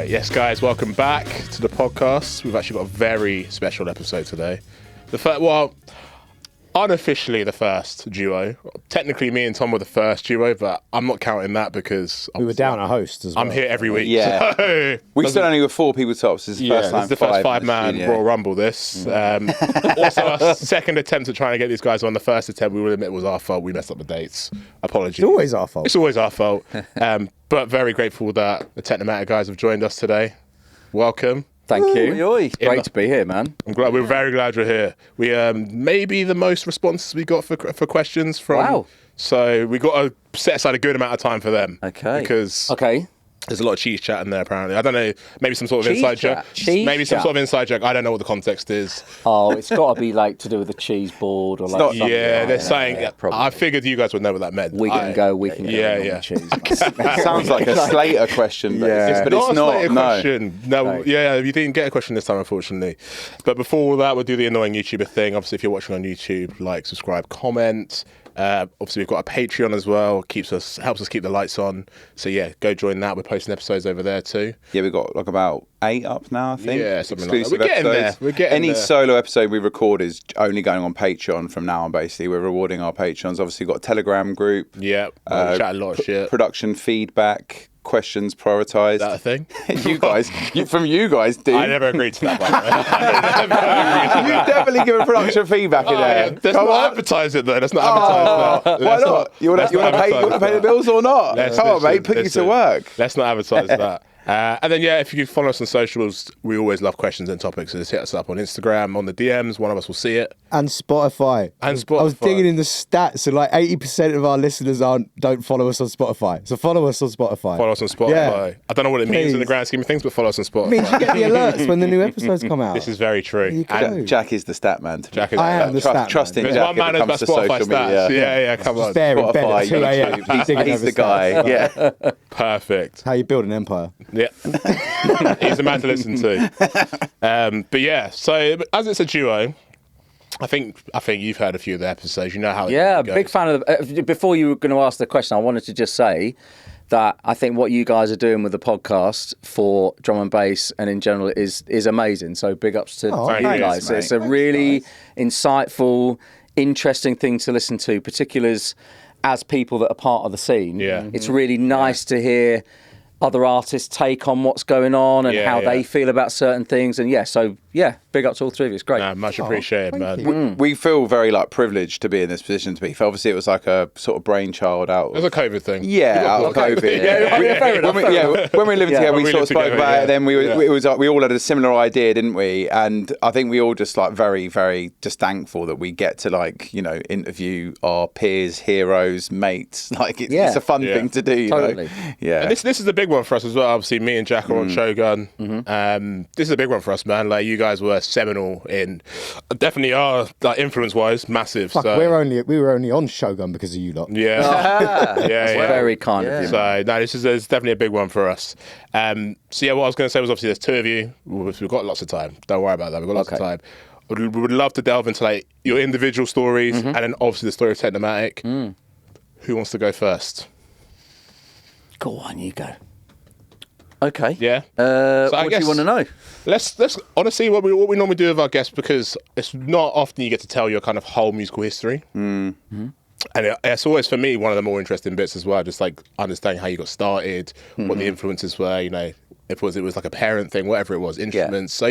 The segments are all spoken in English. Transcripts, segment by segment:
Yes, guys, welcome back to the podcast. We've actually got a very special episode today. Unofficially the first duo. Technically, me and Tom were the first duo, but I'm not counting that because we were down a host as well. I'm here every week. Yeah, so we still only were 4 people tops. This is the first five-man Royal Rumble. This also our second attempt at trying to get these guys on. The first attempt, we will admit, was our fault. We messed up the dates. Apologies. It's always our fault. It's always our fault. But very grateful that the Technimatic guys have joined us today. Welcome. Thank you. Great to be here, man. We're very glad you're here. We maybe the most responses we got for questions from. Wow. So we got to set aside a good amount of time for them. Okay. Because there's a lot of cheese chat in there, apparently. I don't know, maybe some sort of inside joke. Some sort of inside joke. I don't know what the context is. Oh, it's got to be like to do with the cheese board or like something. Yeah, they're saying. I figured you guys would know what that meant. We can go. Yeah. Cheese. That sounds like a Slater question, but it's not. A question. No. You didn't get a question this time, unfortunately. But before all that, we'll do the annoying YouTuber thing. Obviously, if you're watching on YouTube, like, subscribe, comment. Obviously, we've got a Patreon as well. Helps us keep the lights on. So yeah, go join that. We're posting episodes over there too. Yeah, we've got like about 8 up now, I think. Yeah, something exclusive like that. We're getting there. Any solo episode we record is only going on Patreon from now on. Basically, we're rewarding our Patreons. Obviously, we've got a Telegram group. Yeah, we chat a lot of shit. Production feedback. Questions prioritised. Is that a thing? You guys, dude. I never agreed to that, by the way. You definitely give a production feedback in there. Yeah. Let's not advertise it, though. Let's not advertise that. Why not? You want to pay the bills or not? Come on, mate. Put you to work. Let's not advertise that. And then, if you follow us on socials, we always love questions and topics. So just hit us up on Instagram, on the DMs. One of us will see it. And Spotify. I was digging in the stats, so like 80% of our listeners don't follow us on Spotify. So follow us on Spotify. Follow us on Spotify. Yeah. I don't know what it means in the grand scheme of things, but follow us on Spotify. It means you get the alerts when the new episodes come out. This is very true. Jack is the stat man. I am the stat man. Trust in Jack. There's one man about Spotify stats. Yeah, come on. Spotify, YouTube. He's the guy. Yeah. Perfect. How you build an empire. Yeah. He's the man to listen to. But yeah, so as it's a duo, I think you've heard a few of the episodes. You know how it goes. Big fan of before you were going to ask the question, I wanted to just say that I think what you guys are doing with the podcast for drum and bass and in general is amazing. So big ups to you guys. It's a really insightful, interesting thing to listen to, particularly as people that are part of the scene. Yeah. It's really nice to hear other artists' take on what's going on and how they feel about certain things. And big up to all three of you. It's great. Much appreciated, man. We feel very privileged to be in this position, to be fair. Obviously, it was like a sort of brainchild out. It was a COVID thing. Yeah, out of COVID. When we were living together, we sort of spoke about it. Then it was like we all had a similar idea, didn't we? And I think we all just very, very just thankful that we get to interview our peers, heroes, mates. It's a fun thing to do. Totally. Yeah. And this is a big one for us as well. Obviously, me and Jack are on Shogun. This is a big one for us, man. Like, you guys were seminal in, definitely are, like, influence-wise, massive. So. We were only on Shogun because of you lot. Yeah. Very kind of you. So, no, this is definitely a big one for us. What I was going to say was, obviously, there's 2 of you. We've got lots of time. Don't worry about that. We've got lots of time. We would love to delve into, your individual stories and then, obviously, the story of Technimatic. Who wants to go first? Go on, you go. Okay. Yeah. What do you want to know? Let's honestly what we normally do with our guests, because it's not often you get to tell your kind of whole musical history. And it's always, for me, one of the more interesting bits as well, just like understanding how you got started, what the influences were, if it was like a parent thing, whatever it was, instruments. So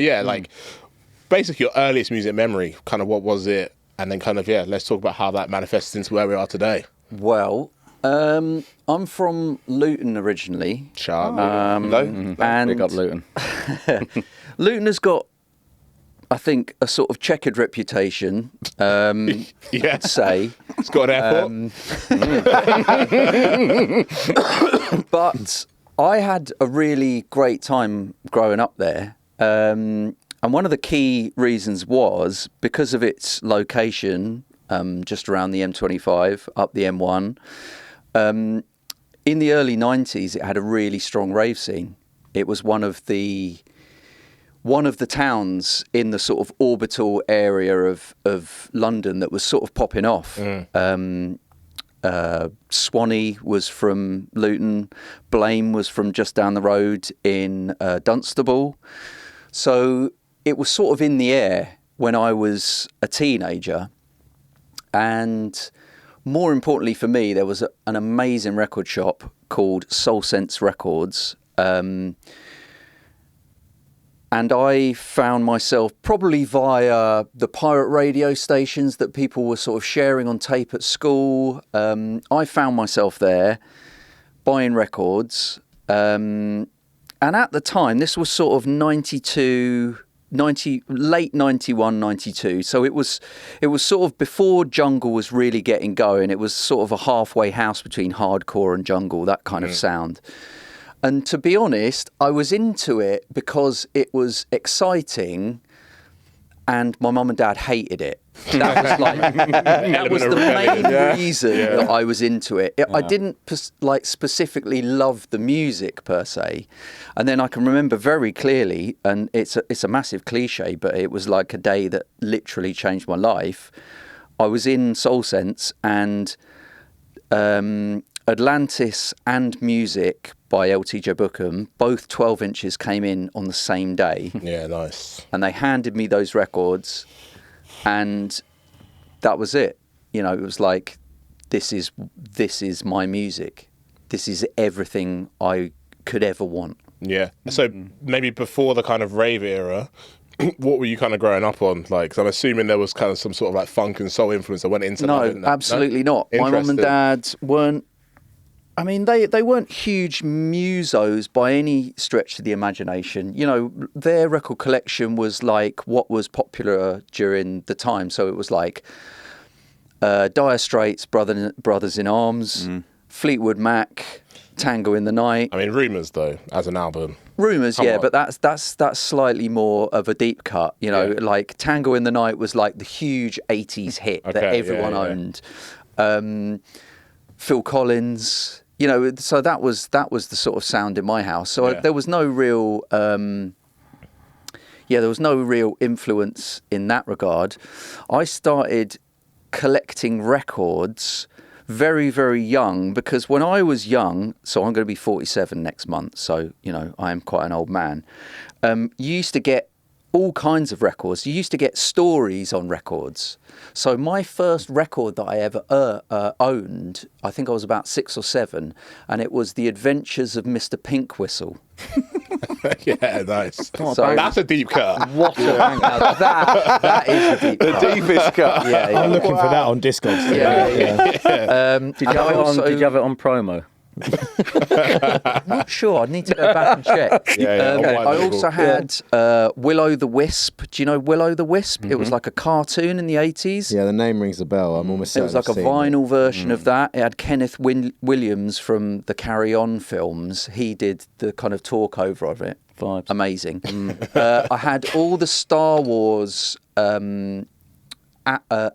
basically your earliest music memory, kind of what was it, and then kind of let's talk about how that manifests into where we are today. Well, I'm from Luton originally. Luton. And big up Luton. Luton has got, I think, a sort of checkered reputation. I'd say it's got an airport. But I had a really great time growing up there. And one of the key reasons was because of its location, just around the M25, up the M1. In the early 90s, it had a really strong rave scene. It was one of the towns in the sort of orbital area of London that was sort of popping off. Swanee was from Luton. Blame was from just down the road in Dunstable. So it was sort of in the air when I was a teenager. And more importantly for me, there was an amazing record shop called Soul Sense Records. And I found myself probably via the pirate radio stations that people were sort of sharing on tape at school. I found myself there buying records. And at the time, this was sort of late 91, 92. So it was sort of before jungle was really getting going. It was sort of a halfway house between hardcore and jungle, that kind of sound. And to be honest, I was into it because it was exciting and my mum and dad hated it. That was that was the main reason that I was into it. I didn't specifically love the music per se. And then I can remember very clearly, and it's a massive cliche, but it was like a day that literally changed my life. I was in Soul Sense and Atlantis and Music by LTJ Bookham, both 12 inches came in on the same day. Yeah, nice. And they handed me those records and that was it. You know, it was like, this is my music. This is everything I could ever want. Yeah. So maybe before the kind of rave era, what were you kind of growing up on? Like, 'cause I'm assuming there was kind of some sort of like funk and soul influence that went into that. No, absolutely not. My mum and dad weren't, I mean, they weren't huge musos by any stretch of the imagination. You know, their record collection was like what was popular during the time. So it was like Dire Straits, Brothers in Arms, Fleetwood Mac, Tango in the Night. I mean, Rumours though, as an album. Rumours, yeah, but that's slightly more of a deep cut. You know, like Tango in the Night was like the huge 80s hit that everyone owned. Phil Collins. You know, so that was the sort of sound in my house. So there was no real, there was no real influence in that regard. I started collecting records very, very young because when I was young, so I'm going to be 47 next month, so, you know, I am quite an old man. You used to get all kinds of records. You used to get stories on records. So my first record that I ever owned, I think I was about 6 or 7, and it was The Adventures of Mr. Pinkwhistle. Yeah, nice. So that's a deep cut. What a banger. That is a deep cut. The deepest cut. Yeah. I'm looking for that on Discogs. Did you have it on promo? I'm not sure. I need to go back and check. I also had Will-O the Wisp. Do you know Will-O the Wisp? Mm-hmm. It was like a cartoon in the 80s. Yeah, the name rings a bell. I'm almost certain it was like a vinyl version of that. It had Kenneth Williams from the Carry On films. He did the kind of talk over of it. Vibes. Amazing. I had all the Star Wars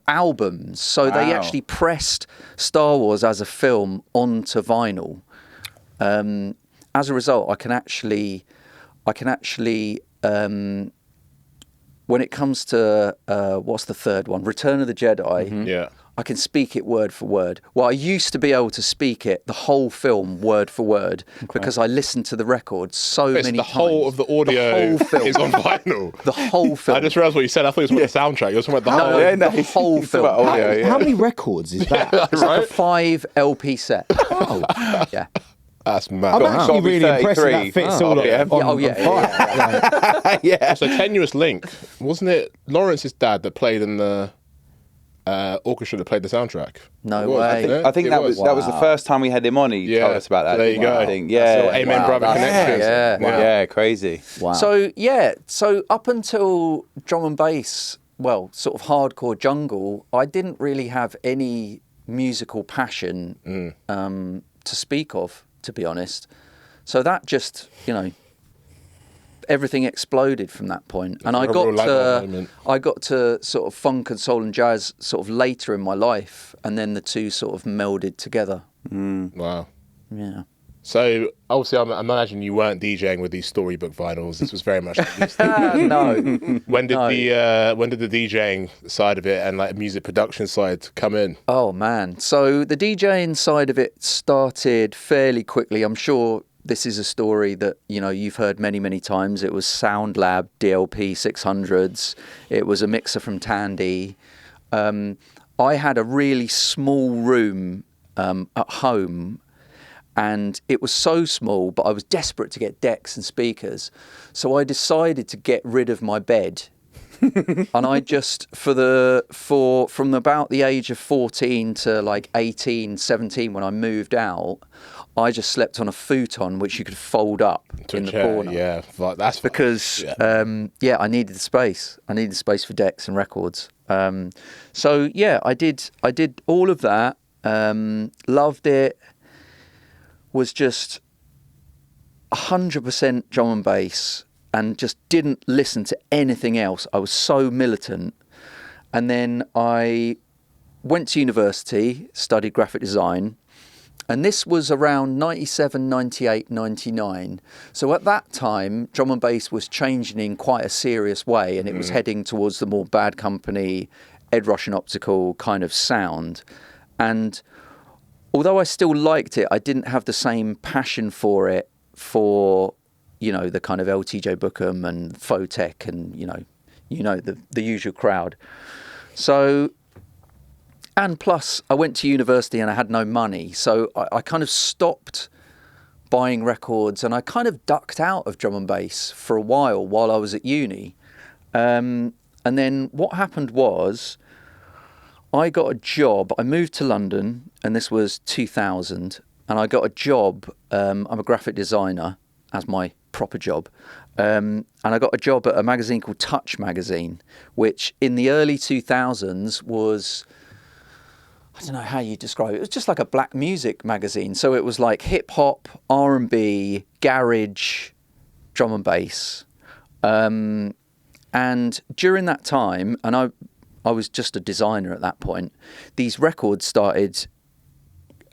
albums, so they actually pressed Star Wars as a film onto vinyl. As a result, I can actually when it comes to what's the third one, Return of the Jedi, I can speak it word for word. Well, I used to be able to speak it, the whole film, word for word, because I listened to the record many times. The whole of the audio is on vinyl. The whole film. I just realised what you said. I thought it was the soundtrack. You were talking about the whole film. How many records is that? It's like a 5 LP set. Oh. Yeah. That's mad. I'm actually really impressed that fits all on Yeah. So Tenuous Link, wasn't it Lawrence's dad that played in the orchestra that played the soundtrack? No way. I think that was the first time we had him on. He told us about that. There you go. I think. Yeah. Amen, brother. Connections. Yeah, crazy. Wow. So up until drum and bass, well, sort of hardcore jungle, I didn't really have any musical passion to speak of, to be honest. So that just, you know, everything exploded from that point. And I got to sort of funk and soul and jazz sort of later in my life, and then the two sort of melded together. Wow. Yeah. So obviously, I imagine you weren't DJing with these storybook vinyls. This was very much No. When did the DJing side of it and like music production side come in? Oh man, so the DJing side of it started fairly quickly. I'm sure this is a story that you've heard many times. It was Sound Lab DLP 600s. It was a mixer from Tandy. I had a really small room at home. And it was so small, but I was desperate to get decks and speakers. So I decided to get rid of my bed. And I just, from about the age of 14 to like 18, 17, when I moved out, I just slept on a futon, which you could fold up in the corner. Yeah, that's because, I needed the space. I needed space for decks and records. So yeah, I did all of that. Loved it. Was just 100% drum and bass and just didn't listen to anything else. I was so militant. And then I went to university, studied graphic design, and this was around 97, 98, 99. So at that time, drum and bass was changing in quite a serious way, and it was heading towards the more Bad Company, Ed Rush and Optical kind of sound. And although I still liked it, I didn't have the same passion for it for, the kind of LTJ Bookham and Photech and, the usual crowd. So, and plus I went to university and I had no money. So I kind of stopped buying records and I kind of ducked out of drum and bass for a while I was at uni. And then what happened was, I got a job. I moved to London, and this was 2000, and I got a job. I'm a graphic designer as my proper job. And I got a job at a magazine called Touch Magazine, which in the early 2000s was, I don't know how you describe it. It was just like a black music magazine. So it was like hip hop, R&B, garage, drum and bass. And during that time, and I was just a designer at that point, these records started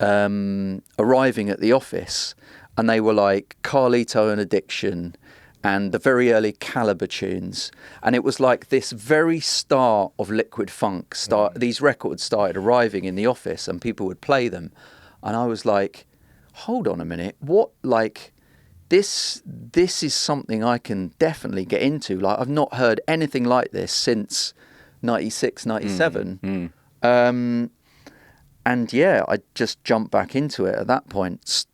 arriving at the office, and they were like Carlito and Addiction and the very early Caliber tunes. And it was like this very start of Liquid Funk. These records started arriving in the office and people would play them. And I was like, hold on a minute, what, like, this is something I can definitely get into. Like, I've not heard anything like this since 96, 97. And yeah, I just jumped back into it at that point.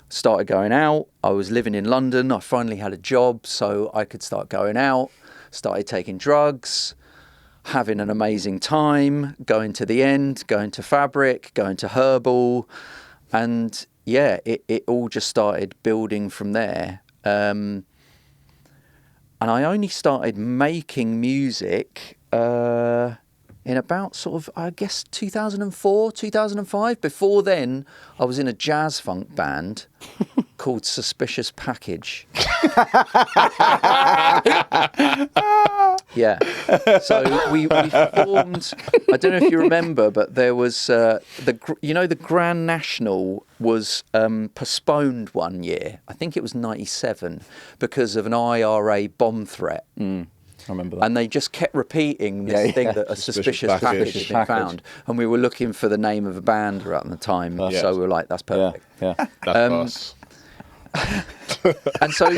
Started going out. I was living in London. I finally had a job, so I could start going out. Started taking drugs, having an amazing time, going to the End, going to Fabric, going to Herbal. And yeah, it all just started building from there. And I only started making music in about sort of, I guess, 2004, 2005. Before then, I was in a jazz funk band called Suspicious Package. Yeah. So we formed, I don't know if you remember, but there was, the Grand National was postponed one year. I think it was 97 because of an IRA bomb threat. I remember that. And they just kept repeating this thing that a suspicious package had been found. And we were looking for the name of a band around the time. So we were like, that's perfect. Yeah. That's And so,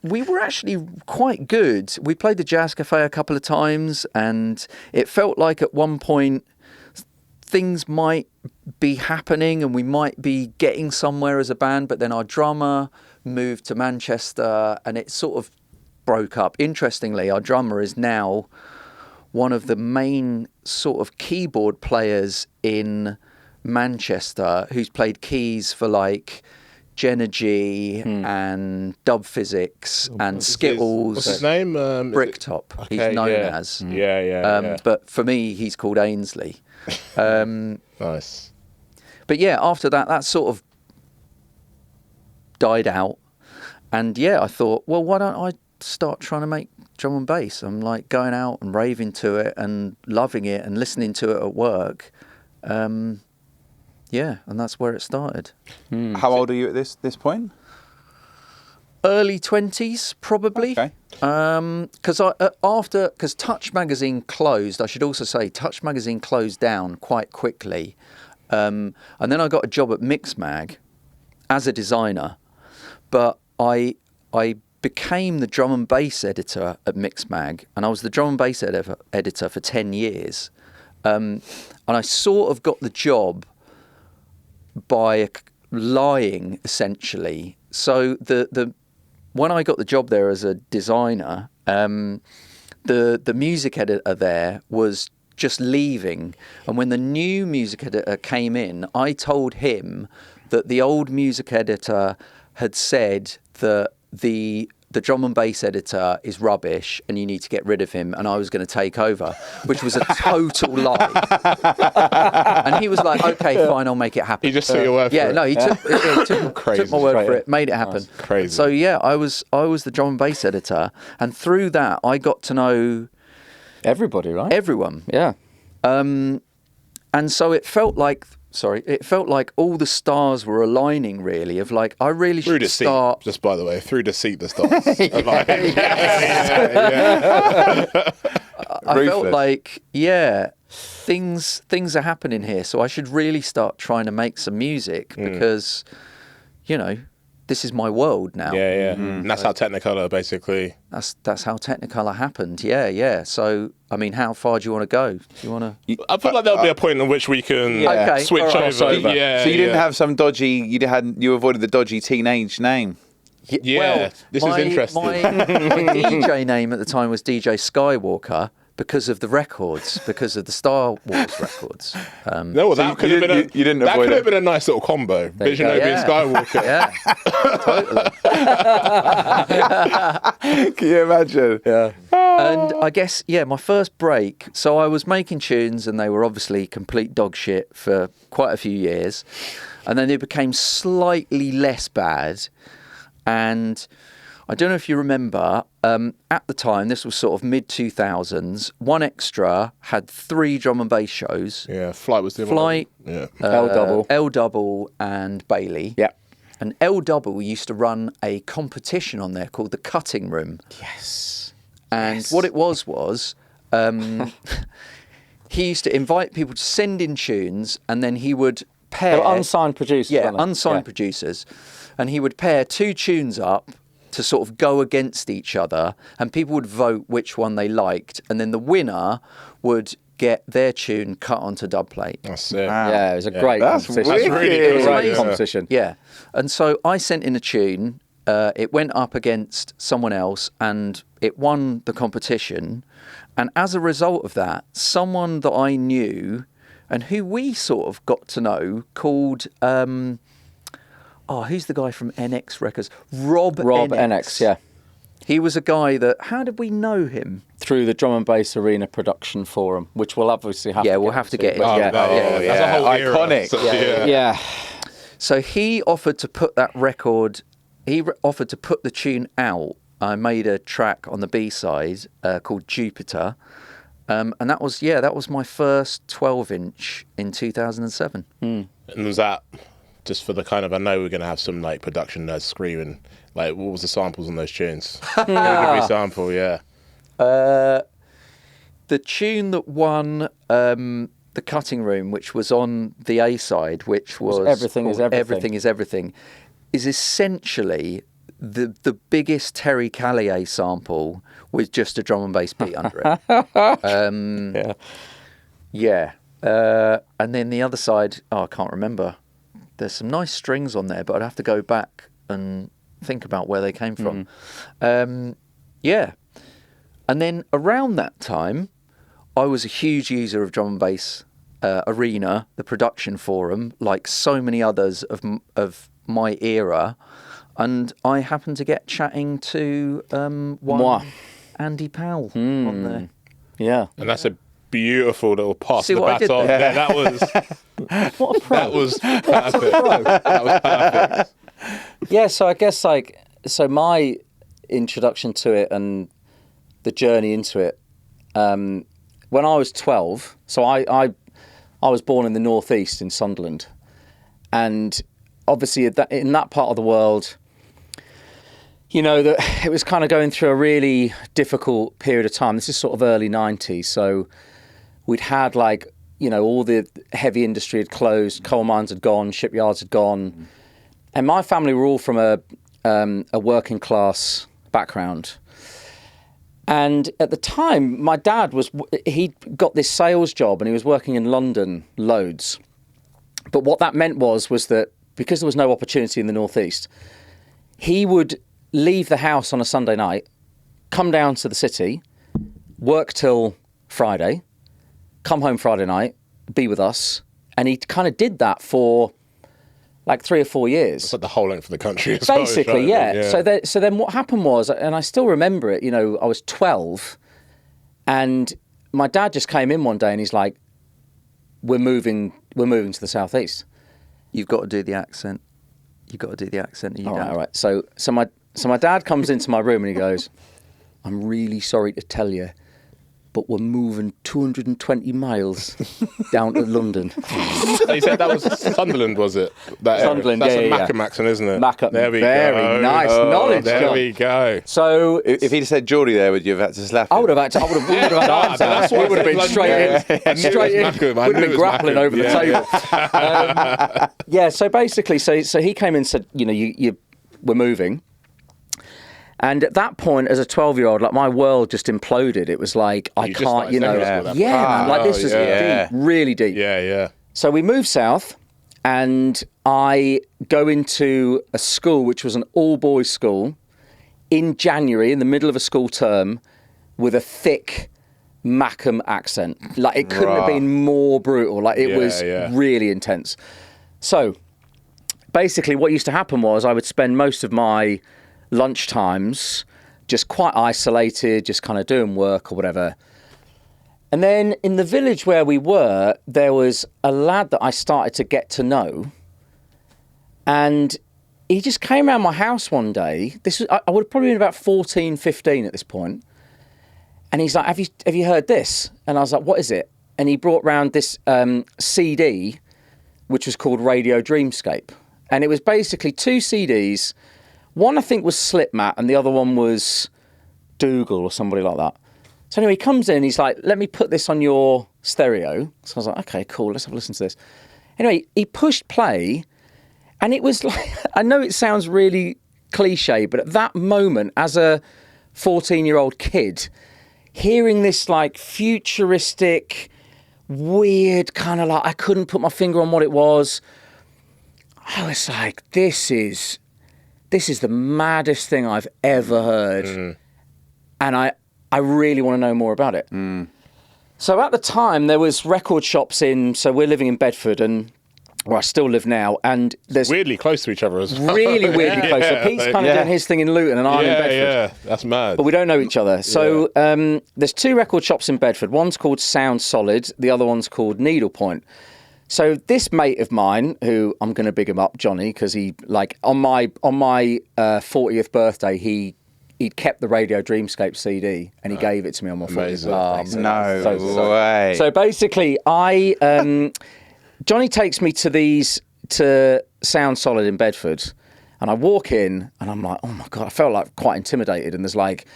we were actually quite good. We played the Jazz Cafe a couple of times, and it felt like at one point things might be happening and we might be getting somewhere as a band, but then our drummer moved to Manchester and it sort of broke up. Interestingly, our drummer is now one of the main sort of keyboard players in Manchester, who's played keys for like Genergy and Dub Physics and Skittles. What's his name? Bricktop. Okay, he's known as. Yeah. But for me, he's called Ainsley. Nice. But yeah, after that, that sort of died out. And yeah, I thought, well, why don't I start trying to make drum and bass? I'm like going out and raving to it and loving it and listening to it at work. and that's where it started. How old are you at this point? Early 20s, probably. Okay. Because Touch Magazine closed. I should also say Touch Magazine closed down quite quickly, and then I got a job at Mixmag as a designer. But I became the drum and bass editor at Mixmag, and I was the drum and bass editor for 10 years. And I sort of got the job by lying, essentially. So when I got the job there as a designer, the music editor there was just leaving. And when the new music editor came in, I told him that the old music editor had said that the drum and bass editor is rubbish and you need to get rid of him, and I was going to take over, which was a total lie. And he was like, okay, fine, I'll make it happen. He just took your word for it. Yeah, no, he took my word for it, made it happen. That's crazy. So yeah, I was the drum and bass editor, and through that I got to know everybody, right? Everyone. Yeah. And so it felt like all the stars were aligning, really, of like, I really should start... Just by the way, through the seat, the stars. I felt like, things are happening here, so I should really start trying to make some music because, this is my world now. Yeah. And that's how Technicolor basically... That's how Technicolor happened, yeah. So, I mean, how far do you want to go? Do you want to... I feel like there'll be a point in which we can switch over. So you didn't have some dodgy... You avoided the dodgy teenage name. Yeah, this is interesting. My DJ name at the time was DJ Skywalker, because of the records, because of the Star Wars records. No, that could have been a nice little combo. Visionobi and Skywalker. Yeah, totally. Can you imagine? Yeah. And I guess, my first break, so I was making tunes and they were obviously complete dog shit for quite a few years. And then they became slightly less bad. And I don't know if you remember, at the time, this was sort of mid-2000s, One Extra had 3 drum and bass shows. Yeah, Flight was the Flight, L Double and Bailey. Yeah. And L Double used to run a competition on there called the Cutting Room. Yes. And what it was he used to invite people to send in tunes, and then he would pair... They were unsigned producers. Yeah, unsigned producers. And he would pair 2 tunes up to sort of go against each other, and people would vote which one they liked, and then the winner would get their tune cut onto dub plate. That's it. Wow. Yeah, it was a great competition. That's really great competition. Yeah. And so I sent in a tune, it went up against someone else, and it won the competition. And as a result of that, someone that I knew and who we sort of got to know called... who's the guy from NX Records? Rob NX, yeah. He was a guy that... How did we know him? Through the Drum and Bass Arena Production Forum, which we'll obviously have to we'll have to get into. That's a whole iconic. Era. So he offered to put that record... He offered to put the tune out. I made a track on the B-side called Jupiter. And that was my first 12-inch in 2007. And was that... Just for the kind of, I know we're going to have some like production nerds screaming. Like, what was the samples on those tunes? Give me a sample, yeah. The tune that won the Cutting Room, which was on the A side, which was Everything is Everything. Everything is Everything, is essentially the biggest Terry Callier sample with just a drum and bass beat under it. And then the other side, I can't remember. There's some nice strings on there, but I'd have to go back and think about where they came from. And then around that time, I was a huge user of Drum and Bass Arena, the production forum, like so many others of my era. And I happened to get chatting to Andy Powell on there. Yeah. And that's a beautiful little pass. See the what I did baton. there? Yeah, that was... What a pro. That was perfect. That was perfect. Yeah, so I guess my introduction to it and the journey into it, when I was 12, so I was born in the northeast in Sunderland, And obviously in that part of the world, you know, that it was kind of going through a really difficult period of time. This is sort of early 90s. So we'd had like, you know, all the heavy industry had closed, coal mines had gone, shipyards had gone. And my family were all from a working class background. And at the time, my dad he got this sales job and he was working in London loads. But what that meant was that because there was no opportunity in the Northeast, he would leave the house on a Sunday night, come down to the city, work till Friday, come home Friday night, be with us. And he kind of did that for like 3 or 4 years. It's like the whole length of the country. Basically, yeah. So then what happened was, and I still remember it, you know, I was 12 and my dad just came in one day and he's like, we're moving to the Southeast. You've got to do the accent. You've got to do the accent. All right. So my dad comes into my room and he goes, I'm really sorry to tell you, but we're moving 220 miles down to London. He said that was Sunderland, was it? Sunderland, That's yeah. a Mackham accent, isn't it? Mackham. There we Very go. nice knowledge, There John. we go. So If he'd have said Geordie there, would you have had to slap him? I would have had arms out. It would have been straight in. Mackham. I Would have knew it been was grappling Mackham. over the table. Yeah, so basically, so he came in and said, you know, we're moving. And at that point, as a 12-year-old, like my world just imploded. It was like, I can't, you know, man, like this is deep, really deep. Yeah. So we moved south and I go into a school, which was an all-boys school, in January, in the middle of a school term, with a thick Mackham accent. Like it couldn't have been more brutal. Like it was really intense. So basically what used to happen was I would spend most of my lunch times just quite isolated, just kind of doing work or whatever. And then in the village where we were, there was a lad that I started to get to know. And he just came around my house one day. I would have probably been about 14, 15 at this point. And he's like, have you heard this? And I was like, what is it? And he brought round this CD, which was called Radio Dreamscape. And it was basically 2 CDs. One, I think, was Slipmat, and the other one was Dougal or somebody like that. So anyway, he comes in, he's like, let me put this on your stereo. So I was like, okay, cool, let's have a listen to this. Anyway, he pushed play, and it was like, I know it sounds really cliche, but at that moment, as a 14-year-old kid, hearing this like futuristic, weird kind of like, I couldn't put my finger on what it was. I was like, this is the maddest thing I've ever heard. And I really want to know more about it. So at the time, there was record shops so we're living in Bedford, and where I still live now, and there's... Weirdly close to each other as well. Really weirdly close. So Pete's kind of doing his thing in Luton, and I'm in Bedford. Yeah, that's mad. But we don't know each other. So there's 2 record shops in Bedford. One's called Sound Solid, the other one's called Needlepoint. So this mate of mine, who I'm going to big him up, Johnny, because he, like, on my 40th birthday, he'd kept the Radio Dreamscape CD and he gave it to me on my 40th birthday. No way. So basically, Johnny takes me to Sound Solid in Bedford, and I walk in and I'm like, oh my God, I felt like quite intimidated. And there's like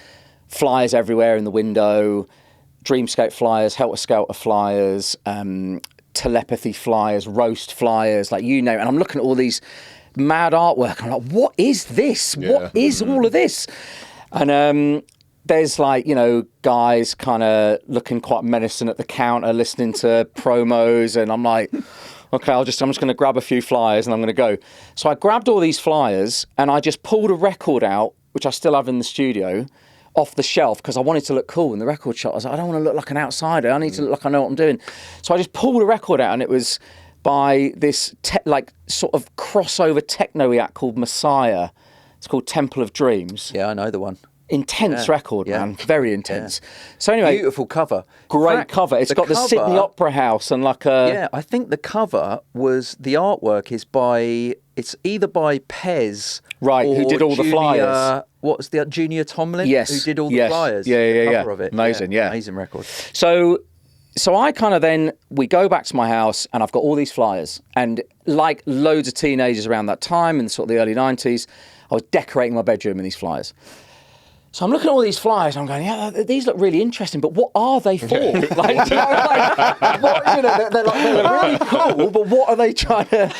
flyers everywhere in the window, Dreamscape flyers, Helter Skelter flyers, telepathy flyers, roast flyers, like you know. And I'm looking at all these mad artwork. I'm like, what is this? What is all of this? And there's like, you know, guys kind of looking quite menacing at the counter, listening to promos. And I'm like, okay, I'm just going to grab a few flyers and I'm going to go. So I grabbed all these flyers and I just pulled a record out, which I still have in the studio, off the shelf because I wanted to look cool in the record shop. I was like, I don't want to look like an outsider. I need to look like I know what I'm doing. So I just pulled a record out, and it was by this like sort of crossover techno act called Messiah. It's called Temple of Dreams. Yeah, I know the one. Intense record, man. Very intense. So anyway, beautiful cover. Great cover. It's got the Sydney Opera House and like a... Yeah, I think the cover was... The artwork is by... It's either by Pez... Right, who did all the flyers. What's the Junior Tomlin? Yes. Who did all the flyers. Yeah. Cover of it. Amazing, yeah. Amazing record. So So I kind of we go back to my house and I've got all these flyers. And like loads of teenagers around that time in sort of the early 90s, I was decorating my bedroom in these flyers. So I'm looking at all these flyers. I'm going, yeah, these look really interesting, but what are they for? They're really cool, but what are they trying to?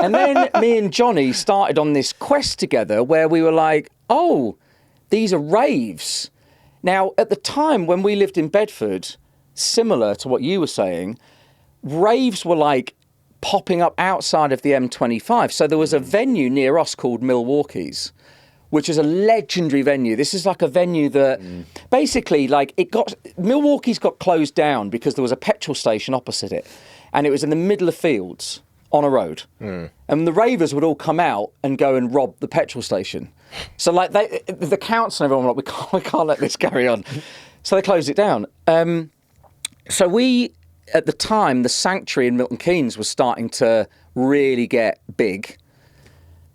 And then me and Johnny started on this quest together where we were like, oh, these are raves. Now, at the time when we lived in Bedford, similar to what you were saying, raves were like popping up outside of the M25. So there was a venue near us called Milwaukee's, which is a legendary venue. This is like a venue that basically Milwaukee's got closed down because there was a petrol station opposite it. And it was in the middle of fields on a road. And the ravers would all come out and go and rob the petrol station. So like the council and everyone were like, we can't let this carry on. So they closed it down. So we, at the time, the Sanctuary in Milton Keynes was starting to really get big.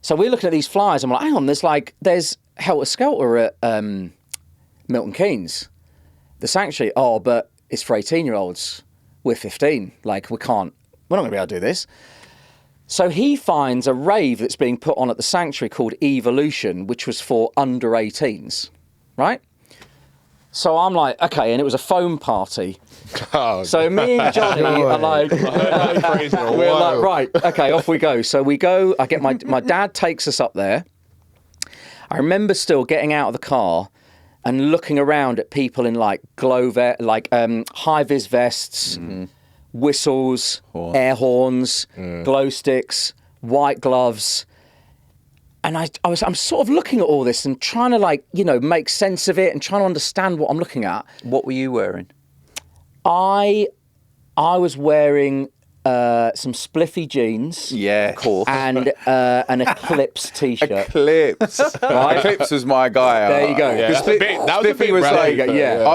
So we're looking at these flyers and we're like, hang on, there's Helter Skelter at Milton Keynes. The Sanctuary, but it's for 18-year-olds. We're 15. Like, we're not going to be able to do this. So he finds a rave that's being put on at the Sanctuary called Evolution, which was for under 18s, right? So I'm like, okay, and it was a foam party. Oh, so me and Johnny are like, we're like, right, okay, off we go. So we go, my dad takes us up there. I remember still getting out of the car and looking around at people in like high-vis vests, whistles, air horns, glow sticks, white gloves. And I'm sort of looking at all this and trying to make sense of it and trying to understand what I'm looking at. What were you wearing? I was wearing some spliffy jeans. Yeah, of course. And an Eclipse t-shirt. Eclipse. Right? Eclipse was my guy. There you go. Yeah. Spliffy was like,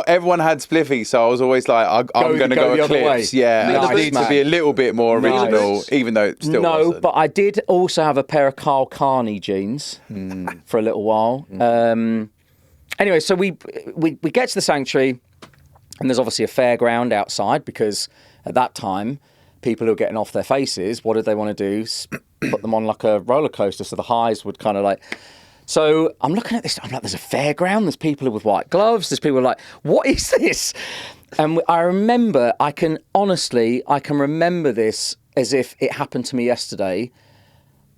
everyone had Spliffy, so I was always like, I'm going to go Eclipse. Yeah, nice, I need to be a little bit more original, even though it still wasn't. But I did also have a pair of Carl Carney jeans for a little while. Anyway, so we get to the Sanctuary, and there's obviously a fairground outside because at that time, people who were getting off their faces, what did they want to do? Put them on like a roller coaster, so the highs would kind of like... So I'm looking at this, I'm like, there's a fairground, there's people with white gloves, there's people like, what is this? And I remember, I can remember this as if it happened to me yesterday.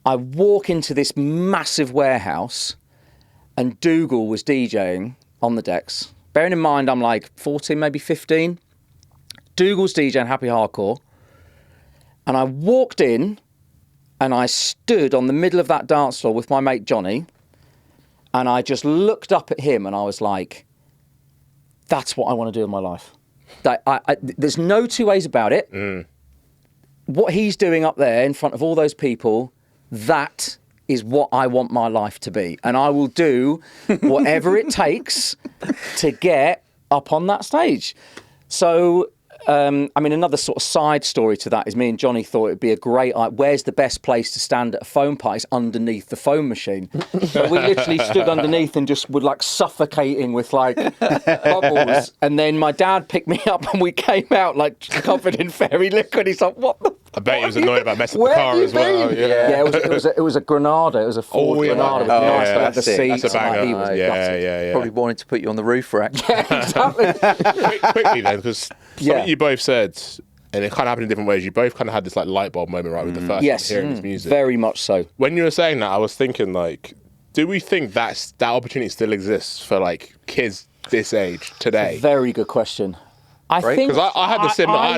I walk into this massive warehouse and Dougal was DJing on the decks. Bearing in mind, I'm like 14, maybe 15. Dougal's DJing Happy Hardcore. And I walked in and I stood on the middle of that dance floor with my mate Johnny. And I just looked up at him and I was like, that's what I want to do in my life. There's no two ways about it. What he's doing up there in front of all those people, that is what I want my life to be. And I will do whatever it takes to get up on that stage. So... another sort of side story to that is me and Johnny thought it'd be a great... where's the best place to stand at a foam party? It's underneath the foam machine. So we literally stood underneath and just were like suffocating with like bubbles. And then my dad picked me up and we came out like covered in fairy liquid. He's like, what the... I bet he was annoyed about messing up the car as well. Yeah, it was a Granada. It was a Ford Granada. Nice, the seats. That's a banger. Yeah. Probably wanted to put you on the roof rack. Yeah, exactly. Quickly then, because something you both said, and it kind of happened in different ways. You both kind of had this like light bulb moment, right, with the first time hearing this music. Very much so. When you were saying that, I was thinking like, do we think that opportunity still exists for like kids this age today? Very good question. I think because I had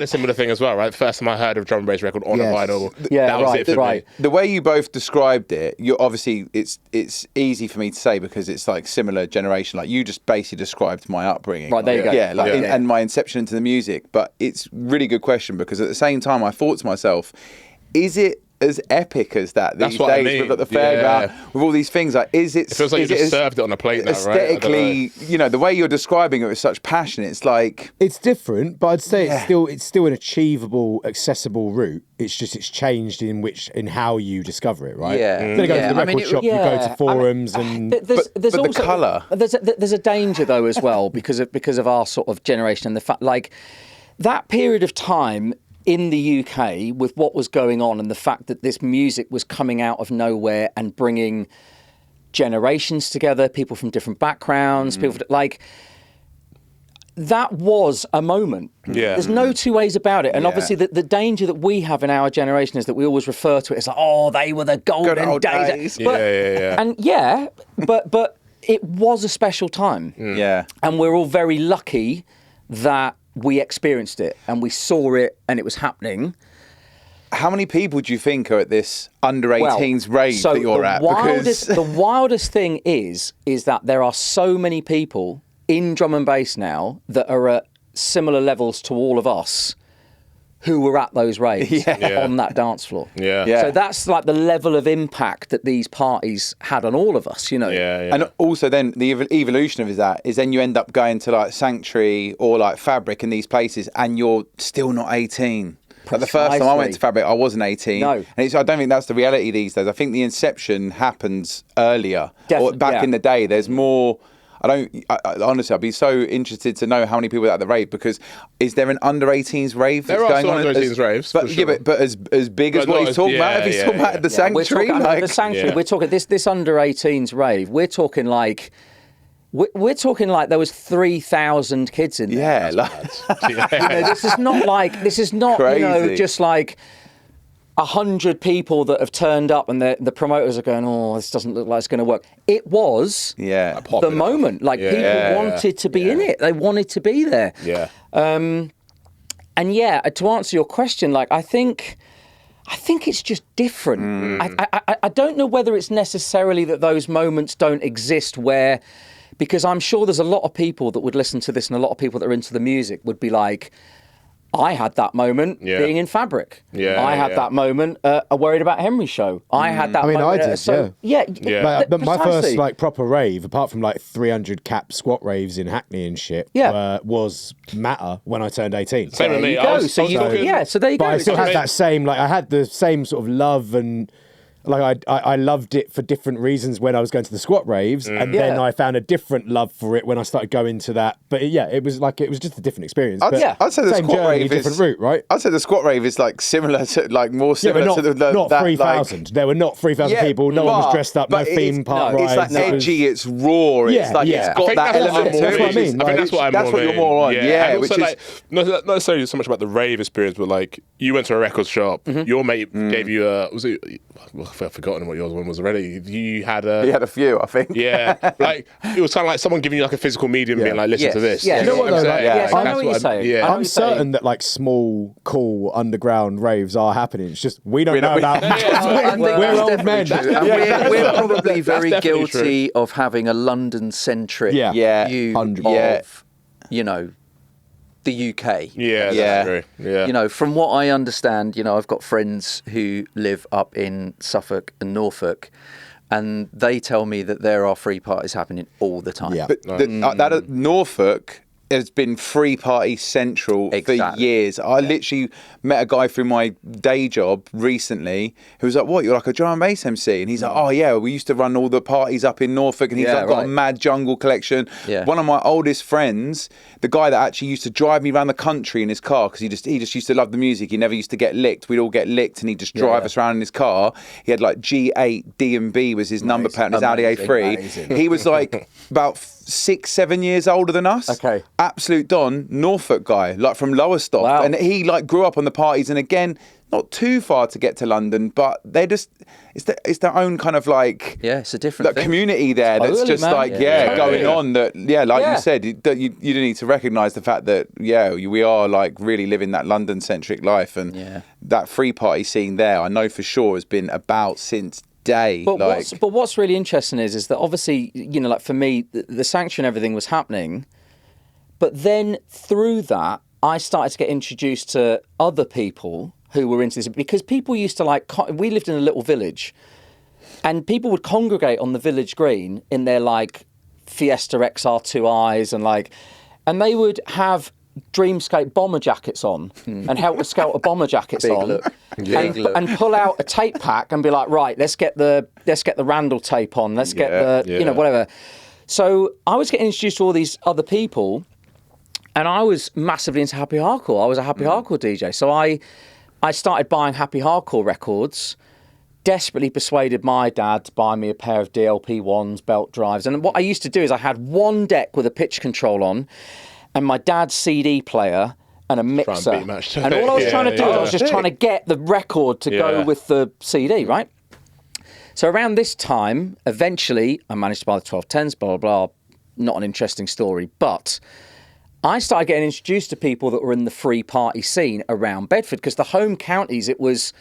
a similar thing as well, right? First time I heard of drum and bass record on a vinyl, that was it for me. The way you both described it, you're obviously it's easy for me to say because it's like similar generation. Like you just basically described my upbringing, right? There you go. Yeah, and my inception into the music. But it's a really good question because at the same time, I thought to myself, is it as epic as that these days? I mean. With like, the fairground, with all these things, like it feels like you just served it on a plate now, aesthetically, right? The way you're describing it with such passion, it's like it's different, but I'd say it's still an achievable, accessible route. It's just it's changed in how you discover it, right? Yeah. Instead of going to the record shop, you go to forums and. There's also, the colour. There's a danger though as well because of our sort of generation and the fact like. that period of time in the UK with what was going on and the fact that this music was coming out of nowhere and bringing generations together, people from different backgrounds, people like that was a moment. Yeah. There's no two ways about it. And obviously the danger that we have in our generation is that we always refer to it as like, oh, they were the golden old days. days. But, And but it was a special time. Yeah. And we're all very lucky that we experienced it and we saw it and it was happening. How many people do you think are at this under-18s rave that you're at? The wildest thing is that there are so many people in drum and bass now that are at similar levels to all of us who were at those raves on that dance floor. Yeah. So that's like the level of impact that these parties had on all of us, you know. And also then the evolution of that is then you end up going to like Sanctuary or like Fabric in these places and you're still not 18. Like the first time I went to Fabric, I wasn't 18. No. And I don't think that's the reality these days. I think the inception happens earlier. Or back in the day, there's more... honestly, I'd be so interested to know how many people are at the rave, because is there an under-18s rave that's going on? There are under-18s raves, but, for sure. but as big as what he's talking about, if he's talking about the Sanctuary, the Sanctuary, we're talking this under-18s rave. We're talking like there was 3,000 kids in there. This is not Crazy. just like 100 people that have turned up and the promoters are going, oh, this doesn't look like it's going to work. It was the moment. Like people wanted to be in it. They wanted to be there. And to answer your question, like I think it's just different. I don't know whether it's necessarily that those moments don't exist because I'm sure there's a lot of people that would listen to this and a lot of people that are into the music would be like, I had that moment being in Fabric. I had that moment worried about Henry's show. I had that moment. I did, But my first like proper rave, apart from like 300 cap squat raves in Hackney and shit, was Matter when I turned 18. Same with me. So there you go. But I still had that same, like I had the same sort of love and... Like I loved it for different reasons when I was going to the squat raves, and then I found a different love for it when I started going to that. But it was just a different experience. I'd say the same squat journey, rave different route, right? I'd say the squat rave is like similar to more similar to not 3,000. There were not 3,000 people. No one was dressed up. No theme park rides. It's like edgy. It's raw. It's like it's got that element to it. That's what I mean. I think that's what I'm That's what you're more on. Yeah, which is like not necessarily so much about the rave experience, but like you went to a record shop. Your mate gave you I've forgotten what yours one was already. You had He had a few, I think. Yeah, like it was kind of like someone giving you like a physical medium, being like, listen to this. Yeah. You know what I'm saying? Yes, I know what you're saying. Yeah. I'm certain that like small, cool underground raves are happening. It's just we don't know about. We're old men. We're probably very guilty of having a London-centric view of, you know, the UK. Yeah, that's true. Yeah. You know, from what I understand, you know, I've got friends who live up in Suffolk and Norfolk, and they tell me that there are free parties happening all the time. Yeah. But that Norfolk has been free party central for years. I literally met a guy through my day job recently who was like, what, you're like a drum and bass MC? And he's like, oh yeah, we used to run all the parties up in Norfolk, and he's like got a mad jungle collection. One of my oldest friends, the guy that actually used to drive me around the country in his car, because he just used to love the music. He never used to get licked. We'd all get licked and he'd just drive us around in his car. He had like G8 D&B was his number plate on his Audi A3. He was like about 6-7 years older than us. Okay. Absolute Don, Norfolk guy, like from Lowestoft. Wow. And he like grew up on the parties, and again, not too far to get to London, but they're just, it's their own kind of like... Yeah, it's a different thing. Community there that's just like, going on that, like you said, you do need to recognise the fact that, we are like really living that London-centric life, and that free party scene there, I know for sure has been about since day. But what's really interesting is that obviously, you know, like for me, the Sanctuary and everything was happening, but then through that, I started to get introduced to other people who were into this, because people used to we lived in a little village, and people would congregate on the village green in their like Fiesta XR2Is and they would have Dreamscape bomber jackets on and Helter Skelter bomber jackets on, and pull out a tape pack and be like, right, let's get the Randall tape on, let's get the you know, whatever. So I was getting introduced to all these other people, And I was massively into happy hardcore. I was a happy hardcore DJ. So I started buying happy hardcore records, desperately persuaded my dad to buy me a pair of DLP-1s, belt drives. And what I used to do is I had one deck with a pitch control on and my dad's CD player and a mixer. And all I was trying to do is I was just trying to get the record to go with the CD, right? So around this time, eventually, I managed to buy the 1210s, blah, blah, blah. Not an interesting story, but I started getting introduced to people that were in the free party scene around Bedford because the home counties, it was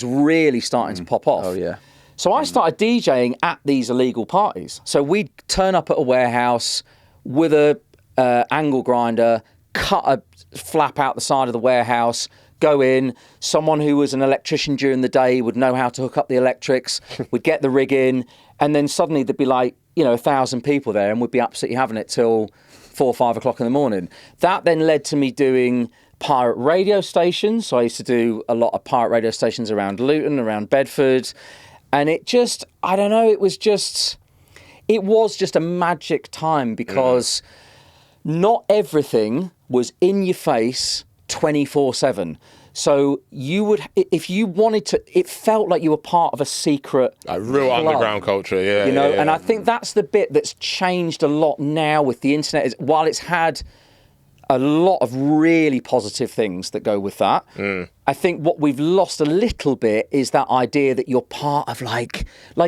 really starting to pop off. Oh, yeah. So I started DJing at these illegal parties. So we'd turn up at a warehouse with a angle grinder, cut a flap out the side of the warehouse, go in. Someone who was an electrician during the day would know how to hook up the electrics. We'd get the rig in, and then suddenly there'd be like, 1,000 people there, and we'd be absolutely having it till 4 or 5 o'clock in the morning. That then led to me doing pirate radio stations. So I used to do a lot of pirate radio stations around Luton, around Bedford. And it just, I don't know, it was just a magic time because not everything was in your face 24/7. So you would, if you wanted to, it felt like you were part of a secret real club, underground culture, And I think that's the bit that's changed a lot now with the internet. Is while it's had a lot of really positive things that go with that, I think what we've lost a little bit is that idea that you're part of like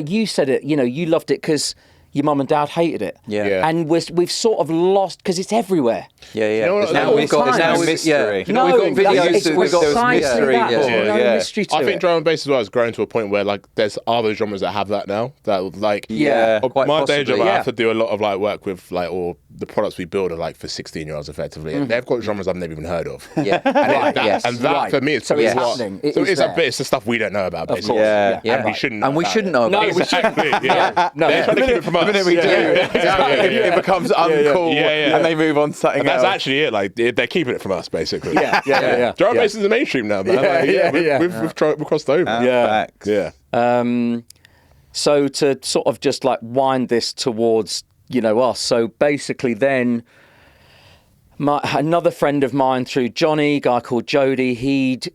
you said it. You loved it because your mum and dad hated it. Yeah. And we've sort of lost because it's everywhere. Now we've got mystery. We've got videos. We've got mystery. Mystery to I think it. drum and bass as well has grown to a point where like there's other genres that have that now. That like my day job, I have to do a lot of like work with like all the products we build are like for 16-year-olds effectively, and they've got genres I've never even heard of. And that for me is so it's happening. It's the stuff we don't know about. Basically. And we shouldn't. And we shouldn't know about it. Exactly. They're trying to keep it from us. The minute we do, it becomes uncool, and they move on to something else. That's actually it. Like they're keeping it from us, basically. Yeah. Drum and bass is the mainstream now, man. We've crossed over. Facts. So to sort of just like wind this towards us. So basically, then another friend of mine through Johnny, a guy called Jody, he'd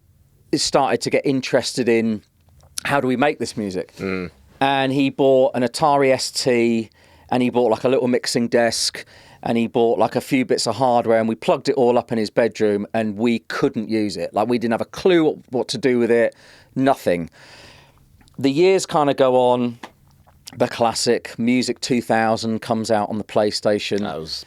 started to get interested in how do we make this music. And he bought an Atari ST, and he bought like a little mixing desk, and he bought like a few bits of hardware, and we plugged it all up in his bedroom, and we couldn't use it. Like we didn't have a clue what to do with it, nothing. The years kind of go on. The classic Music 2000 comes out on the PlayStation. That was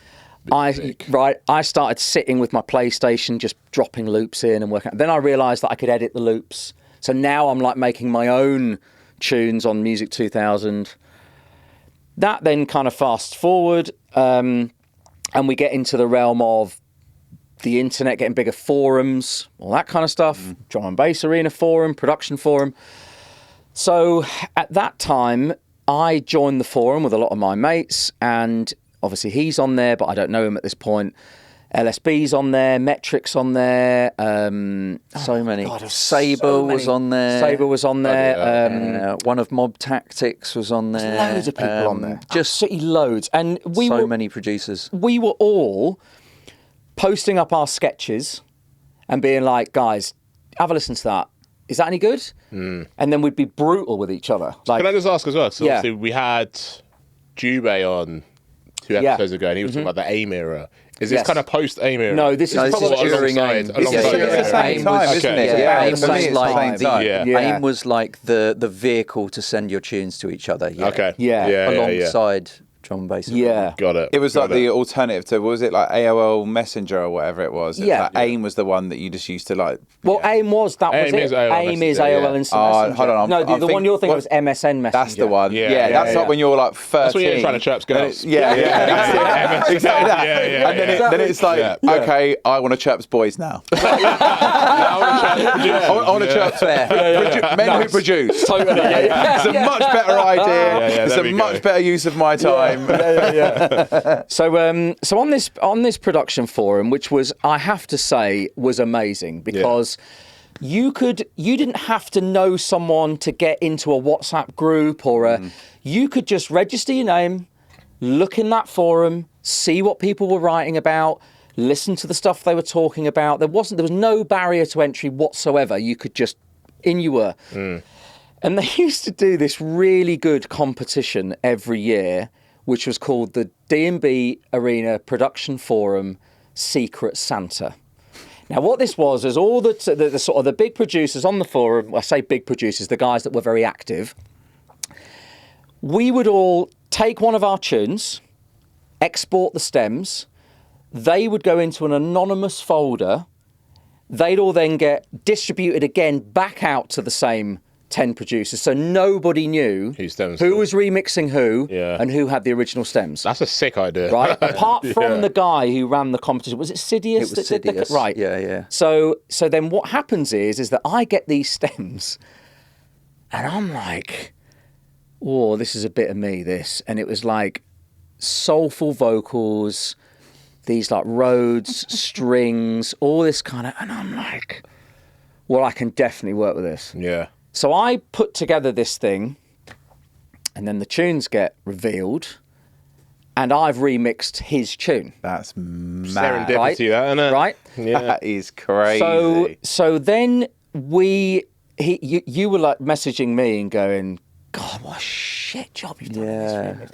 I started sitting with my PlayStation, just dropping loops in and working. Then I realised that I could edit the loops. So now I'm like making my own tunes on Music 2000. That then kind of fast forward, and we get into the realm of the internet getting bigger, forums, all that kind of stuff. Drum and bass arena forum, production forum. So at that time, I joined the forum with a lot of my mates, and obviously he's on there, but I don't know him at this point. LSB's on there, Metric's on there. So many. Sabre was on there. Sabre was on there. One of Mob Tactics was on there. There's loads of people on there. Just absolutely loads. And many producers. We were all posting up our sketches and being like, guys, have a listen to that. Is that any good? And then we'd be brutal with each other. Like, can I just ask as well? So obviously we had Jubei on 2 episodes ago, and he was talking about the AIM era. Is this kind of post AIM era? No, this is probably during AIM. It's the same time, isn't it? AIM was like the vehicle to send your tunes to each other. Alongside drum and bass. Got it. It was like the alternative to, what was it, like AOL Messenger or whatever it was? Like AIM was the one that you just used to like. Well, AIM was AIM is AOL Instant Messenger. Hold on. No, the one you're thinking was MSN Messenger. That's the one. That's like when you're like 13. That's when you're trying to chirp girls. Exactly that. And then it's like, okay, I want to chirp boys now. I want to chirp men who produce. Totally. It's a much better idea. It's a much better use of my time. So on this production forum, which was, I have to say, was amazing because you didn't have to know someone to get into a WhatsApp group or you could just register your name, look in that forum, see what people were writing about, listen to the stuff they were talking about. There was no barrier to entry whatsoever. You could just, in you were. And they used to do this really good competition every year, which was called the D&B Arena Production Forum Secret Santa. Now, what this was is all the sort of the big producers on the forum, I say big producers, the guys that were very active, we would all take one of our tunes, export the stems, they would go into an anonymous folder, they'd all then get distributed again back out to the same 10 producers, so nobody knew who was remixing who and who had the original stems. That's a sick idea. Right? Apart from the guy who ran the competition, was it Sidious? It was Sidious. Right. Yeah. So then what happens is that I get these stems and I'm like, oh, this is a bit of me, this. And it was like soulful vocals, these like Rhodes, strings, all this kind of, and I'm like, well, I can definitely work with this. Yeah. So I put together this thing, and then the tunes get revealed, and I've remixed his tune. That's mad. Serendipity, Right? that, isn't it? Right? Yeah. That is crazy. So then you were like messaging me and going, God, what a shit job you've done.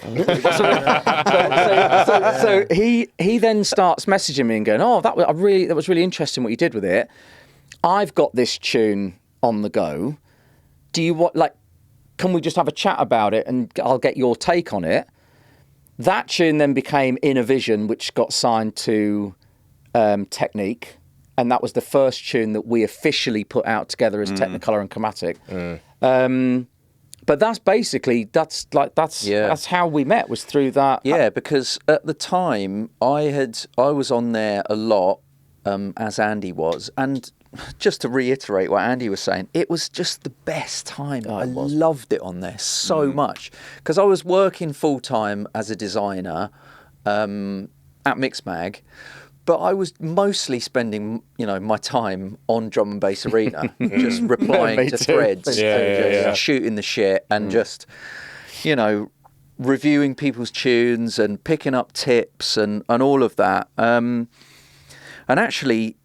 So he then starts messaging me and going, oh, that was really interesting what you did with it. I've got this tune on the go. Do you want, like, can we just have a chat about it and I'll get your take on it? That tune then became Innovision, which got signed to Technique. And that was the first tune that we officially put out together as Technicolor and Chromatic. But that's basically, that's how we met, was through that. Yeah, because at the time I was on there a lot, as Andy was, and just to reiterate what Andy was saying, it was just the best time. I loved it on there so much because I was working full time as a designer at Mixmag, but I was mostly spending, my time on Drum and Bass Arena, just replying to threads, and just shooting the shit, and just, reviewing people's tunes and picking up tips and all of that. And actually,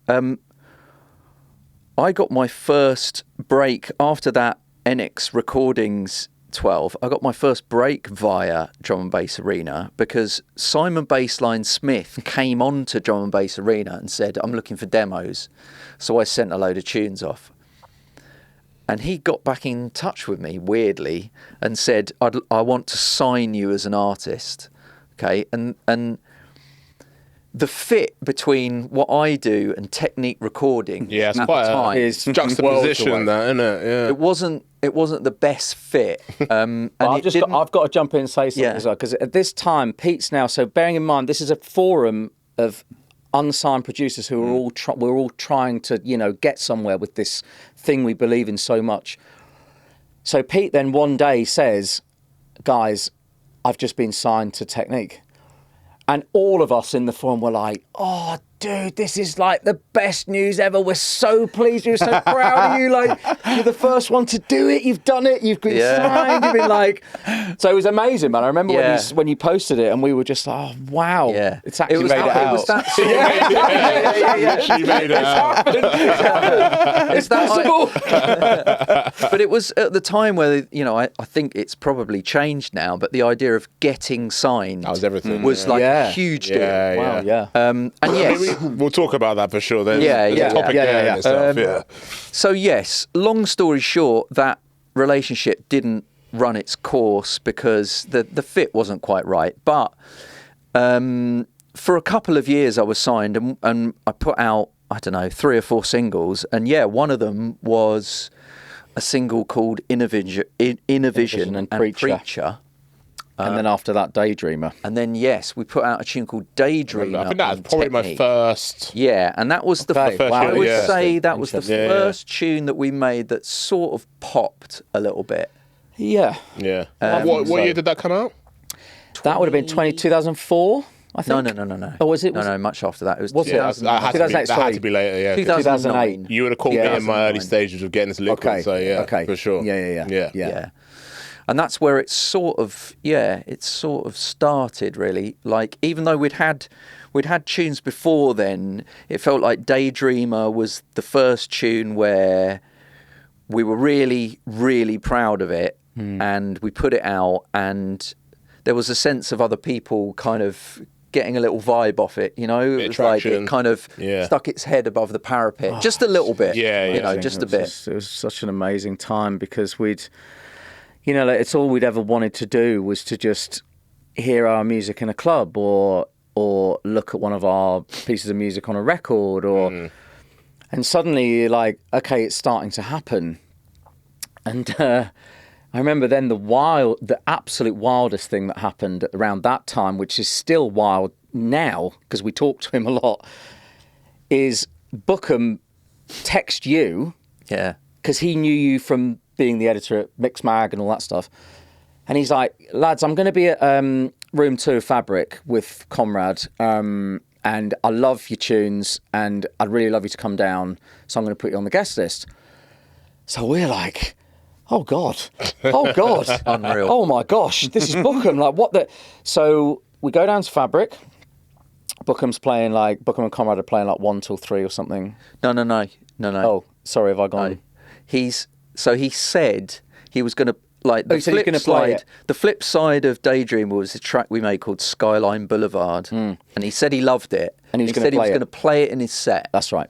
I got my first break after that NX Recordings 12. I got my first break via Drum and Bass Arena because Simon Bassline Smith came on to Drum and Bass Arena and said, I'm looking for demos. So I sent a load of tunes off. And he got back in touch with me, weirdly, and said, I want to sign you as an artist. Okay, and the fit between what I do and Technique recording it's at quite the time is juxtaposition, that, isn't it? Yeah. It wasn't the best fit. And I've got to jump in and say something as well, because at this time, Pete's now, so bearing in mind, this is a forum of unsigned producers who are we're all trying to, get somewhere with this thing we believe in so much. So Pete then one day says, guys, I've just been signed to Technique. And all of us in the forum were like, oh, dude, this is like the best news ever. We're so pleased. We're so proud of you. Like, you're the first one to do it. You've done it. You've been signed. You've been like... So it was amazing, man. I remember when you posted it and we were just like, oh, wow. Yeah. It's actually made it out. It was that sort She made it out. It's possible. But it was at the time where, I think it's probably changed now, but the idea of getting signed That was everything. was like a huge deal. Wow, yeah. And yes. We'll talk about that for sure. There's Yeah. a topic there and stuff, So yes, long story short, that relationship didn't run its course because the fit wasn't quite right. But for a couple of years I was signed and I put out, 3 or 4 singles. And one of them was a single called Innovision and Preacher. And then after that, Daydreamer. And then, we put out a tune called Daydreamer. I think that was probably my first. Yeah, and that was first I would tune, say that was the first tune that we made that sort of popped a little bit. Yeah. Yeah. What year did that come out? That would have been 2004, I think. No. Or was it? No, much after that. It was That had to be later, yeah. 2008. You would have caught me in my early stages of getting this liquid, so for sure. Yeah. And that's where it's sort of started, really. Like, even though we'd had tunes before then, it felt like Daydreamer was the first tune where we were really, really proud of it, and we put it out, and there was a sense of other people kind of getting a little vibe off it, you know? It was like it kind of stuck its head above the parapet, just a little bit, you know, just a bit. It was such an amazing time because we'd, you know, like, it's all we'd ever wanted to do was to just hear our music in a club or look at one of our pieces of music on a record and suddenly you're like, okay, it's starting to happen. And I remember then the absolute wildest thing that happened around that time, which is still wild now because we talk to him a lot, is Bookham text you, because he knew you from being the editor at Mix Mag and all that stuff, and he's like, lads, I'm going to be at Room 2 Fabric with Comrade, and I love your tunes, and I'd really love you to come down, so I'm going to put you on the guest list. So we're like, oh God, Unreal. Oh my gosh, this is Bookham. Like, what the? So we go down to Fabric. Bookham's playing Bookham and Conrad are playing like 1 till 3 or something. No. Oh, sorry, have I gone? No. He said he was going to, like, the flip side of Daydream was a track we made called Skyline Boulevard, and he said he loved it, and he said he was going to play it in his set. That's right.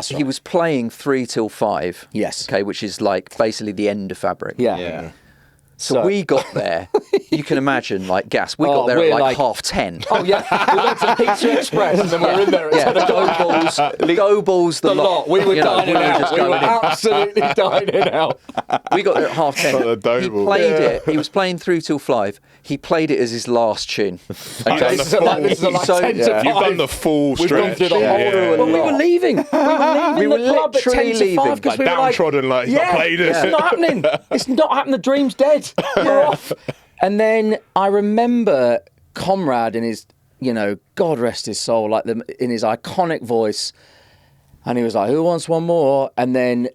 He was playing 3 till 5. Yes. Okay, which is like basically the end of Fabric. Yeah. So we got there. You can imagine, like, gas. We got there at like 10:30. Oh yeah, we went to Pizza Express and then we were in there at 10 o'clock. Go balls, the lot. We were dining out. We were absolutely dining out. We got there at 10:30. He played it. He was playing 3 till 5. He played it as his last tune. Okay, this is like 10 to 5. You've done the full stretch. We've gone through the whole. Well, we were leaving. We were the club at 10 to 5 because we were downtrodden. Like, I played it. It's not happening. It's not happening. The dream's dead. We're off. And then I remember Comrade in his, you know, God rest his soul, like in his iconic voice, and he was like, "Who wants one more?" And then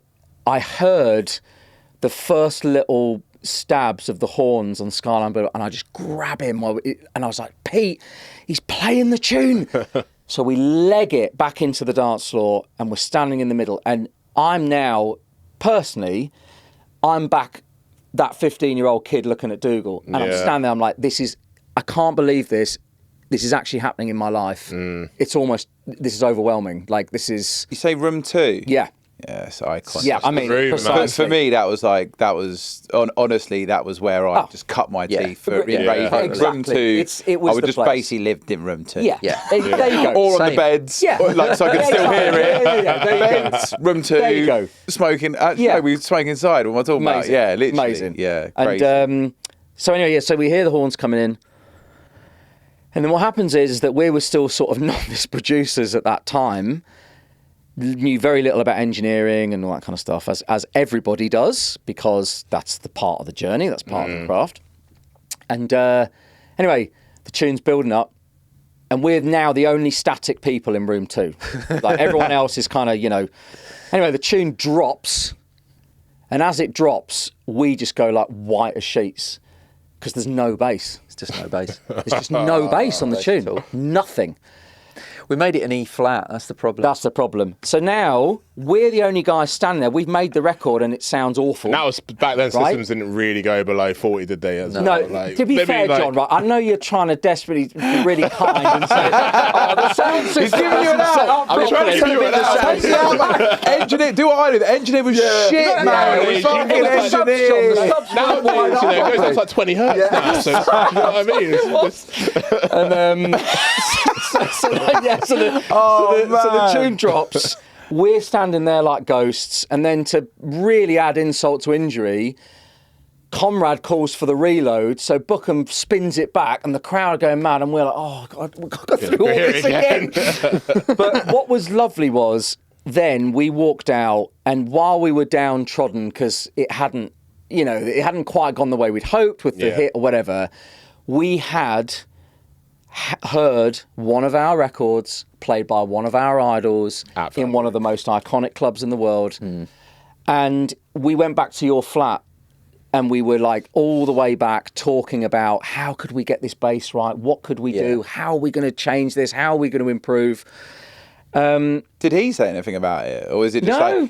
I heard the first little stabs of the horns on Skyline Boulevard, and I just grab him, and I was like, "Pete, he's playing the tune." So we leg it back into the dance floor, and we're standing in the middle, and I'm now, personally, I'm back that 15-year-old kid looking at Dougal, and I'm standing there, I'm like, I can't believe this is actually happening in my life. This is overwhelming. Like, this is... You say Room 2? Yeah. Yeah, it's iconic. Yeah, I mean, for me, that was honestly, that was where I just cut my teeth for Rave. Exactly. Room 2, it was I would the just place. basically lived in Room 2. Yeah. There you go. Or on the beds, so I could still hear it. Yeah. Beds, Room 2, there you go. Smoking. No, we were smoking inside. What am I talking about? Yeah, literally. Amazing. Yeah, crazy. And so anyway, so we hear the horns coming in. And then what happens is that we were still sort of novice producers at that time, knew very little about engineering and all that kind of stuff, as everybody does, because that's the part of the journey, that's part of the craft. And anyway, the tune's building up, and we're now the only static people in Room 2. Like, everyone else is kind of, you know... Anyway, the tune drops, and as it drops, we just go like white as sheets, because there's no bass. It's just no bass. There's just no bass on the tune. Nothing. We made it an E flat. That's the problem. That's the problem. So now we're the only guys standing there. We've made the record and it sounds awful. That was back then. Right? Systems didn't really go below 40, did they? No. Like, to be fair, John, right? I know you're trying to desperately be really kind and say, "Oh, the sound system." He's giving you an out. I'm trying to give you an out. Engineer, do what I do. The engineer was shit, man. It goes like 20 hertz now. So, you know what I mean? And so the tune drops. We're standing there like ghosts, and then to really add insult to injury, Comrade calls for the reload, so Bookham spins it back, and the crowd are going mad, and we're like, "Oh God, we've got to go through all this again." But what was lovely was then we walked out, and while we were downtrodden because it hadn't quite gone the way we'd hoped with the hit or whatever, we had heard one of our records played by one of our idols in one of the most iconic clubs in the world. And we went back to your flat And we were like all the way back talking about how could we get this bass right? What could we do? How are we going to change this? How are we going to improve? Did he say anything about it, or is it just No.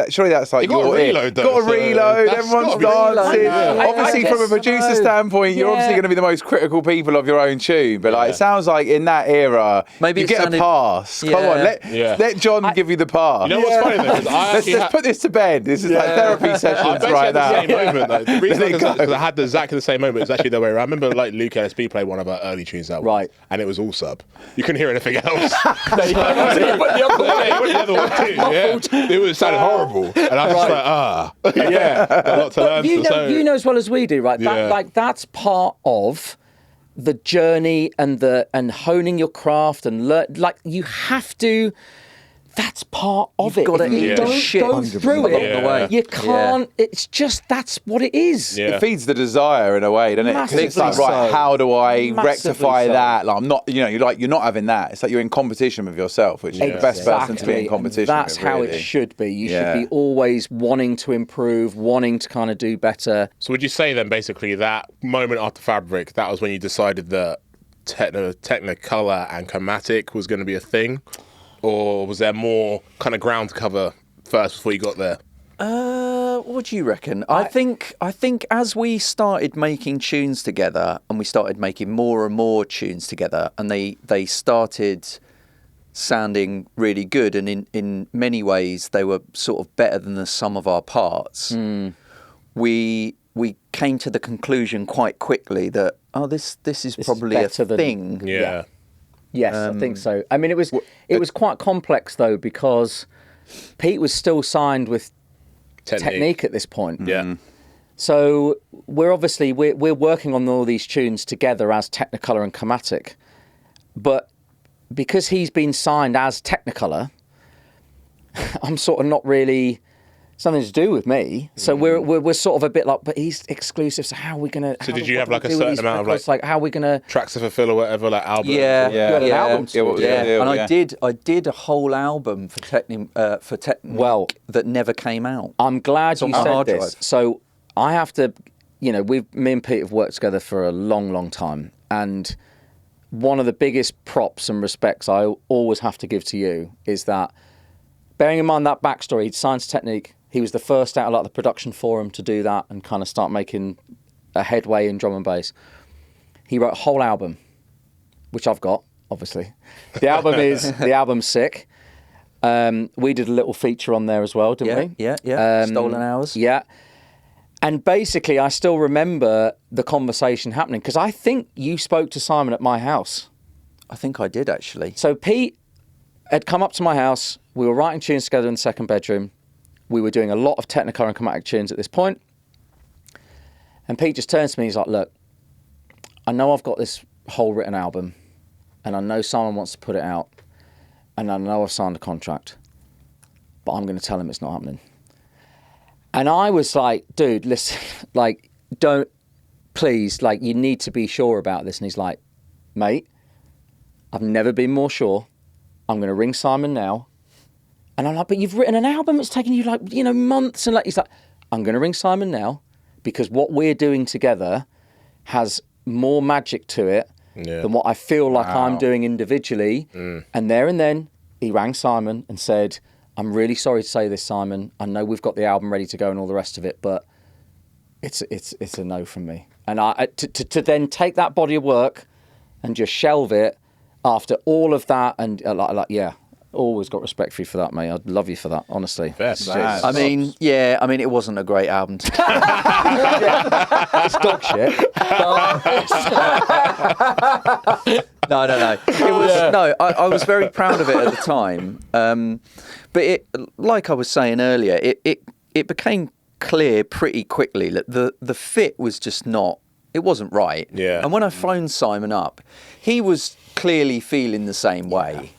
surely that's like got a reload, though, got a so reload, that's everyone's got dancing. a reload. I Obviously, guess from a producer so. standpoint, you're obviously Yeah. going to be the most critical people of your own tune. But like, it sounds like in that era, Maybe you it get sounded- a pass. Come Yeah. on, Yeah. let Jon give you the pass. You know what's funny though? 'Cause I Let's actually put this to bed. This is like therapy I sessions basically right had the now. same moment though. The reason Let it because go. I had exactly the same moment. It was actually the way around. I remember like Luke LSP played one of our early tunes that Right. and it was all sub. You couldn't hear anything else. The other one too, yeah. It was sounded horrible, and I was just like, a lot to learn. You know as well as we do, right? Yeah. That's part of the journey and honing your craft and learn. Like you have to. That's part of You've it. gotta If you eat the don't shit go through it, along the way. you can't. It's just that's what it is. Yeah. It feeds the desire in a way, doesn't it? 'Cause it's like, Massively right, so. how do I Massively rectify so. that? Like, I'm not, you're not having that. It's like you're in competition with yourself, which is the best person to be in Exactly. competition That's with. how really. it should be. You Yeah. should be always wanting to improve, wanting to kind of do better. So would you say then, basically, that moment after Fabric, that was when you decided that Technicolor and Chromatic was going to be a thing, or was there more kind of ground to cover first before you got there? What do you reckon? I think as we started making tunes together, and we started making more and more tunes together, and they started sounding really good, and in many ways they were sort of better than the sum of our parts. We came to the conclusion quite quickly that this is probably a better than- thing. Yeah. Yes, I think so. I mean, it was quite complex though because Pete was still signed with Technique at this point. Yeah. So we're working on all these tunes together as Technicolor and Chromatic, but because he's been signed as Technicolor, I'm sort of not really something to do with me. So we're sort of a bit like, but he's exclusive. So how are we gonna? So did you have like a certain amount of like how are we gonna? tracks to fulfill or whatever, like albums? Yeah, You had an album to what was do. the deal? And Yeah. I did a whole album for Technic Well, that never came out. I'm glad you on my said hard this. drive. So I have to, me and Pete have worked together for a long, long time, and one of the biggest props and respects I always have to give to you is that, bearing in mind that backstory, he'd signed to Technique. He was the first out of like the production forum to do that and kind of start making a headway in drum and bass. He wrote a whole album, which I've got, obviously. The album's sick. We did a little feature on there as well, didn't we? Yeah. Stolen Hours. Yeah. And basically, I still remember the conversation happening because I think you spoke to Simon at my house. I think I did actually. So Pete had come up to my house. We were writing tunes together in the second bedroom. We were doing a lot of Technicolor and Chromatic tunes at this point. And Pete just turns to me. He's like, look, I know I've got this whole written album and I know Simon wants to put it out and I know I've signed a contract, but I'm going to tell him it's not happening. And I was like, dude, listen, like, don't, please, like, you need to be sure about this. And he's like, mate, I've never been more sure. I'm going to ring Simon now. And I'm like, but you've written an album. It's taken you like, months. And like, he's like, I'm going to ring Simon now because what we're doing together has more magic to it than what I feel like I'm doing individually. And there and then he rang Simon and said, I'm really sorry to say this, Simon. I know we've got the album ready to go and all the rest of it, but it's a no from me. And to then take that body of work and just shelve it after all of that, and always got respect for you for that, mate. I'd love you for that, honestly. Best. I mean, it wasn't a great album. It's dog shit. No. It was I was very proud of it at the time. But it, like I was saying earlier, it became clear pretty quickly that the fit was just not. It wasn't right. Yeah. And when I phoned Simon up, he was clearly feeling the same way.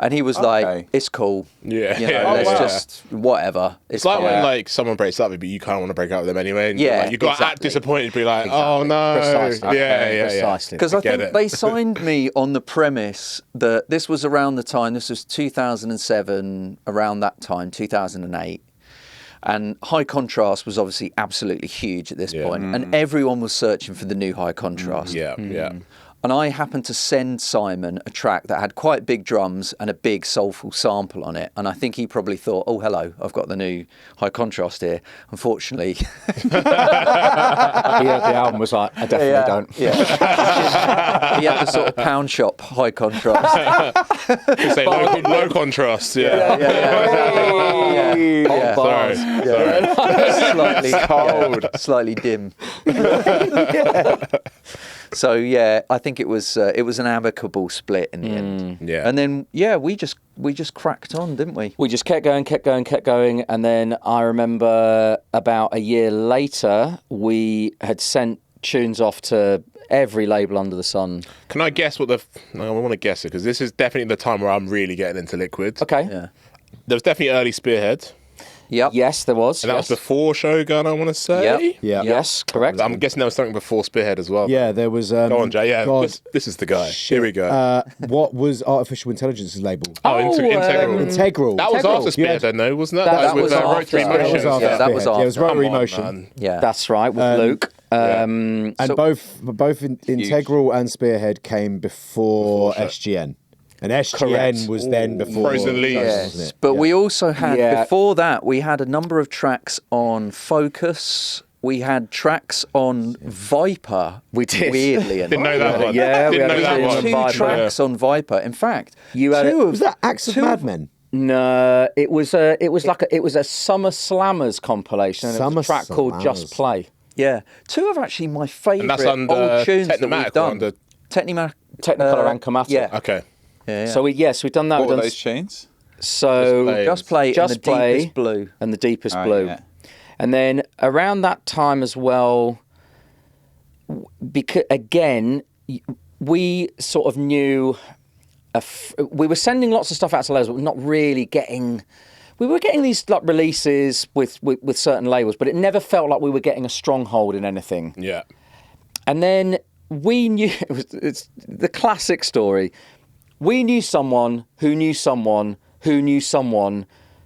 And he was like, it's cool. Yeah. Let's just, whatever. It's like when like someone breaks up with you, you kind of want to break up with them anyway. And you got to act disappointed, be like, oh no. Precisely. Yeah. Precisely. Because I think it. they signed me on the premise that this was around the time, this was 2007, around that time, 2008. And high contrast was obviously absolutely huge at this point, and everyone was searching for the new high contrast. Yeah. And I happened to send Simon a track that had quite big drums and a big soulful sample on it. And I think he probably thought, oh, hello, I've got the new high contrast here. Unfortunately, He heard the album, was like, I definitely don't. Yeah. He had the sort of pound shop high contrast. Say low contrast. Yeah. Yeah. Sorry. Slightly cold, slightly dim. So yeah, I think it was an amicable split in the end. Yeah. And then we just cracked on, didn't we? We just kept going, and then I remember about a year later, we had sent tunes off to every label under the sun. Can I guess what I want to guess it, because this is definitely the time where I'm really getting into Liquid. Okay. Yeah. There was definitely early Spearhead. Yep. Yes, there was. And that was before Shogun, I want to say. Yep. Yeah. Yes, correct. I'm guessing there was something before Spearhead as well. Yeah, there was. Go on, Jay. Yeah, God, this is the guy. Here we go. what was Artificial Intelligence's label? Integral. Integral. That was after Spearhead, though, wasn't that? That was with after Rotary Spearhead. Motion. That was Yeah, it was Rotary Come on, Motion. man. Yeah. That's right, with Luke. And both Integral and Spearhead came before SGN. And SGN was then before Frozen Leaves. wasn't it? But we also had, Yeah. before that, we had a number of tracks on Focus. We had tracks on Viper. We did. Weirdly enough. Didn't know that one. Yeah, we Didn't had know that two one. on Two Viper. tracks on Viper. In fact, You had Was that Acts of Madmen? No, it was a Summer Slammers compilation, and it was Summer a track called Slammers. Just Play. yeah, two of actually my favourite that's under old tunes that we've Technimatic or done. under- Technimatic. Technicolor and Chromatic. Yeah. Okay. Yeah. So we've dddone that. What We've were done those tunes? so Just Play Just and the Play Deepest Blue. and the Deepest Oh, Blue. yeah. And then around that time as well, because again, we sort of knew we were sending lots of stuff out to labels, but not really getting. We were getting these like releases with certain labels, but it never felt like we were getting a stronghold in anything. Yeah. And then we knew it's the classic story. We knew someone who knew someone who knew someone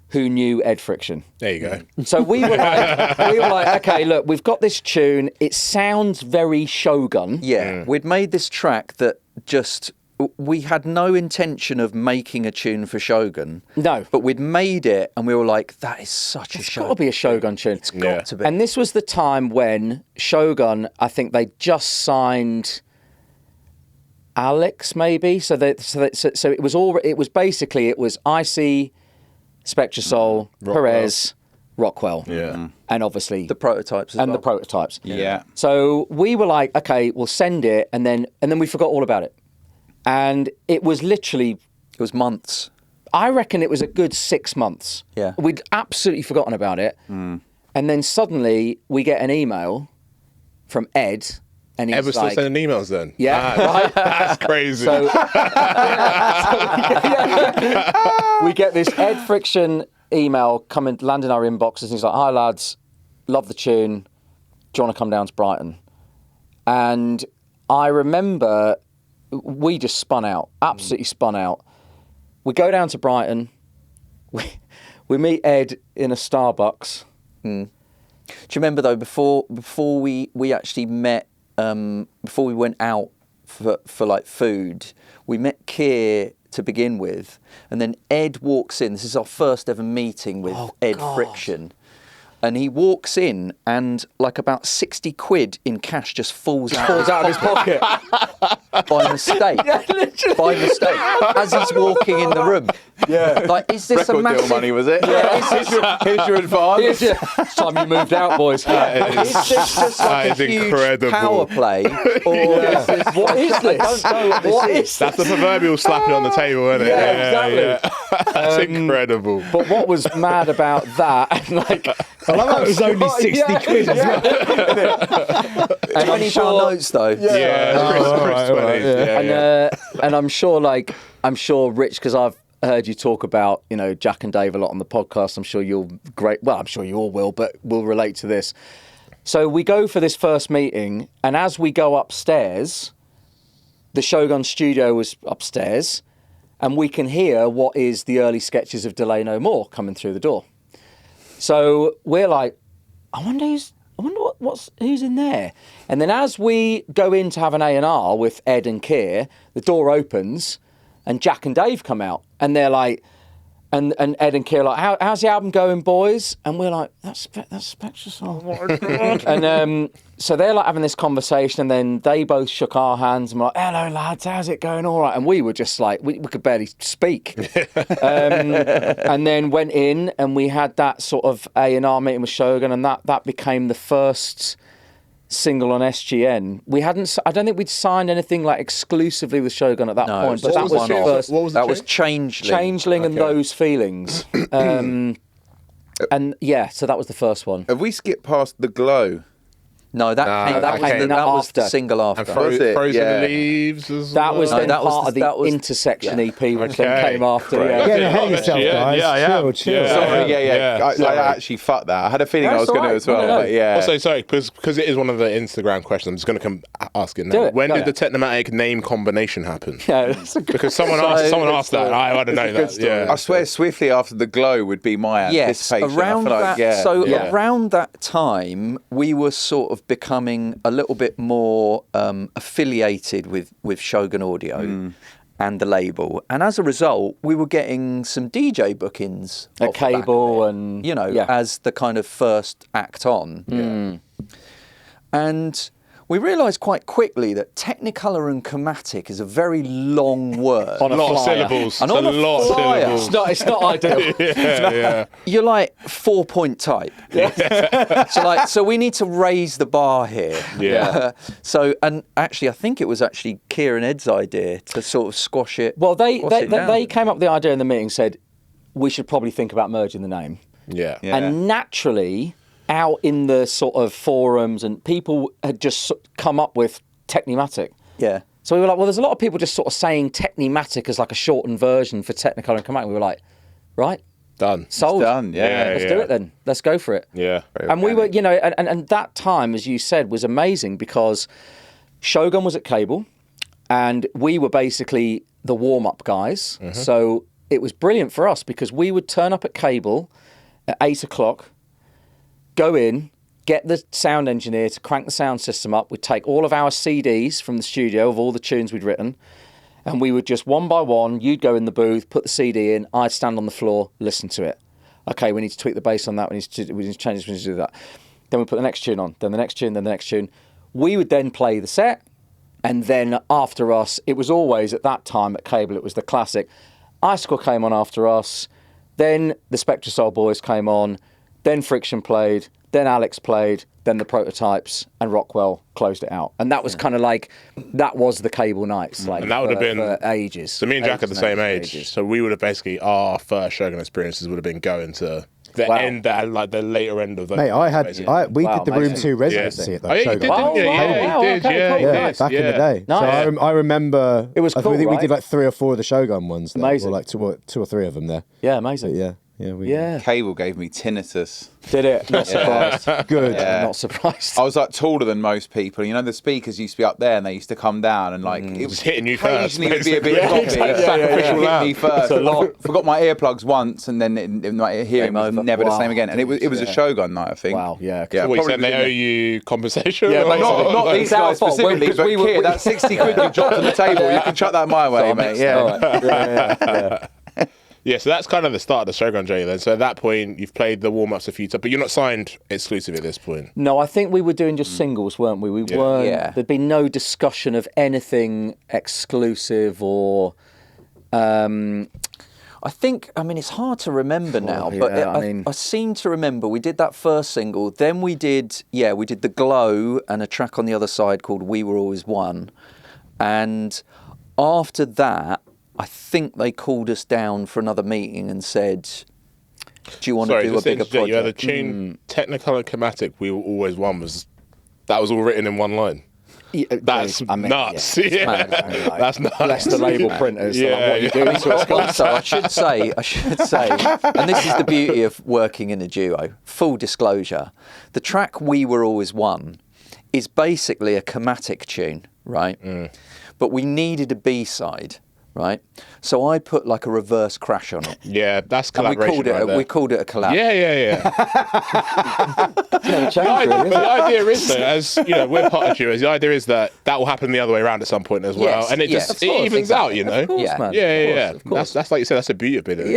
who knew Ed Friction. There you go. So we were like, okay, look, we've got this tune. It sounds very Shogun. Yeah, we'd made this track that just. We had no intention of making a tune for Shogun. No. But we'd made it and we were like, that is such a It's Shogun. got to be a Shogun tune. It's got to be. And this was the time when Shogun, I think they just signed Alex, maybe. So it was all. It was basically Icy, Spectre Soul, Perez, Rockwell. Yeah. And obviously the prototypes as and well. the prototypes. Yeah. So we were like, okay, we'll send it, and then we forgot all about it. And it was literally, It was months. I reckon it was a good 6 months. Yeah. We'd absolutely forgotten about it. And then suddenly we get an email from Ed, and he's Ed was still like, sending emails then? Yeah, Ah, right. That's crazy. So we get this Ed Friction email land in our inboxes, and he's like, "Hi lads, love the tune. Do you want to come down to Brighton?" And I remember we just spun out, absolutely spun out. We go down to Brighton. We meet Ed in a Starbucks. Do you remember though, before we actually met, before we went out for like food, we met Keir to begin with, and then Ed walks in. This is our first ever meeting with Ed Friction. And he walks in, and like about 60 quid in cash just falls out of his pocket by mistake. Yeah, literally. By mistake, as he's walking in the room. Yeah, like is this Record a massive deal money, was it? Yeah, Here's your advance. It's time you moved out, boys. Is this just like That a is huge incredible. power play, or is this, What is this? I don't know what this is. That's the proverbial slapping on the table, isn't it? Yeah, exactly. That's incredible. But what was mad about that, and like, I love that it was only 60 quid as well. And £20 notes though. Yeah, Chris 20s. and I'm sure Rich, because I've heard you talk about, Jack and Dave a lot on the podcast. I'm sure I'm sure you all will, but we'll relate to this. So we go for this first meeting, and as we go upstairs, the Shogun studio was upstairs, and we can hear what is the early sketches of Delay No More coming through the door. So we're like, I wonder who's in there. And then as we go in to have an A&R with Ed and Keir, the door opens and Jack and Dave come out, and they're like, and Ed and Keir are like, how's the album going, boys? And we're like, that's Spectrosol. And so they're like having this conversation, and then they both shook our hands and were like, hello lads, how's it going? All right. And we were just like, we could barely speak. And then went in and we had that sort of A&R meeting with Shogun, and that became the first single on SGN. I don't think we'd signed anything like exclusively with Shogun at that point, but that was the first. That was Changeling and Those Feelings. And yeah, so that was the first one. Have we skipped past The Glow? No, that was the single after. Frozen Leaves. That was part of the Intersection EP, which then came after. Get ahead of yourself, guys. Chill. Sorry, I actually fucked that. I had a feeling I was going to as well. No. But yeah. Also, sorry, because it is one of the Instagram questions, I'm just going to come ask it now. When did the Technimatic name combination happen? Yeah, that's a good because someone asked that. I don't know that. Yeah. I swear, Swiftly After The Glow would be my anticipation. Around that time, we were sort of becoming a little bit more affiliated with Shogun Audio and the label, and as a result we were getting some DJ bookings at Cable and as the kind of first act on. And we realised quite quickly that Technicolor and Chromatic is a very long word. On a lot of syllables. And on a lot of syllables. It's not ideal. You're like 4-point type. So we need to raise the bar here. Yeah. And actually, I think it was actually Keir and Ed's idea to sort of squash it. Well, they came up with the idea in the meeting, said we should probably think about merging the name. Yeah. And naturally, out in the sort of forums, and people had just come up with Technimatic. Yeah. So we were like, well, there's a lot of people just sort of saying Technimatic as like a shortened version for Technicolor and Chromatic. We were like, right, done, sold, it's done. Let's do it then. Let's go for it. Yeah. And we were, and that time, as you said, was amazing because Shogun was at Cable, and we were basically the warm-up guys. So it was brilliant for us because we would turn up at Cable at 8 o'clock. Go in, get the sound engineer to crank the sound system up. We'd take all of our CDs from the studio of all the tunes we'd written, and we would just one by one, you'd go in the booth, put the CD in, I'd stand on the floor, listen to it. Okay, we need to tweak the bass on that, we need to change this, we need to do that. Then we put the next tune on, then the next tune, then the next tune. We would then play the set, and then after us, it was always at that time at Cable, it was the classic. Icicle came on after us, then the Spectrosol boys came on, then Friction played, then Alex played, then the Prototypes, and Rockwell closed it out. And that was kind of like, that was the Cable nights. Like, and that would have been for ages. So me and Jack are the same age. So we would have basically, our first Shogun experiences would have been going to the end, the later end of the. Mate, we did the Room 2 residency at that Shogun. Back in the day. Nice. So I remember. It was cool, I think we did like 3 or 4 of the Shogun ones. There, amazing. or like 2 or 3 of them there. Yeah, amazing. But yeah. Cable gave me tinnitus. Did it? Not surprised. Good. Yeah. Not surprised. I was like taller than most people. You know, the speakers used to be up there and they used to come down and like it was hitting you first. Occasionally it'd be a bit floppy. Sacrificial hit me first. Forgot my earplugs once and then my hearing was never the same again. And it was a Shogun night, I think. Wow. Yeah. So what, you said they owe you compensation? Yeah, not these guys specifically, but Keir, that 60 quid you dropped on the table, you can chuck that my way, mate. Yeah. Yeah, so that's kind of the start of the Shogun journey then. So at that point, you've played the warm-ups a few times, but you're not signed exclusive at this point. No, I think we were doing just singles, weren't we? We weren't. Yeah. There'd been no discussion of anything exclusive or. I think, it's hard to remember now, but I seem to remember we did that first single. Then we did The Glow and a track on the other side called We Were Always One. And after that, I think they called us down for another meeting and said, do you want to do a bigger project? You had a tune, Technicolor Chromatic, We Were Always One, that was all written in one line. That's nuts. Yeah. That's nuts. Bless the label printers. What are you doing to us? Also, I should say, and this is the beauty of working in a duo, full disclosure, the track We Were Always One is basically a chromatic tune, right? But we needed a B-side right? So I put like a reverse crash on it. Yeah, that's And collaboration. we called it a collab. Yeah. Yeah, change, But really. the idea is, though, as you know, we're part of duos. The idea is that will happen the other way around at some point as well, Yes, and it yes, just of course, evens out, you know. Of course, Yeah. man. Yeah. Of course. That's like you said. That's the beauty of it.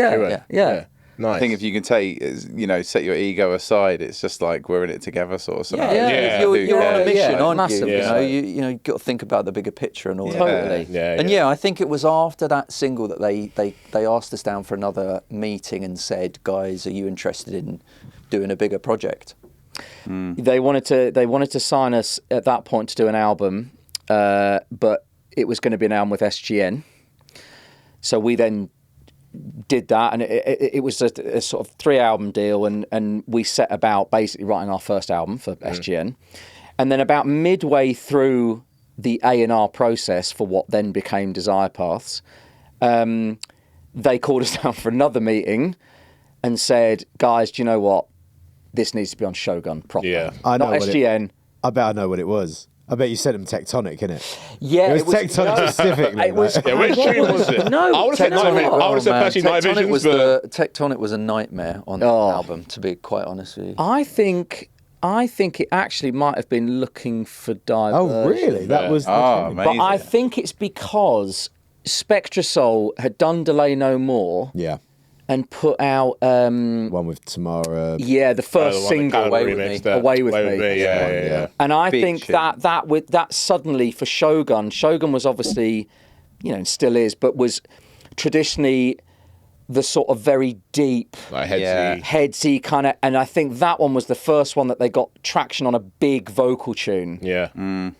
Yeah. Nice. I think if you can set your ego aside, it's just like we're in it together, sort of. Something. Yeah. You're on a mission, Yeah, aren't massively you? so. You've got to think about the bigger picture and all that. Totally. And I think it was after that single that they asked us down for another meeting and said, guys, are you interested in doing a bigger project? They wanted to sign us at that point to do an album, but it was going to be an album with SGN. So we then did that, and it was a sort of 3-album deal, and we set about basically writing our first album for SGN. And then about midway through the A&R process for what then became Desire Paths, they called us down for another meeting and said, guys, do you know what? This needs to be on Shogun properly. Yeah. I know Not what SGN. I bet I know what it was. I bet you sent them Tectonic, innit? Yeah, It was Tectonic specifically. It was. Yeah, which tune was it? No, I would have said Tectonic. Night Vision. I would have said personally Night Visions, but Tectonic was a nightmare on that Oh. album, to be quite honest with you. I think it actually might have been Looking for Diversion. Oh, really? That was. Oh, okay. But amazing. I think it's because Spectrasoul had done Delay No More Yeah. and put out, One with Tamara. the first single, Away With Me. Away With Me. Yeah. And I Big think tune. that suddenly for Shogun was obviously, and still is, but was traditionally the sort of very deep, Like headsy. Yeah. headsy kind of, and I think that one was the first one that they got traction on a big vocal tune. Yeah.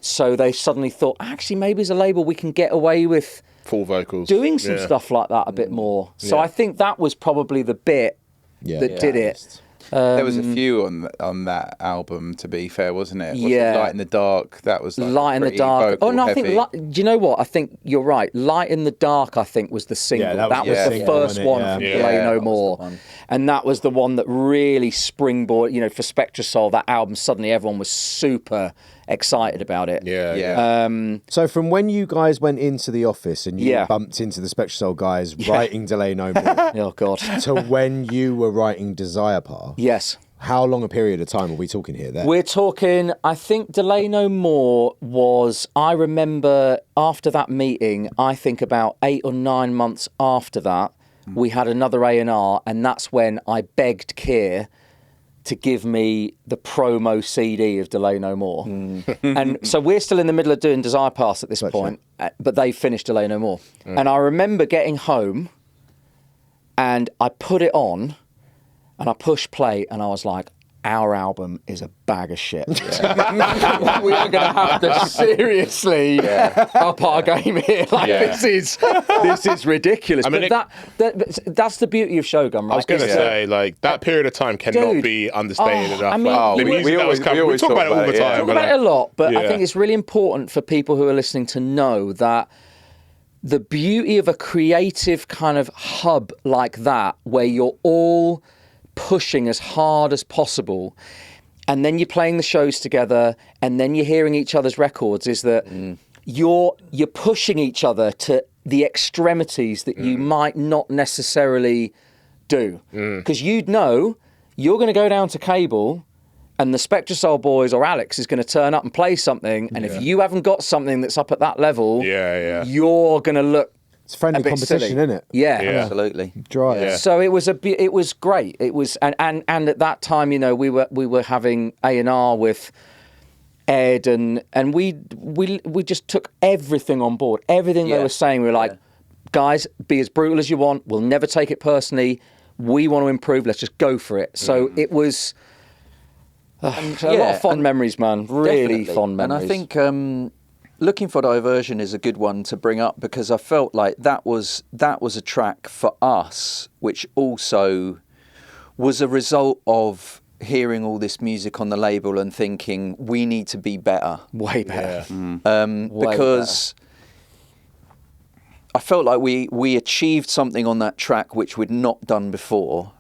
So they suddenly thought, actually, maybe as a label we can get away with Full vocals. doing some Yeah. stuff like that a bit more. So Yeah. I think that was probably the bit that did it. There was a few on that album, to be fair, wasn't it? Wasn't Yeah. Light in the Dark. That was like Light in the pretty Dark. Oh no, I think. vocal-heavy. Do you know what? I think you're right. Light in the Dark, I think, was the single. that was that the was the single, first wasn't it? one Yeah. from Yeah. Delay That No was the More, one. and that was the one that really springboard. For Spectrasoul, that album. Suddenly, everyone was super excited about it. Yeah. So from when you guys went into the office and you Yeah. bumped into the Spectrasoul guys writing Delay No More Oh God. to when you were writing Desire Path, Yes. how long a period of time are we talking here? There. We're talking, I think Delay No More was, I remember after that meeting, I think about 8 or 9 months after that, we had another A&R, and that's when I begged Keir to give me the promo CD of Delay No More. And so we're still in the middle of doing Desire Pass at this point, but they finished Delay No More. And I remember getting home and I put it on and I pushed play and I was like, our album is a bag of shit. We are going to have to seriously up our game here. This is ridiculous. I mean, but that's the beauty of Shogun, right? I was going to say, like, that period of time cannot Dude. be understated enough. I mean, Like, the we music that was coming, we talk about it all the time. Talk but, about it a lot, but I Yeah. think it's really important for people who are listening to know that the beauty of a creative kind of hub like that, where you're all pushing as hard as possible, and then you're playing the shows together, and then you're hearing each other's records, is that you're pushing each other to the extremities that you might not necessarily do, because you'd know you're going to go down to Cable and the Spectrasoul boys or Alex is going to turn up and play something, and if you haven't got something that's up at that level, you're going to look It's friendly a bit competition, silly. isn't it? Yeah. Absolutely. Dry. Yeah. So it was great. It was and at that time, we were having A&R with Ed and we just took everything on board. Everything they were saying, we were like, guys, be as brutal as you want. We'll never take it personally. We want to improve. Let's just go for it. So it was a lot of fond memories, man. Really Definitely. fond memories. And I think Looking for Diversion is a good one to bring up, because I felt like that was a track for us, which also was a result of hearing all this music on the label and thinking we need to be better. way better. Because I felt like we achieved something on that track which we'd not done before.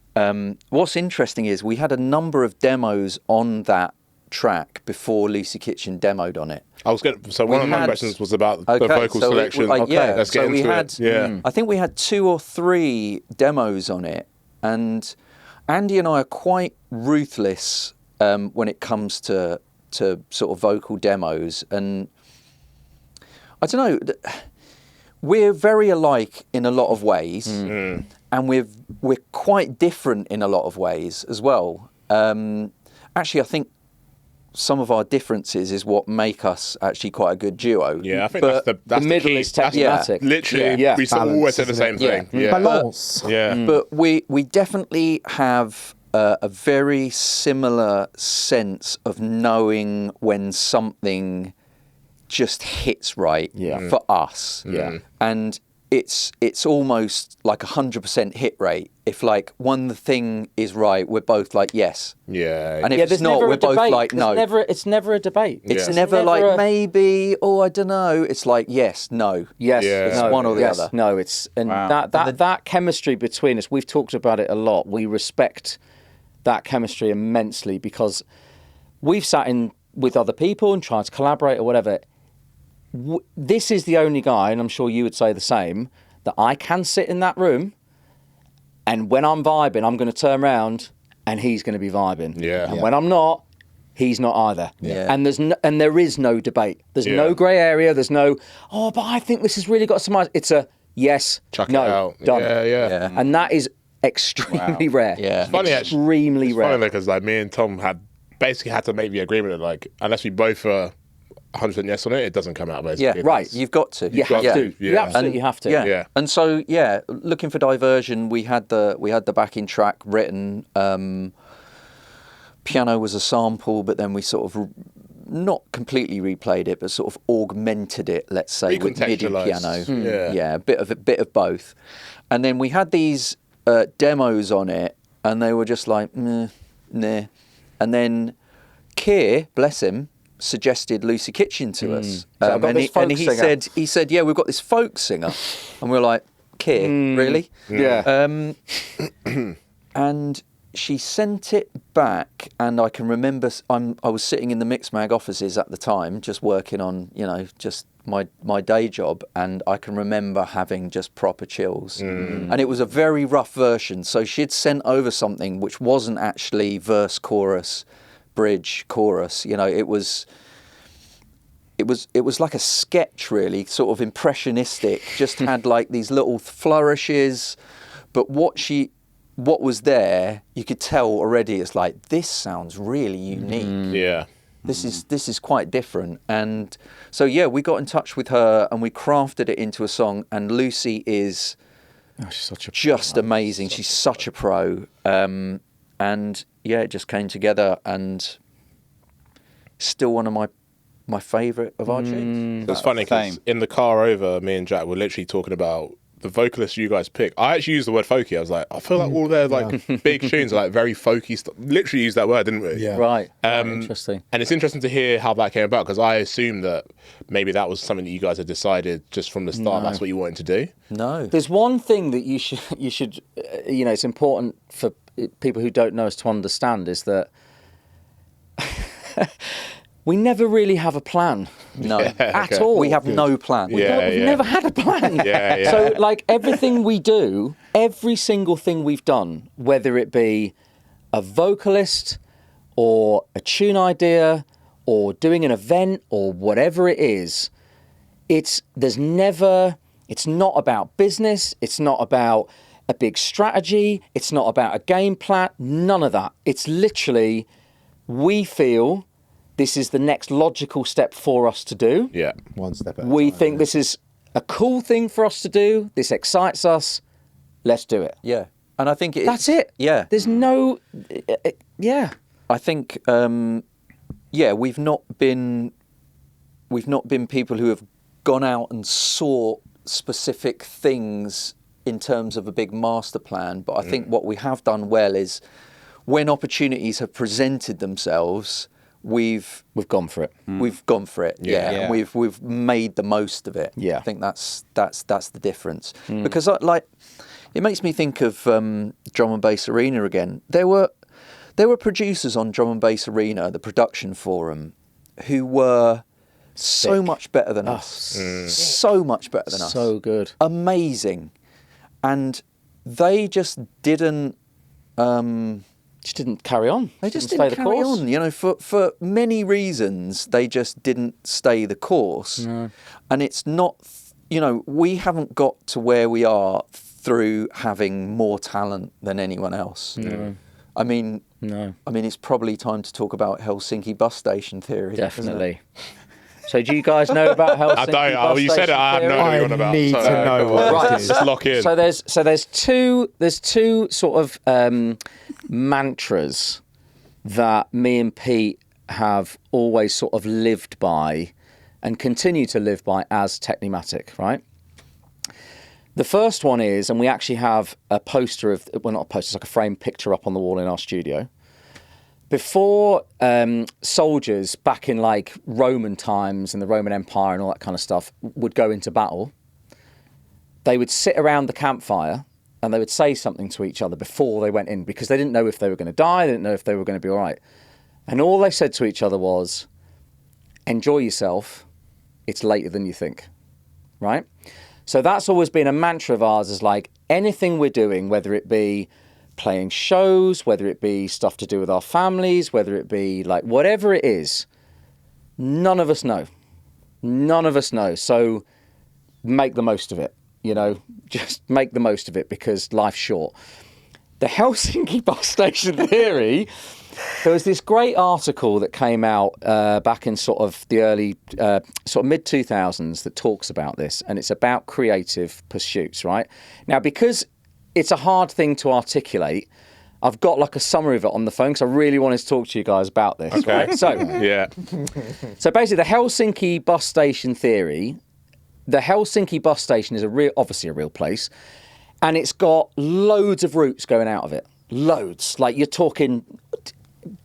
What's interesting is we had a number of demos on that track before Lucy Kitchen demoed on it. I was going. So one of my questions was about the vocal selection. Let's get into it. Yeah. I think we had 2 or 3 demos on it, and Andy and I are quite ruthless when it comes to sort of vocal demos, and I don't know. We're very alike in a lot of ways, and we're quite different in a lot of ways as well. Actually, I think some of our differences is what make us actually quite a good duo. Yeah, I think that's the middle key. is Technimatic. Literally, we always say the same thing. Yeah. Balance. But we definitely have a very similar sense of knowing when something just hits right for us. Yeah. And it's almost like 100% hit rate. If like one thing is right, we're both like yes. Yeah. And if it's not, we're both like no. It's never a debate. It's never like maybe, or I don't know. It's like yes, no. Yes, it's one or the other. No, it's that chemistry between us. We've talked about it a lot. We respect that chemistry immensely because we've sat in with other people and tried to collaborate or whatever. This is the only guy, and I'm sure you would say the same, that I can sit in that room, and when I'm vibing, I'm going to turn around, and he's going to be vibing. Yeah. And when I'm not, he's not either. Yeah. And there is no debate. There's no grey area. There's no, but I think this has really got some. It's a yes, Chuck no, it out. done. Yeah. And that is extremely rare. Yeah. It's funny, extremely rare. Funny because like me and Tom had to make the agreement that like unless we both are 100% yes on it, it doesn't come out basically. Yeah, right. You've got to. You have to. Yeah. You absolutely have to. Yeah. And so looking for diversion, we had the backing track written. Piano was a sample, but then we sort of not completely replayed it, but sort of augmented it. Let's say with MIDI piano. Yeah, a bit of both. And then we had these demos on it, and they were just like nah. And then Keir, bless him, suggested Lucy Kitchen to us, and he said, yeah, we've got this folk singer, and we're like, Keir, really? Yeah. And she sent it back, and I can remember I was sitting in the Mixmag offices at the time, just working on just my day job, and I can remember having just proper chills. And it was a very rough version, so she'd sent over something which wasn't actually verse, chorus, bridge, chorus. It was like a sketch, really, sort of impressionistic. Just had like these little flourishes, but what was there, you could tell already. It's like, this sounds really unique. Yeah. This is quite different. And so we got in touch with her and we crafted it into a song. And Lucy is just amazing. She's such a pro. And it just came together, and still one of my favourite of our tunes. It's funny because in the car over, me and Jack were literally talking about the vocalists you guys pick. I actually used the word folky. I was like, I feel like all their like big tunes are like very folky stuff. Literally used that word, didn't we? Yeah. Right. Interesting. And it's interesting to hear how that came about, because I assumed that maybe that was something that you guys had decided just from the start. That's what you wanted to do. No. There's one thing that you should it's important for people who don't know us to understand, is that we never really have a plan. No. At all. We have no plan. We've never had a plan. So, like, everything we do, every single thing we've done, whether it be a vocalist or a tune idea or doing an event or whatever it is, it's not about business. It's not about a big strategy. It's not about a game plan. None of that. It's literally, we feel this is the next logical step for us to do. Yeah. One step at a We time. think this is a cool thing for us to do. This excites us. Let's do it. Yeah. And I think That's it. Yeah. There's no... I think, we've not been people who have gone out and sought specific things in terms of a big master plan. But I think what we have done well is, when opportunities have presented themselves, we've gone for it. We've gone for it. Yeah. And we've made the most of it. Yeah. I think that's the difference. Because it makes me think of Drum and Bass Arena again. There There were producers on Drum and Bass Arena, the production forum, who were so much better than us. So much better than us. So good. Amazing. And they just didn't... Just didn't carry on. They just stay didn't the carry course. on. You know, for many reasons, they just didn't stay the course. No. And it's not... You know, we haven't got to where we are through having more talent than anyone else. No. I mean, No. it's probably time to talk about Helsinki bus station theory. Definitely. So do you guys know about Helsinki? I don't. bus You said it. I have no station idea what I about. need to know what Right. it is. Let's lock in. So there's two sort of mantras that me and Pete have always sort of lived by and continue to live by as Technimatic, right? The first one is, and we actually have a poster of, well, not a poster, it's like a framed picture up on the wall in our studio. Before soldiers back in like Roman times and the Roman Empire and all that kind of stuff would go into battle, they would sit around the campfire and they would say something to each other before they went in because they didn't know if they were going to die, they didn't know if they were going to be all right. And all they said to each other was, enjoy yourself, it's later than you think, right? So that's always been a mantra of ours, is like anything we're doing, whether it be playing shows, whether it be stuff to do with our families, whether it be like whatever it is, none of us know. None of us know. So make the most of it, you know, just make the most of it because life's short. The Helsinki bus station theory, there was this great article that came out back in sort of the early, sort of mid-2000s that talks about this, and it's about creative pursuits, right? Now, because it's a hard thing to articulate, I've got like a summary of it on the phone because I really wanted to talk to you guys about this, right? So, Yeah. so basically the Helsinki bus station theory, the Helsinki bus station is obviously a real place, and it's got loads of routes going out of it. Loads. Like you're talking...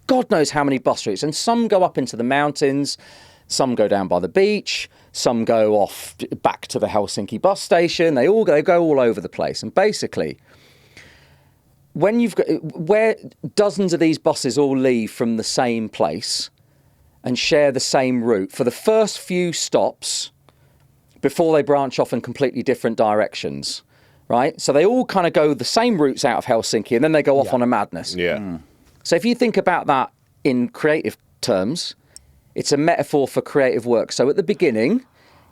God knows how many bus routes, and some go up into the mountains, some go down by the beach, some go off back to the Helsinki bus station. They go all over the place. And basically, when you've got where dozens of these buses all leave from the same place and share the same route for the first few stops before they branch off in completely different directions, right? So they all kind of go the same routes out of Helsinki, and then they go off on a madness. Yeah. So if you think about that in creative terms, it's a metaphor for creative work. So at the beginning,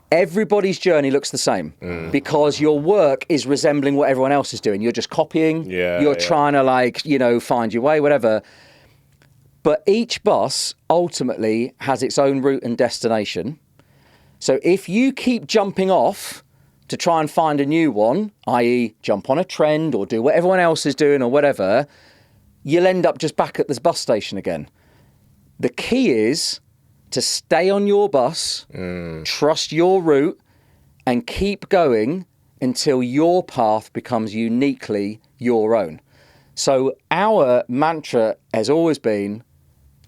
everybody's journey looks the same because your work is resembling what everyone else is doing. You're just copying. You're trying to like, you know, find your way, whatever. But each bus ultimately has its own route and destination. So if you keep jumping off to try and find a new one, i.e. jump on a trend or do what everyone else is doing or whatever, you'll end up just back at this bus station again. The key is to stay on your bus, trust your route, and keep going until your path becomes uniquely your own. So our mantra has always been,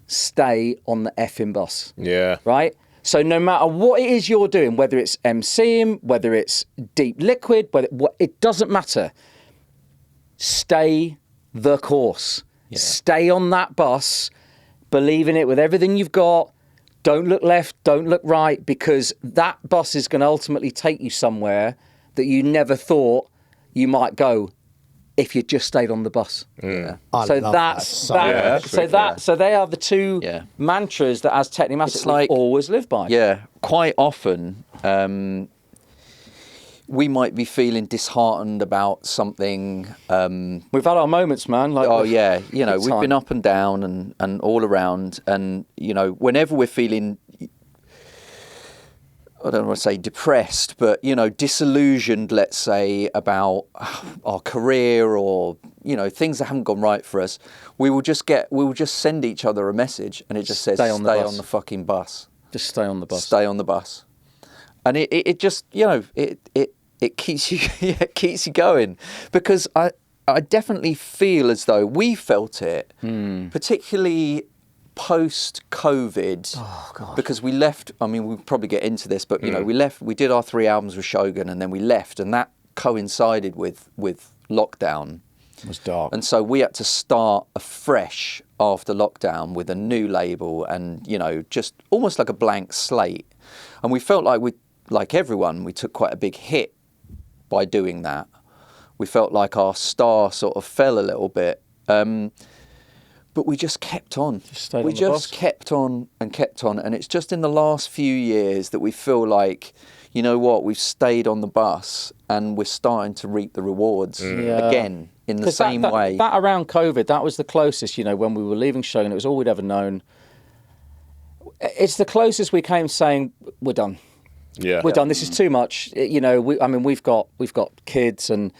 stay on the effing bus. Yeah. Right? So no matter what it is you're doing, whether it's MCing, whether it's deep liquid, it doesn't matter. Stay the course. Yeah. Stay on that bus, believe in it with everything you've got. Don't look left, don't look right, because that bus is going to ultimately take you somewhere that you never thought you might go if you just stayed on the bus. I So love that's that. so they are the two mantras that as Technimatic we always live by. Yeah, quite often we might be feeling disheartened about something. We've had our moments, man. Like, you know, we've been up and down and all around, and you know, whenever we're feeling, I don't want to say depressed, but you know, disillusioned, let's say, about our career or you know things that haven't gone right for us, we will just send each other a message, and it just says, "Stay on the fucking bus. Just stay on the bus. Stay on the bus." And it just, you know, it keeps you keeps you going, because I definitely feel as though we felt it, particularly post-COVID, because we left. I mean, we'll probably get into this, but you know, we did our 3 albums with Shogun, and then we left, and that coincided with lockdown. It was dark, and so we had to start afresh after lockdown with a new label and, you know, just almost like a blank slate. And we felt like like everyone, we took quite a big hit by doing that. We felt like our star sort of fell a little bit. But we just kept on. We just kept on and kept on. And it's just in the last few years that we feel like, you know what, we've stayed on the bus and we're starting to reap the rewards again in the same way. That around COVID, that was the closest, you know, when we were leaving Shogun, it was all we'd ever known. It's the closest we came saying, we're done. Yeah. We're done. This is too much. You know, we've got kids and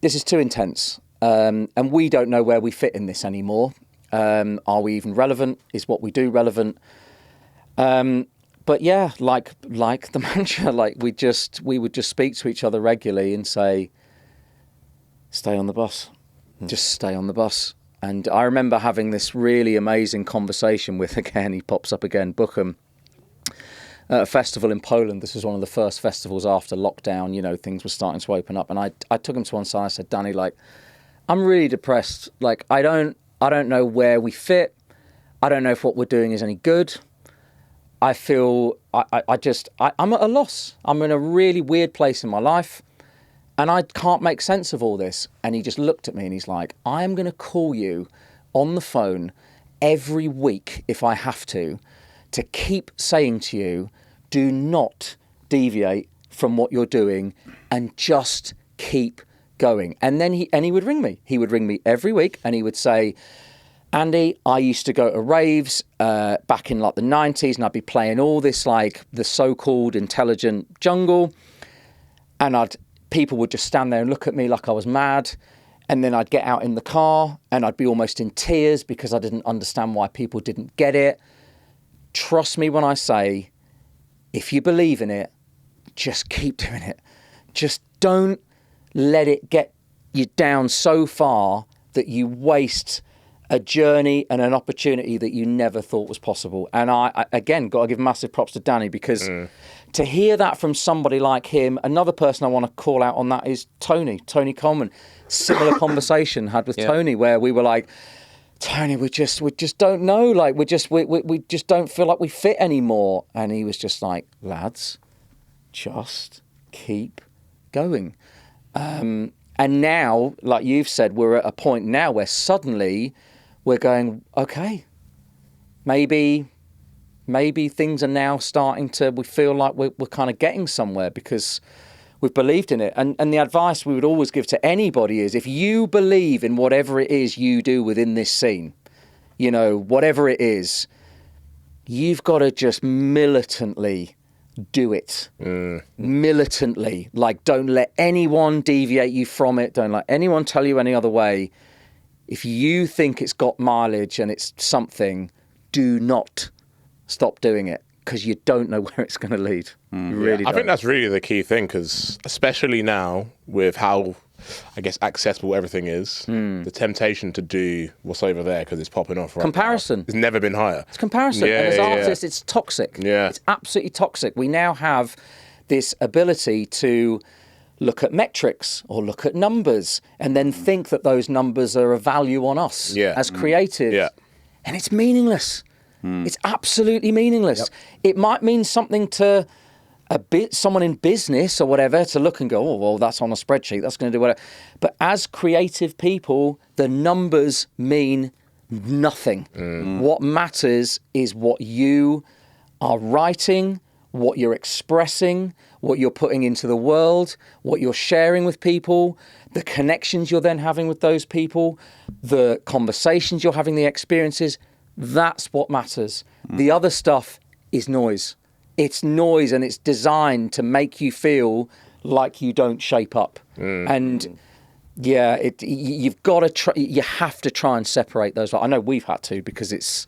this is too intense. And we don't know where we fit in this anymore. Are we even relevant? Is what we do relevant? But yeah, like the mantra, like we would just speak to each other regularly and say, stay on the bus. Just stay on the bus. And I remember having this really amazing conversation with, again, he pops up again, Bookham, at a festival in Poland. This was one of the first festivals after lockdown, you know, things were starting to open up. And I took him to one side, I said, Danny, like, I'm really depressed. Like, I don't know where we fit. I don't know if what we're doing is any good. I feel, I'm at a loss. I'm in a really weird place in my life and I can't make sense of all this. And he just looked at me and he's like, I am going to call you on the phone every week if I have to keep saying to you, do not deviate from what you're doing and just keep going. And then he would ring me. He would ring me every week and he would say, Andy, I used to go to raves back in like the 90s and I'd be playing all this like the so-called intelligent jungle and people would just stand there and look at me like I was mad. And then I'd get out in the car and I'd be almost in tears because I didn't understand why people didn't get it. Trust me when I say, if you believe in it, just keep doing it. Just don't let it get you down so far that you waste a journey and an opportunity that you never thought was possible. And I again, got to give massive props to Danny because to hear that from somebody like him, another person I want to call out on that is Tony Coleman. Similar conversation had with Tony where we were like, Tony, we just don't know. Like we just don't feel like we fit anymore. And he was just like, lads, just keep going. And now, like you've said, we're at a point now where suddenly we're going, okay, maybe things are now starting to, we feel like we're kind of getting somewhere because we've believed in it. And the advice we would always give to anybody is if you believe in whatever it is you do within this scene, you know, whatever it is, you've got to just militantly do it. Militantly. Like, don't let anyone deviate you from it. Don't let anyone tell you any other way. If you think it's got mileage and it's something, do not stop doing it because you don't know where it's going to lead. You really don't. I think that's really the key thing because especially now with how, I guess, accessible everything is, the temptation to do what's over there because it's popping off right Comparison. now, it's never been higher. It's comparison. Yeah, and as yeah, artists, it's toxic. Yeah. It's absolutely toxic. We now have this ability to look at metrics or look at numbers and then think that those numbers are a value on us as creatives. Yeah. And it's meaningless. It's absolutely meaningless. Yep. It might mean something to someone in business or whatever to look and go, oh, well, that's on a spreadsheet. That's going to do whatever. But as creative people, the numbers mean nothing. What matters is what you are writing, what you're expressing, what you're putting into the world, what you're sharing with people, the connections you're then having with those people, the conversations you're having, the experiences. That's what matters. The other stuff is noise. It's noise and it's designed to make you feel like you don't shape up. And yeah, you've got to try, you have to try and separate those. I know we've had to because it's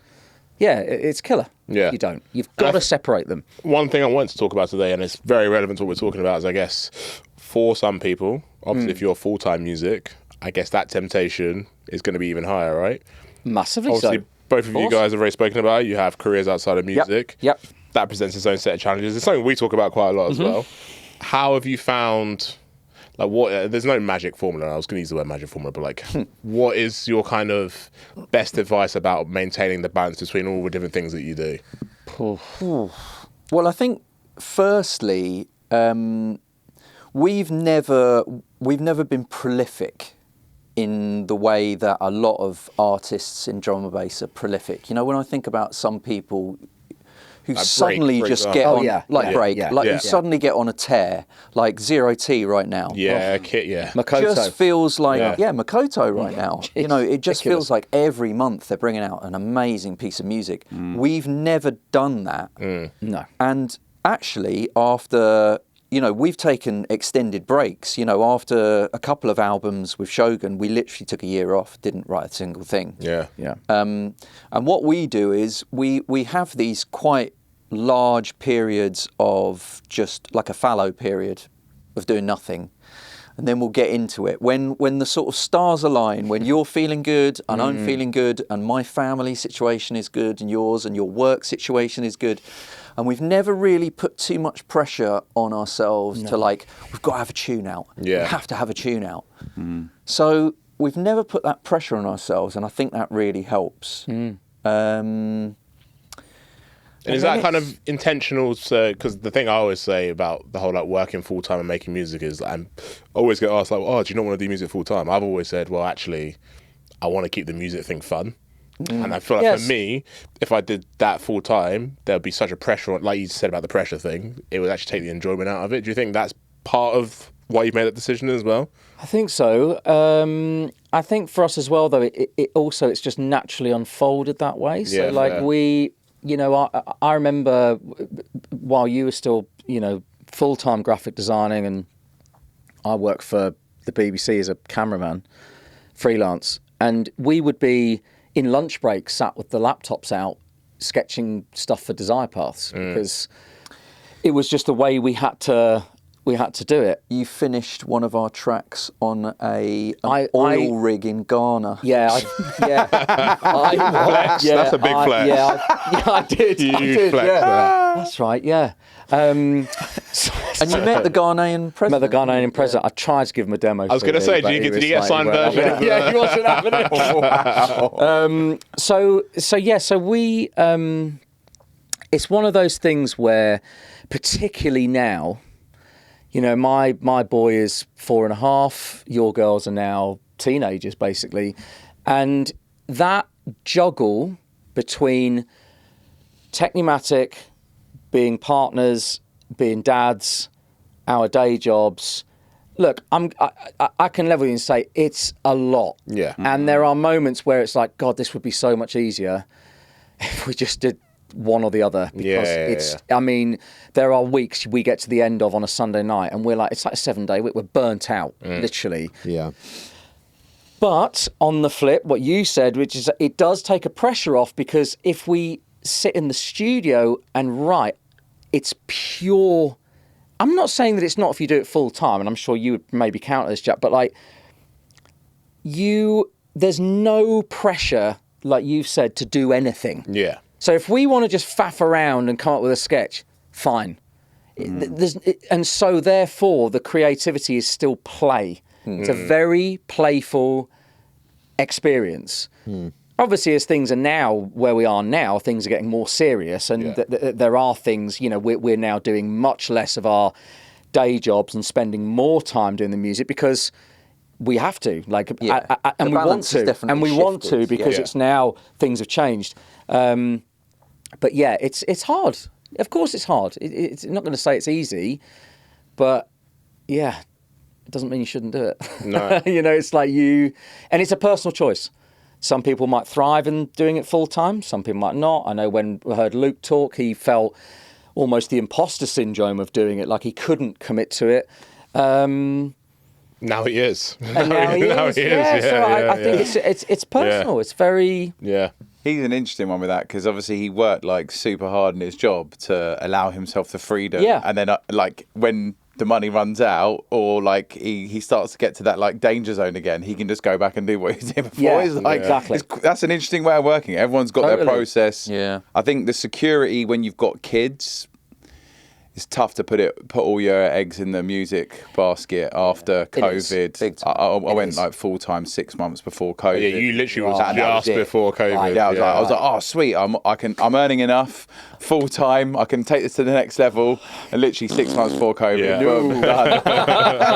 killer. Yeah. You don't. You've got to separate them. One thing I wanted to talk about today, and it's very relevant to what we're talking about, is I guess for some people, obviously if you're full-time music, I guess that temptation is going to be even higher, right? Massively obviously, so. Both of you guys have already spoken about it. You have careers outside of music. Yep. That presents its own set of challenges. It's something we talk about quite a lot as well. How have you found, like what? There's no magic formula. I was going to use the word magic formula, but like, what is your kind of best advice about maintaining the balance between all the different things that you do? Well, I think firstly, we've never been prolific in the way that a lot of artists in drum and bass are prolific. You know, when I think about some people who like suddenly Break, just get on, Break, who yeah. suddenly get on a tear, like Zero T right now. Yeah, yeah. Makoto. Just feels like, Makoto right now. You know, it just ridiculous. feels like every month they're bringing out an amazing piece of music. We've never done that. No. And actually, after, you know, we've taken extended breaks. You know, after a couple of albums with Shogun, we literally took a year off, didn't write a single thing. Yeah. And what we do is we have these quite large periods of just like a fallow period of doing nothing. And then we'll get into it. When the sort of stars align, when you're feeling good and I'm feeling good and my family situation is good and yours and your work situation is good. And we've never really put too much pressure on ourselves to like, we've got to have a tune out. Yeah. We have to have a tune out. So we've never put that pressure on ourselves, and I think that really helps. And is that kind of intentional? Because the thing I always say about the whole like working full time and making music is, I always get asked like, "Oh, do you not want to do music full time?" I've always said, "Well, actually, I want to keep the music thing fun." And I feel like for me, if I did that full time, there'd be such a pressure on, like you said about the pressure thing. It would actually take the enjoyment out of it. Do you think that's part of why you've made that decision as well? I think so. I think for us as well, though, it also, it's just naturally unfolded that way. So Yeah, like fair. you know, I remember while you were still, you know, full-time graphic designing, and I worked for the BBC as a cameraman, freelance, and we would be in lunch breaks sat with the laptops out sketching stuff for Desire Paths because it was just the way we had to do it. You finished one of our tracks on an oil rig in Ghana. Yeah, Flex. That's a big flex. I did. Huge flex. Yeah. That's right. Yeah. And you met the Ghanaian president. Met the Ghanaian president. I tried to give him a demo. I was going to say, did you get a signed version? Yeah, he wasn't having it. Wow. So we. It's one of those things where, particularly now, you know, my boy is 4.5. Your girls are now teenagers, basically, and that juggle between Technimatic, being partners, being dads, our day jobs. Look, I can level you and say it's a lot. Yeah. And there are moments where it's like, God, this would be so much easier if we just did one or the other. Because I mean, there are weeks we get to the end of on a Sunday night and we're like, it's like a 7-day week. We're burnt out, literally. Yeah. But on the flip, what you said, which is it does take a pressure off, because if we sit in the studio and write, it's pure. I'm not saying that it's not if you do it full time, and I'm sure you would maybe counter this, Jack, but like there's no pressure, like you've said, to do anything. Yeah. So if we want to just faff around and come up with a sketch, fine. And so therefore the creativity is still play. It's a very playful experience. Obviously, as things are now, where we are now, things are getting more serious, and there are things, you know, we're now doing much less of our day jobs and spending more time doing the music because we have to, like, and we want to, because it's now, things have changed. But yeah, it's hard. Of course it's hard. It's not going to say it's easy, but yeah, it doesn't mean you shouldn't do it. No. You know, it's like and it's a personal choice. Some people might thrive in doing it full time. Some people might not. I know when I heard Luke talk, he felt almost the imposter syndrome of doing it, like he couldn't commit to it. Now he is. And now he is. I think it's personal. Yeah. It's very... Yeah. He's an interesting one with that, because obviously he worked like super hard in his job to allow himself the freedom. Yeah. And then like when the money runs out, or like he starts to get to that like danger zone again, he can just go back and do what he did before. Yeah, it's like, exactly. That's an interesting way of working. Everyone's got their process. Yeah. I think the security when you've got kids it's tough to put all your eggs in the music basket after COVID. Big time. I went like full time 6 months before COVID. Yeah, you literally was just before COVID. Right, yeah, I was like, oh sweet, I'm earning enough full time. I can take this to the next level. And literally 6 months before COVID, boom, done.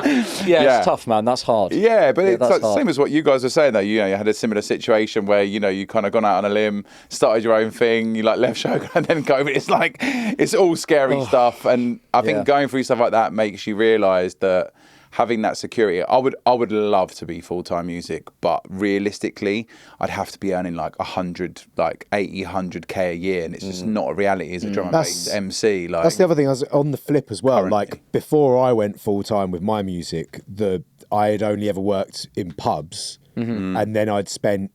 It's tough, man. That's hard. Yeah, but it's like the same as what you guys were saying though. You had a similar situation where you kind of gone out on a limb, started your own thing, you like left Shogun and then COVID. It's like it's all scary stuff. And I think going through stuff like that makes you realise that having that security, I would love to be full-time music, but realistically, I'd have to be earning like 100K a year, and it's just not a reality as a drum and bass MC. Like, that's the other thing. I was on the flip as well. Currently. Like before I went full-time with my music, I had only ever worked in pubs, and then I'd spent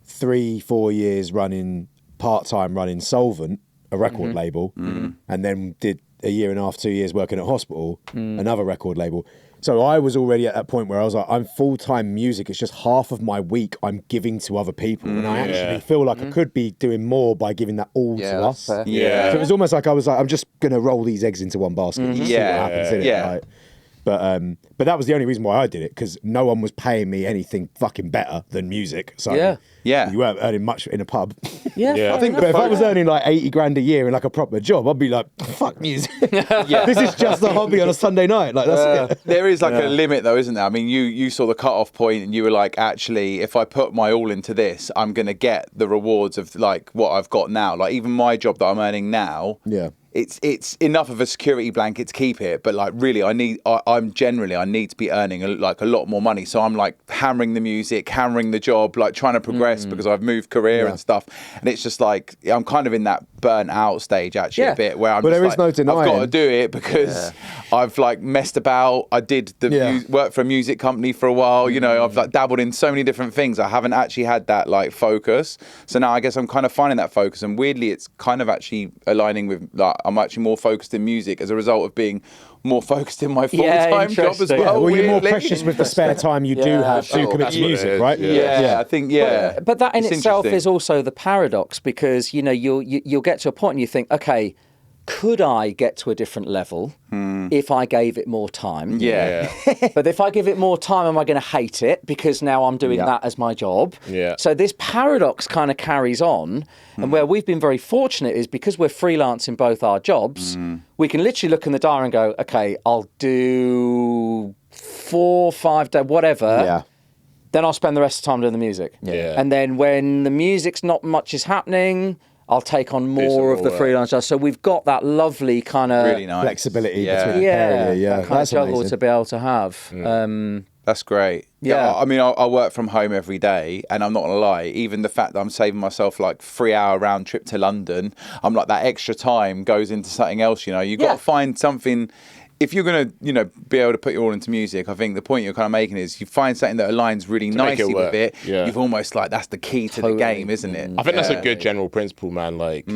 3-4 years running part-time running Solvent, a record label, and then did a year and a half, 2 years working at hospital, another record label. So I was already at that point where I was like, I'm full-time music. It's just half of my week I'm giving to other people. And I actually feel like I could be doing more by giving that all to us. Fair. So it was almost like I was like, I'm just going to roll these eggs into one basket and see what happens in it. Like, but that was the only reason why I did it, because no one was paying me anything fucking better than music. So you weren't earning much in a pub. Yeah. I think, but if I was earning like 80 grand a year in like a proper job, I'd be like, fuck music. This is just a hobby on a Sunday night. Like that's it. There is like a limit though, isn't there? I mean, you saw the cut-off point and you were like, actually, if I put my all into this, I'm going to get the rewards of like what I've got now. Like even my job that I'm earning now. Yeah. It's enough of a security blanket to keep it, but like really, I need to be earning a lot more money. So I'm like hammering the music, hammering the job, like trying to progress because I've moved career and stuff. And it's just like I'm kind of in that burnt out stage actually a bit where I'm. But there is no denying. I've got to do it because I've like messed about. I did work for a music company for a while. I've like dabbled in so many different things. I haven't actually had that like focus. So now I guess I'm kind of finding that focus, and weirdly, it's kind of actually aligning with like. I'm actually more focused in music as a result of being more focused in my full-time job as well. Yeah, well, you're more precious with the spare time you do have to commit to music, right? I think, But that in itself is also the paradox, because, you'll get to a point and you think, okay, could I get to a different level if I gave it more time? Yeah. But if I give it more time, am I going to hate it because now I'm doing that as my job? Yeah. So this paradox kind of carries on. And where we've been very fortunate is because we're freelance in both our jobs, we can literally look in the diary and go, okay, I'll do 4, 5 days, whatever. Yeah. Then I'll spend the rest of the time doing the music. Yeah. And then when the music's not much is happening, I'll take on more of the freelance stuff. So we've got that lovely kind of really nice flexibility between the area. That kind of juggle amazing. to be able to have. That's great. Yeah. I mean, I work from home every day, and I'm not going to lie, even the fact that I'm saving myself like 3-hour round trip to London, I'm like that extra time goes into something else, You've got to find something. If you're going to, be able to put it all into music, I think the point you're kind of making is you find something that aligns really nicely with it. Yeah. You've almost like, that's the key to the game, isn't it? I think that's a good general principle, man. Like,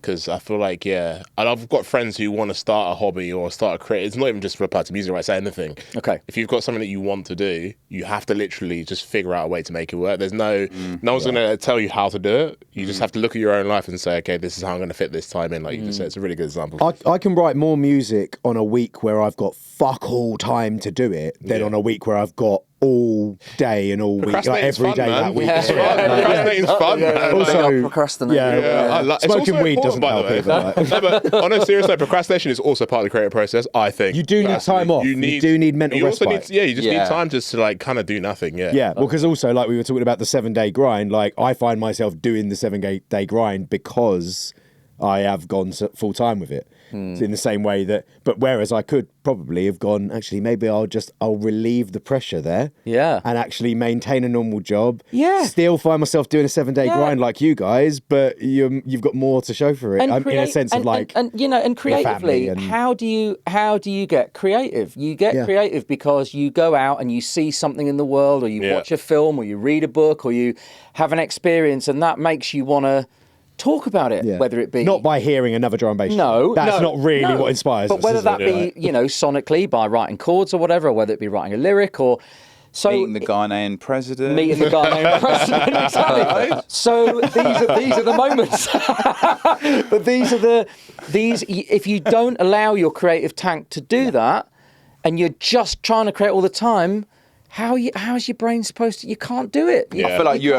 because I feel like, and I've got friends who want to start a hobby or start a career. It's not even just reply to music, right? Say anything. Okay. If you've got something that you want to do, you have to literally just figure out a way to make it work. There's no one's going to tell you how to do it. You just have to look at your own life and say, okay, this is how I'm going to fit this time in. Like you just said, it's a really good example. I can write more music on a week where I've got fuck all time to do it than on a week where I've got all day and all week, like every day that week. Procrastinating's fun, man. Also, procrastinating. Smoking weed doesn't help either. No, but on a serious note, procrastination is also part of the creative process, I think. You do need time off. You do need mental respite. You just need time just to like kind of do nothing. Yeah, well, because also like we were talking about the 7-day grind, like I find myself doing the 7-day grind because I have gone full time with it. In the same way that, but whereas I could probably have gone, actually, maybe I'll relieve the pressure there. Yeah. And actually maintain a normal job. Yeah. Still find myself doing a 7-day grind like you guys, but you've got more to show for it. In a sense of like, and creatively, how do you get creative? You get creative because you go out and you see something in the world, or you watch a film, or you read a book, or you have an experience, and that makes you want to talk about it, whether it be not by hearing another drum and bass. That's not really what inspires us. But whether that be, sonically by writing chords or whatever, or whether it be writing a lyric, or So Meeting the Ghanaian president. Meeting the Ghanaian president, exactly. So these are the moments. But these. If you don't allow your creative tank to do that, and you're just trying to create all the time, how is your brain supposed to? You can't do it. I feel like you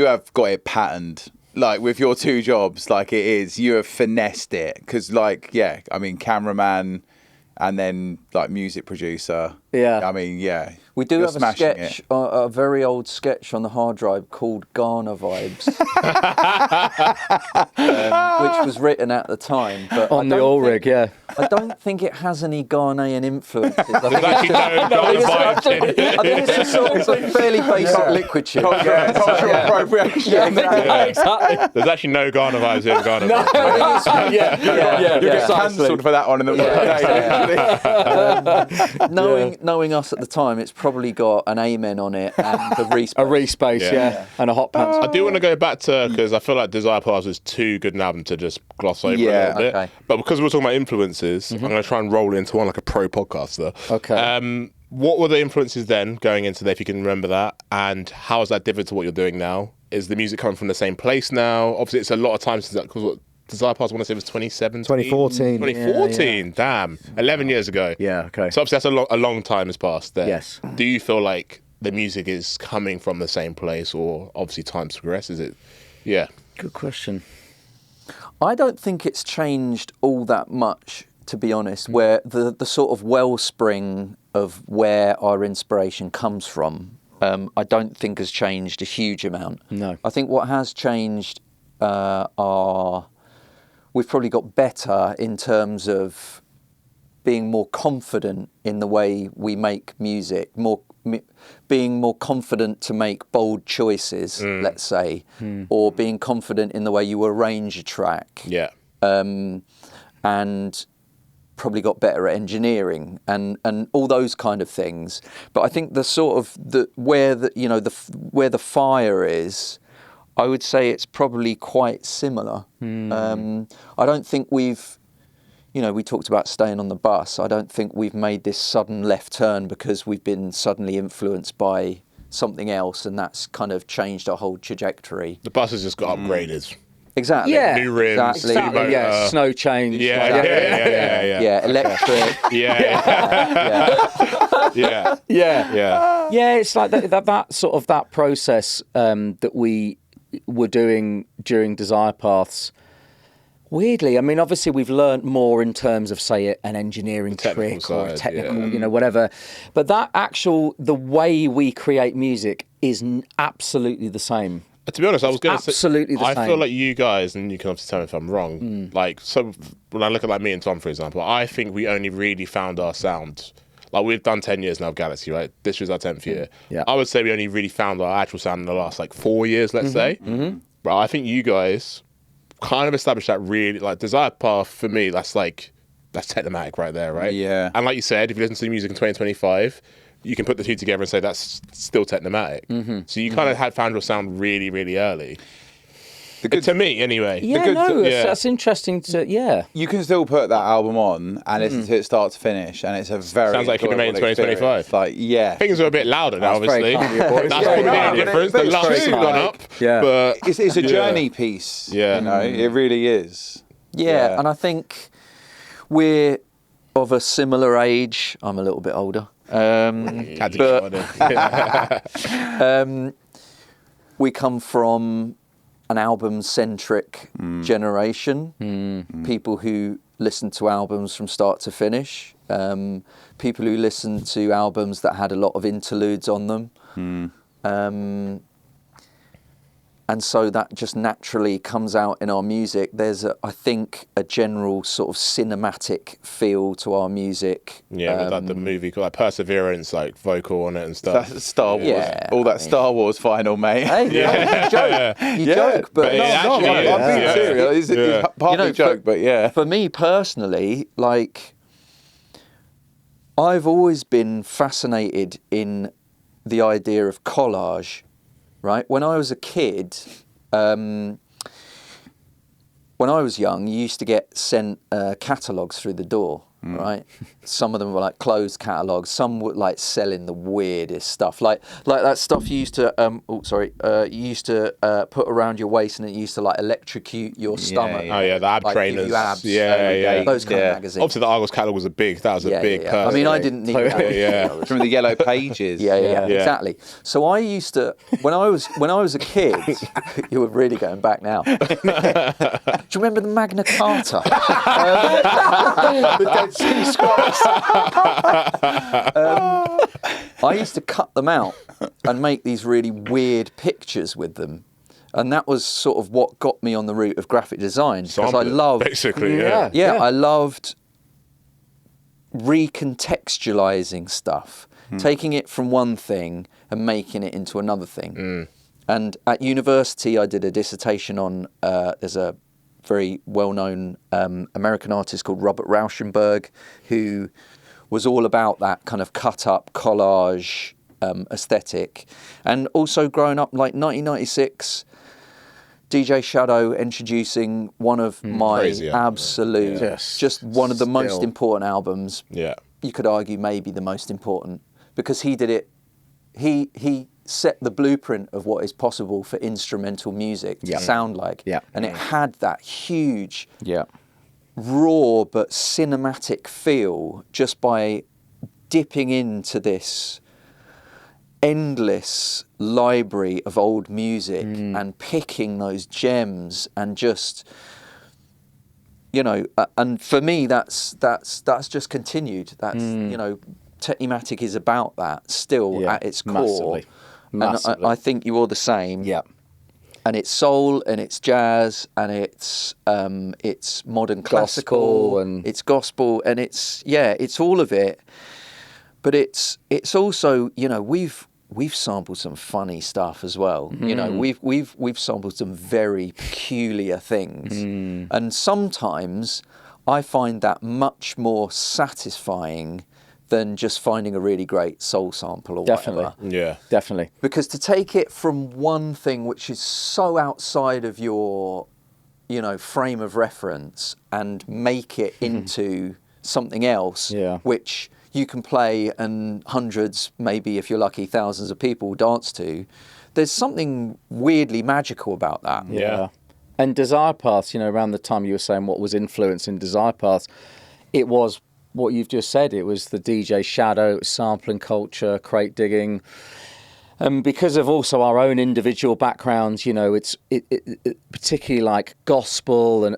have got it patterned. Like with your 2 jobs, like it is, you have finessed it. Because like, yeah, I mean, cameraman and then like music producer. Yeah. I mean, yeah. We do You're have a smashing sketch, it. a very old sketch on the hard drive called Ghana Vibes, which was written at the time. But On the oil rig, yeah. I don't think it has any Ghanaian influences. I think Actually, I think it's a sort of a fairly basic liquid chip. Cultural appropriation. Exactly. There's actually no Ghana vibes here in Ghana. You'll get cancelled for that one in the Knowing us at the time, it's probably got an amen on it and the respace. A respace, yeah. And a hot pants. I do want to go back to, because I feel like Desire Pass was too good an album to just gloss over a little bit. Okay. But because we're talking about influences, I'm going to try and roll into one like a pro podcaster. Okay. What were the influences then going into there, if you can remember that? And how is that different to what you're doing now? Is the music coming from the same place now? Obviously, it's a lot of time since that, because what Desire Pass, I want to say, was 2017? 2014. 2014, damn. 11 years ago. Yeah, okay. So obviously that's a long time has passed there. Yes. Do you feel like the music is coming from the same place, or obviously time's progressed? Is it? Yeah. Good question. I don't think it's changed all that much, to be honest, where the sort of wellspring of where our inspiration comes from, I don't think has changed a huge amount. No. I think what has changed we've probably got better in terms of being more confident in the way we make music, being more confident to make bold choices, let's say, or being confident in the way you arrange a track. Yeah. And probably got better at engineering and all those kind of things. But I think the sort of where the fire is, I would say it's probably quite similar. I don't think we talked about staying on the bus. I don't think we've made this sudden left turn because we've been suddenly influenced by something else, and that's kind of changed our whole trajectory. The bus has just got upgraded. Exactly. Yeah. New rims. Exactly. New Yeah, snow change. Yeah, electric. Yeah, it's like that sort of that process that we were doing during Desire Paths. Weirdly, I mean, obviously we've learnt more in terms of, say, an engineering trick or a technical, whatever. But the way we create music is absolutely the same. To be honest, I was going to say, absolutely the same. I feel like you guys, and you can obviously tell me if I'm wrong, like, so when I look at like me and Tom, for example, I think we only really found our sound. Like, we've done 10 years now of Galaxy, right? This was our 10th year. Yeah. I would say we only really found our actual sound in the last, like, 4 years, let's say. But I think you guys kind of established that really, like, Desire Path, for me, that's Technimatic right there, right? Yeah. And like you said, if you listen to the music in 2025, you can put the two together and say that's still Technimatic. So you kind of had found your sound really, really early. To me, anyway. That's interesting You can still put that album on and listen to it start to finish, and it's a very sounds like it could be made in 2025. Like, yeah. Things are a bit louder now, obviously. That's Yeah, probably the only difference. The lungs have gone up. Yeah. But It's a journey piece. Yeah. You know, it really is. Yeah, and I think we're of a similar age. I'm a little bit older. had to get started. We come from an album-centric generation. People who listen to albums from start to finish. People who listen to albums that had a lot of interludes on them. And so that just naturally comes out in our music. There's, I think, a general sort of cinematic feel to our music. Yeah, with like the movie called like Perseverance, like vocal on it and stuff. That's Star Wars. Yeah, All that Star Wars final, mate. Hey, you joke. You joke, but it actually is. I'm being serious. It's partly a joke, but yeah. For me personally, like, I've always been fascinated in the idea of collage. Right, when I was a kid, when I was young, you used to get sent catalogues through the door, right? Some of them were like closed catalogs. Some were like selling the weirdest stuff, like that stuff you used to put around your waist, and it used to like electrocute your stomach. Oh yeah, the ab like, trainers. give you abs Yeah. those kind of magazines. Obviously, the Argos catalog was a big. That was a big. I mean, I didn't need that. Yeah. From the yellow pages. Yeah, exactly. So I used to, when I was a kid, you were really going back now. Do you remember the Magna Carta? The Dead Sea Scrolls. I used to cut them out and make these really weird pictures with them. And that was sort of what got me on the route of graphic design. Because I loved... Basically, I loved recontextualizing stuff, taking it from one thing and making it into another thing. And at university, I did a dissertation on, there's a very well-known American artist called Robert Rauschenberg, who was all about that kind of cut-up collage aesthetic. And also growing up, like 1996, DJ Shadow introducing one of my absolute, just one of the most important albums. Yeah. You could argue maybe the most important, because he did it, he set the blueprint of what is possible for instrumental music to sound like. Yeah. And it had that huge, raw but cinematic feel just by dipping into this endless library of old music and picking those gems and just, you know, and for me that's just continued. That's you know, Technimatic is about that still at its core. Massively. And I think you're the same. Yeah. And it's soul, and it's jazz, and it's modern classical, and it's gospel, and it's all of it. But it's also, you know, we've sampled some funny stuff as well. You know, we've sampled some very peculiar things, and sometimes I find that much more satisfying than just finding a really great soul sample or whatever. Yeah. Definitely. Because to take it from one thing which is so outside of your, you know, frame of reference and make it into something else, which you can play and hundreds, maybe if you're lucky, thousands of people dance to, there's something weirdly magical about that. Yeah. And Desire Paths, you know, around the time you were saying what was influencing Desire Paths, it was what you've just said. It was the DJ Shadow, sampling culture, crate digging. And because of also our own individual backgrounds, you know, it particularly like gospel and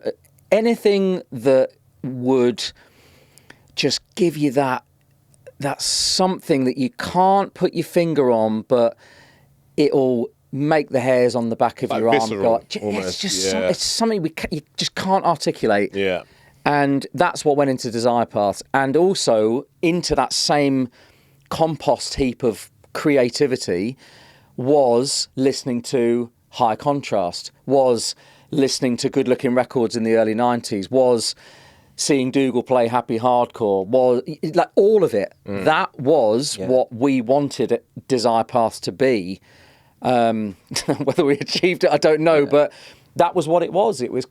anything that would just give you that something that you can't put your finger on, but it'll make the hairs on the back of like your arm visceral, go. It's just it's something you just can't articulate. Yeah. And that's what went into Desire Paths, and also into that same compost heap of creativity was listening to High Contrast, was listening to good-looking records in the early 90s, was seeing Dougal play Happy Hardcore, was like all of it. That was what we wanted Desire Paths to be. Whether we achieved it, I don't know, but that was what it was. It was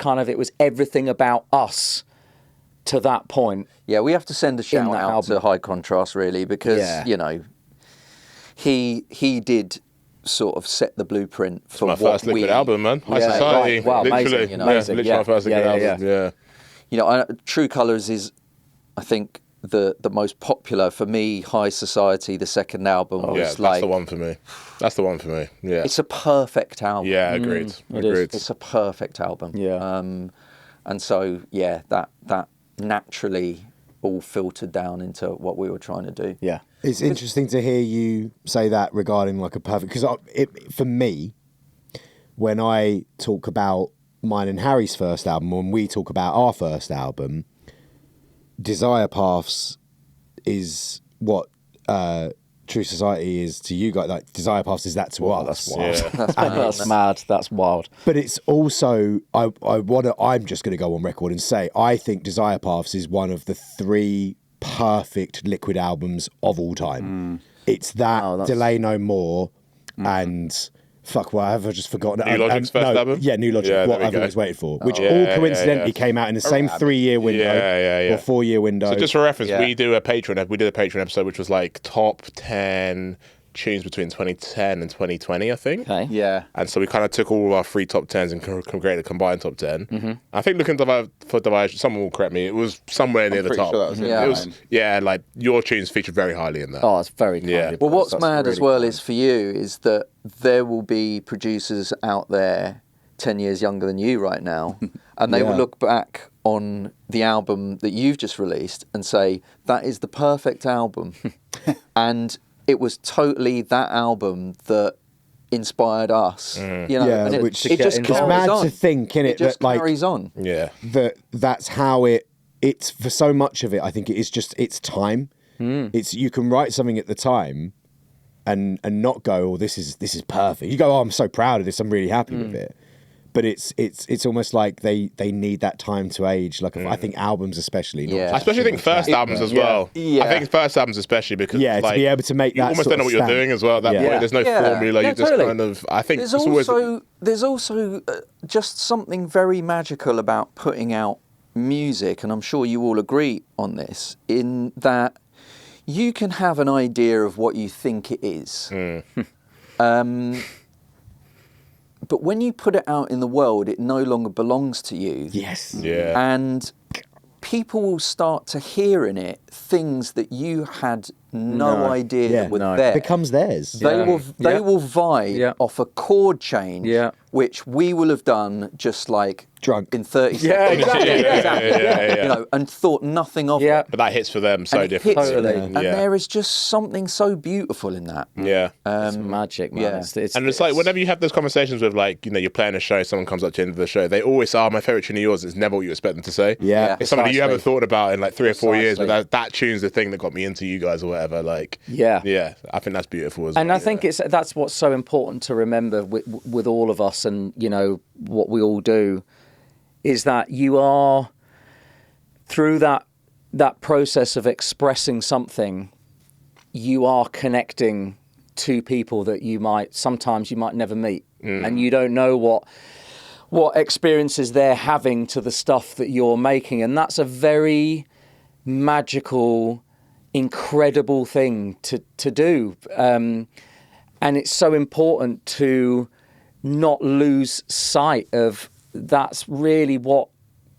everything about us to that point. Yeah, we have to send a shout out to High Contrast, really, because, you know, he did sort of set the blueprint for my first Liquid album, man. High Society. Right. Wow, literally, amazing. You know, literally my first Liquid album. Yeah. You know, True Colours is, I think, the most popular for me. High Society, the second album, was that's like the one for me. That's the one for me. Yeah. It's a perfect album. Yeah, agreed. Agreed. It's a perfect album. Yeah. And so that naturally all filtered down into what we were trying to do. Yeah. It's interesting to hear you say that regarding like a perfect, because for me, when I talk about mine and Harry's first album, when we talk about our first album, Desire Paths is what True Society is to you guys. Like Desire Paths is that to us. That's wild. Yeah. That's mad. That's wild. But it's also I'm just going to go on record and say I think Desire Paths is one of the 3 perfect Liquid albums of all time. It's that Delay No More and Fuck, what have I just forgotten? New Logic's first album? Yeah, New Logic, Yeah, What there we I've go. Always Waited For, which Yeah, all yeah, coincidentally yeah. came out in the same 3-year window Yeah. or 4-year window. So just for reference, Yeah. we did a Patreon episode which was like top 10 tunes between 2010 and 2020, I think. Okay. Yeah. And so we kind of took all of our 3 top 10s and created a combined top 10. Mm-hmm. I think looking for Divide, someone will correct me, it was somewhere near the pretty top. sure that was in Yeah. It was, yeah, like your tunes featured very highly in that. Oh, it's very kind. Yeah. of Well, you. what's That's mad as really well kind. is for you is that there will be producers out there 10 years younger than you right now, and they will look back on the album that you've just released and say, that is the perfect album. And it was totally that album that inspired us. You know, Yeah, and which it just it's carries mad on. to think, innit, It just that like carries on. Yeah. that's how it's for so much of it. I think it is just it's time. It's you can write something at the time and not go, oh, this is perfect. You go, oh, I'm so proud of this. I'm really happy with it. But it's almost like they need that time to age. Like I think albums especially. not Yeah. just I especially think single first track, albums but- as well. Yeah. I think first albums especially because Yeah, to like, be able to make you that almost sort don't know of what you're stamp. doing as well at that Yeah. point. There's no Yeah. formula. Yeah, You just totally. kind of. I think There's it's always. also just something very magical about putting out music, and I'm sure you all agree on this, in that you can have an idea of what you think it is. But when you put it out in the world, it no longer belongs to you. Yes. Yeah. And people will start to hear in it things that you had no idea Yeah. that were No. there. It becomes theirs. They will vibe Yeah. off a chord change, Yeah. which we will have done just like Drunk. in 30 Yeah, seconds. exactly. Yeah. You know, and thought nothing of Yeah. it. But that hits for them so And it differently. hits Totally. them. And there is just something so beautiful in that. Yeah. It's magic, man. yeah. And it's like whenever you have those conversations with like, you know, you're playing a show, someone comes up to the end of the show, they always say, oh, my favourite tune of yours. It's never what you expect them to say. Yeah. It's something that you Precisely. haven't thought about in like 3 or 4 years, but Precisely. that tune's the thing that got me into you guys or whatever. Like, Yeah. Yeah. I think that's beautiful as And well. I think that's what's so important to remember with all of us, and you know what we all do, is that you are through that process of expressing something, you are connecting to people that sometimes you might never meet, and you don't know what experiences they're having to the stuff that you're making, and that's a very magical, incredible thing to do. And it's so important to not lose sight of that's really what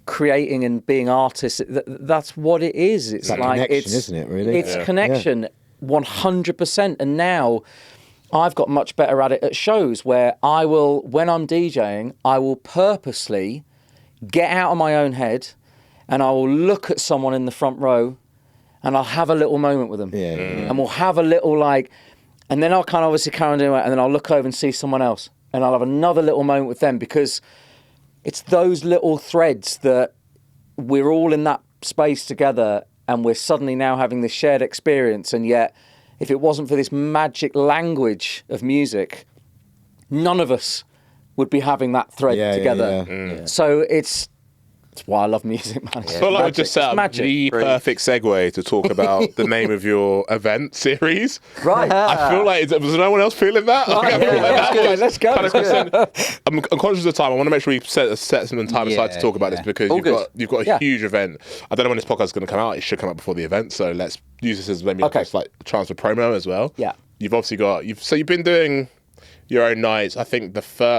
creating and being artists, that's what it is. It's That like connection, isn't it, really? It's Yeah. connection, 100%. And now I've got much better at it at shows where I will, when I'm DJing, I will purposely get out of my own head and I will look at someone in the front row and I'll have a little moment with them. Yeah. And we'll have a little like, and then I'll kind of obviously carry on doing it, and then I'll look over and see someone else, and I'll have another little moment with them, because it's those little threads that we're all in that space together, and we're suddenly now having this shared experience. And yet, if it wasn't for this magic language of music, none of us would be having that thread together. yeah. So it's why I love music, man. I feel like we just set up magic. the perfect segue to talk about the name of your event series. Right. I feel like, was no one else feeling that? Like, I feel like that Let's go. was kind of I'm conscious of time. I want to make sure we set some time aside to talk about this, because you've got a huge event. I don't know when this podcast is going to come out. It should come out before the event, so let's use this as maybe just like a chance for promo as well. Yeah. You've obviously got you've been doing your own nights. I think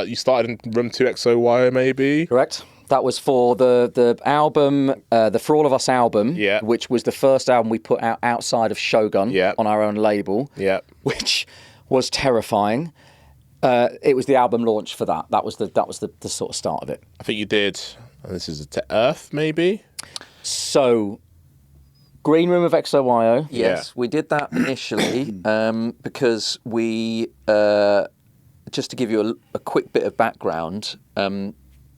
you started in Room 2 XOYO maybe. Correct. That was for the album, the For All of Us album, which was the first album we put out outside of Shogun on our own label, which was terrifying. It was the album launch for that. That was the sort of start of it. I think you did. This is Earth maybe. So, Green Room of XOYO. Yes, we did that initially because we, just to give you a quick bit of background,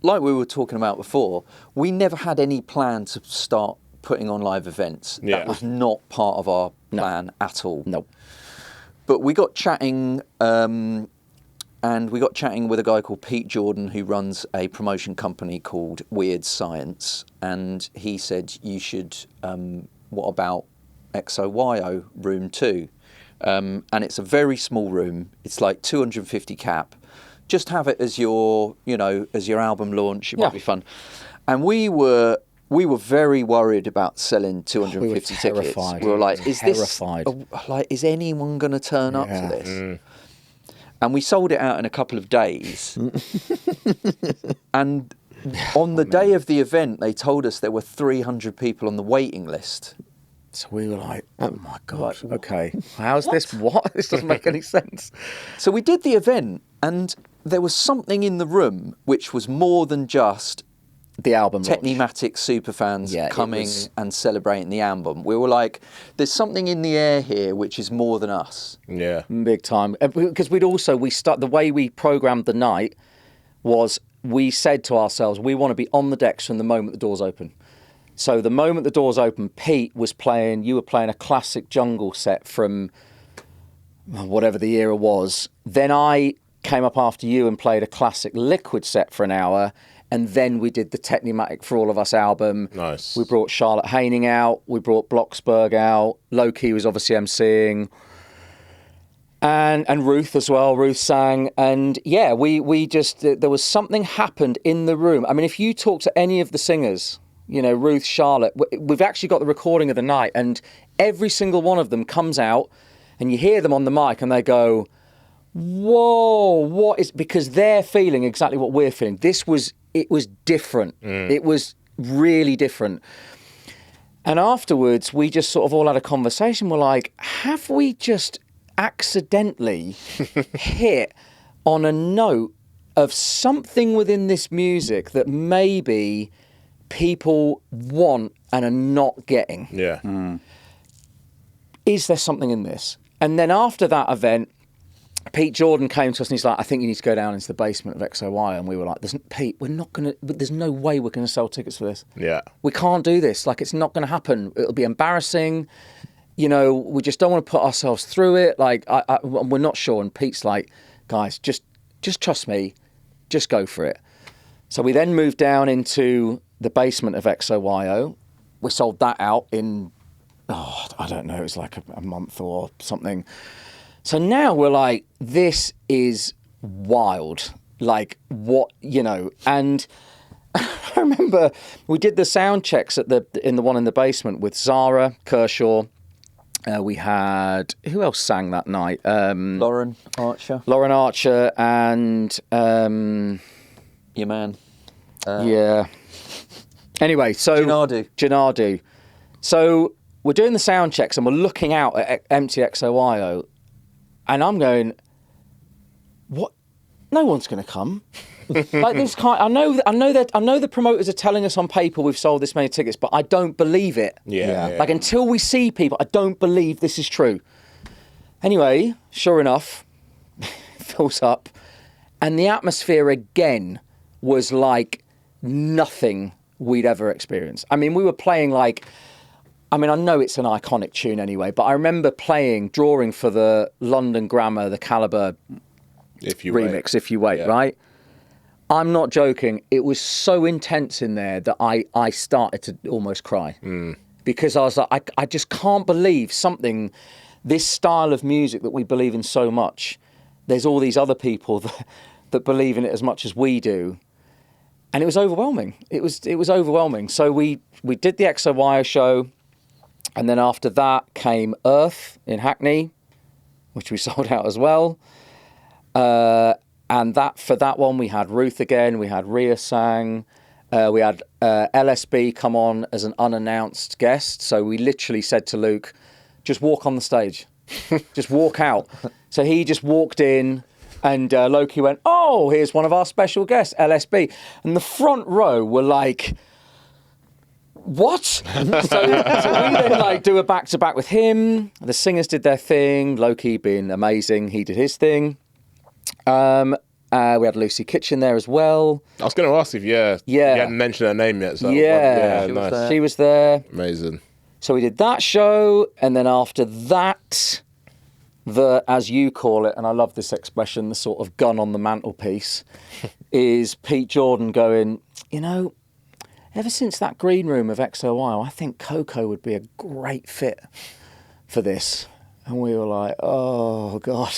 like we were talking about before, we never had any plan to start putting on live events. That was not part of our plan at all. No. But we got chatting, and we got chatting with a guy called Pete Jordan, who runs a promotion company called Weird Science, and he said, you should, what about XOYO Room 2? and it's a very small room. It's like 250 cap. Just have it as your, as your album launch. It might be fun. And we were very worried about selling 250 tickets. We were like, is anyone going to turn up to this? And we sold it out in a couple of days. And on the day of the event, they told us there were 300 people on the waiting list. So we were like, oh my God, okay. How's this? What? This doesn't make any sense. So we did the event, and there was something in the room which was more than just the album Technimatic superfans coming and celebrating the album. We were like, there's something in the air here which is more than us. Yeah. Big time. Because the way we programmed the night was we said to ourselves, we want to be on the decks from the moment the doors open. So the moment the doors open, you were playing a classic jungle set from whatever the era was. Then I came up after you and played a classic liquid set for an hour. And then we did the Technimatic For All of Us album. Nice. We brought Charlotte Haining out. We brought Bloxburg out. Loki was obviously emceeing. And Ruth as well. Ruth sang. And yeah, we just, there was something happened in the room. I mean, if you talk to any of the singers, Ruth, Charlotte, we've actually got the recording of the night. And every single one of them comes out and you hear them on the mic and they go, whoa, because they're feeling exactly what we're feeling. It was different. It was really different. And afterwards, we just sort of all had a conversation. We're like, have we just accidentally hit on a note of something within this music that maybe people want and are not getting? Yeah. Is there something in this? And then after that event, Pete Jordan came to us and he's like, I think you need to go down into the basement of XOY. And we were like, Pete, there's no way we're going to sell tickets for this. Yeah. We can't do this. Like, it's not going to happen. It'll be embarrassing. We just don't want to put ourselves through it. Like, we're not sure. And Pete's like, guys, just trust me. Just go for it. So we then moved down into the basement of XOYO. We sold that out in, I don't know, it was like a month or something. So now we're like, this is wild. Like, what, and I remember we did the sound checks in the one in the basement with Zara, Kershaw. We had, who else sang that night? Lauren Archer and... your man. Yeah. Anyway, so... Gennady. So we're doing the sound checks and we're looking out at empty XOYO. And I'm going, what? No one's going to come. Like this kind. I know the promoters are telling us on paper we've sold this many tickets, but I don't believe it. Yeah. Like until we see people, I don't believe this is true. Anyway, sure enough, fills up, and the atmosphere again was like nothing we'd ever experienced. I mean, we were playing I know it's an iconic tune anyway, but I remember drawing for the London Grammar, the Calibre remix, If You Wait, right? I'm not joking. It was so intense in there that I started to almost cry. Because I was like, I just can't believe this style of music that we believe in so much, there's all these other people that believe in it as much as we do. And it was overwhelming. It was overwhelming. So we did the XOYO show. And then after that came Earth in Hackney, which we sold out as well. And for that one, we had Ruth again, we had Rhea sang, we had LSB come on as an unannounced guest. So we literally said to Luke, just walk on the stage, just walk out. So he just walked in and Loki went, oh, here's one of our special guests, LSB. And the front row were like... What? so we then do a back-to-back with him. The singers did their thing. Loki being amazing, he did his thing. We had Lucy Kitchen there as well. I was going to ask if you hadn't mentioned her name yet. So nice. She was there. Amazing. So we did that show, and then after that, as you call it, and I love this expression, the sort of gun on the mantelpiece, is Pete Jordan going, ever since that green room of XOY, I think Coco would be a great fit for this. And we were like, oh, God.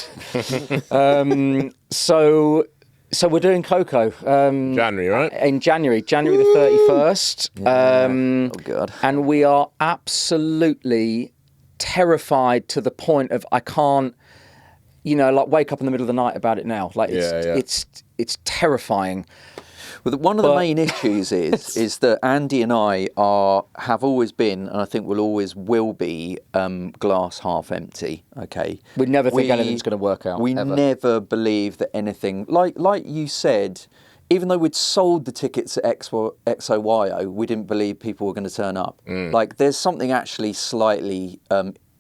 So we're doing Coco. January, right? In January the 31st. Oh, God. And we are absolutely terrified to the point of I can't, like wake up in the middle of the night about it now. Like it's terrifying. Well, one of the main issues is that Andy and I have always been, and I think will be, glass half empty. Okay, We never think anything's going to work out. We ever. never believe that anything, like you said, even though we'd sold the tickets at XOYO, we didn't believe people were going to turn up. Like, there's something actually slightly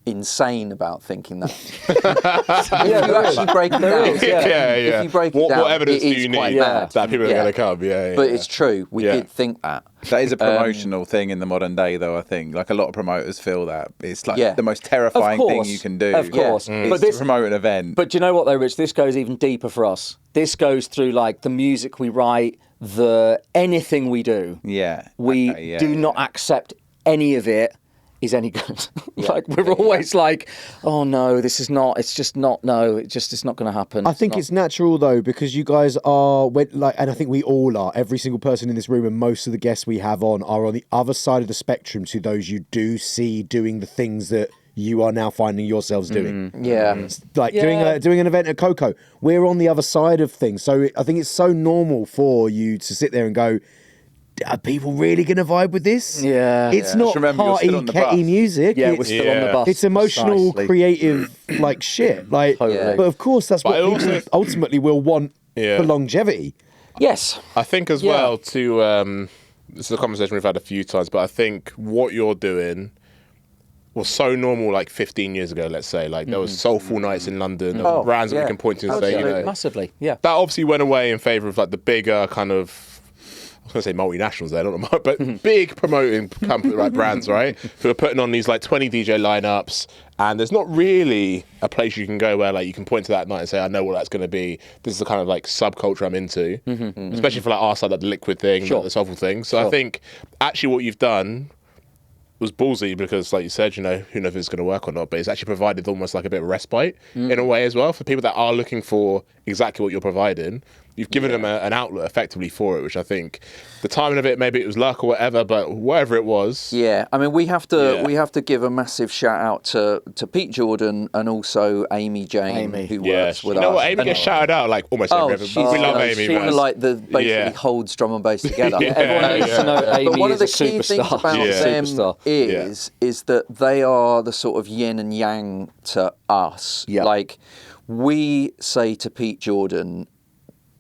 insane about thinking that. If you actually break it down, if you break it down, what evidence do you need mad. that people are going to come? But it's true. We did think that. That is a promotional thing in the modern day, though, I think. Like, a lot of promoters feel that. It's like the most terrifying thing you can do. Of course. But to promote an event. But do you know what, though, Rich? This goes even deeper for us. This goes through, like, the music we write, anything we do. Yeah. We do not accept any of it is any good. Like, we're always like, oh, no, this is not, it's just not, no, it's not going to happen. I think it's natural, though, because you guys are, and I think we all are, every single person in this room and most of the guests we have on are on the other side of the spectrum to those you do see doing the things that you are now finding yourselves doing. Like doing an event at Coco. We're on the other side of things. So I think it's so normal for you to sit there and go, are people really going to vibe with this? It's not party ketty music. We're still on the bus. It's emotional, creative, like shit. Like, but of course, that's what people ultimately will want for longevity. Yes. I think as well to this is a conversation we've had a few times, but I think what you're doing was so normal like 15 years ago, let's say. Like, there was soulful nights in London, there were brands that we can point to and say, massively, that obviously went away in favour of like the bigger kind of, I was going to say multinationals there, not but big promoting company, like brands, right? Who are putting on these like 20 DJ lineups, and there's not really a place you can go where like you can point to that night and say, I know what that's going to be. This is the kind of like subculture I'm into, especially for like our side, like the liquid thing, the soulful thing. So I think actually what you've done was ballsy because, like you said, who knows if it's going to work or not, but it's actually provided almost like a bit of respite in a way as well for people that are looking for exactly what you're providing. You've given them an outlet effectively for it, which I think the timing of it, maybe it was luck or whatever, but whatever it was. Yeah, I mean, we have to give a massive shout out to Pete Jordan and also Amy Jane, who works with us. You know what? Amy gets shouted out like almost every episode. We love Amy. She's kind of like the basically holds drum and bass together. Everyone needs to know Amy but one of the is a key things superstar. about them is that they are the sort of yin and yang to us. Yeah. Like, we say to Pete Jordan,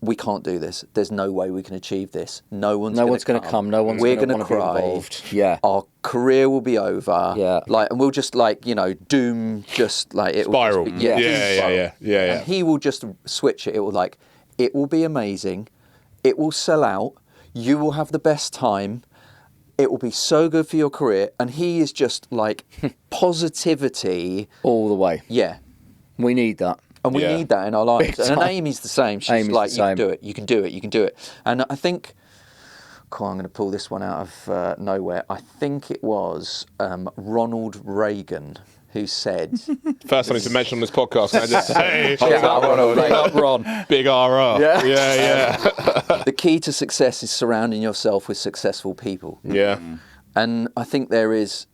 we can't do this. There's no way we can achieve this. No one's going to come. No one's We're going to cry. cry. Involved. Yeah. Our career will be over. Yeah. Like, and we'll just doom just like it spiral. Will just be, Yeah. And he will just switch it. It will be amazing. It will sell out. You will have the best time. It will be so good for your career. And he is just like positivity all the way. Yeah. We need that. And we need that in our lives. Big And time. Amy's the same. She's Amy's like, the you can same. do it, you can do it, you can do it. And I think, I'm going to pull this one out of nowhere. I think it was Ronald Reagan who said... First time to mention on this podcast, can I just say... Ron. Big RR. Yeah. The key to success is surrounding yourself with successful people. Yeah. And I think there is...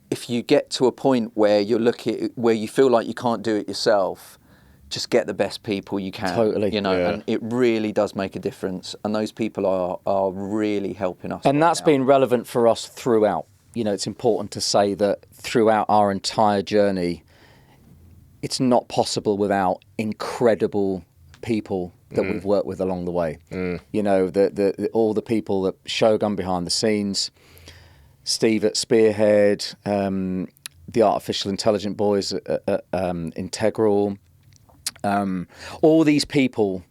If you get to a point where where you feel like you can't do it yourself, just get the best people you can. Totally. And it really does make a difference. And those people are really helping us. And right that's now. been relevant for us throughout. It's important to say that throughout our entire journey, it's not possible without incredible people that we've worked with along the way. All the people that Shogun behind the scenes, Steve at Spearhead, the Artificial Intelligent Boys at Integral, all these people,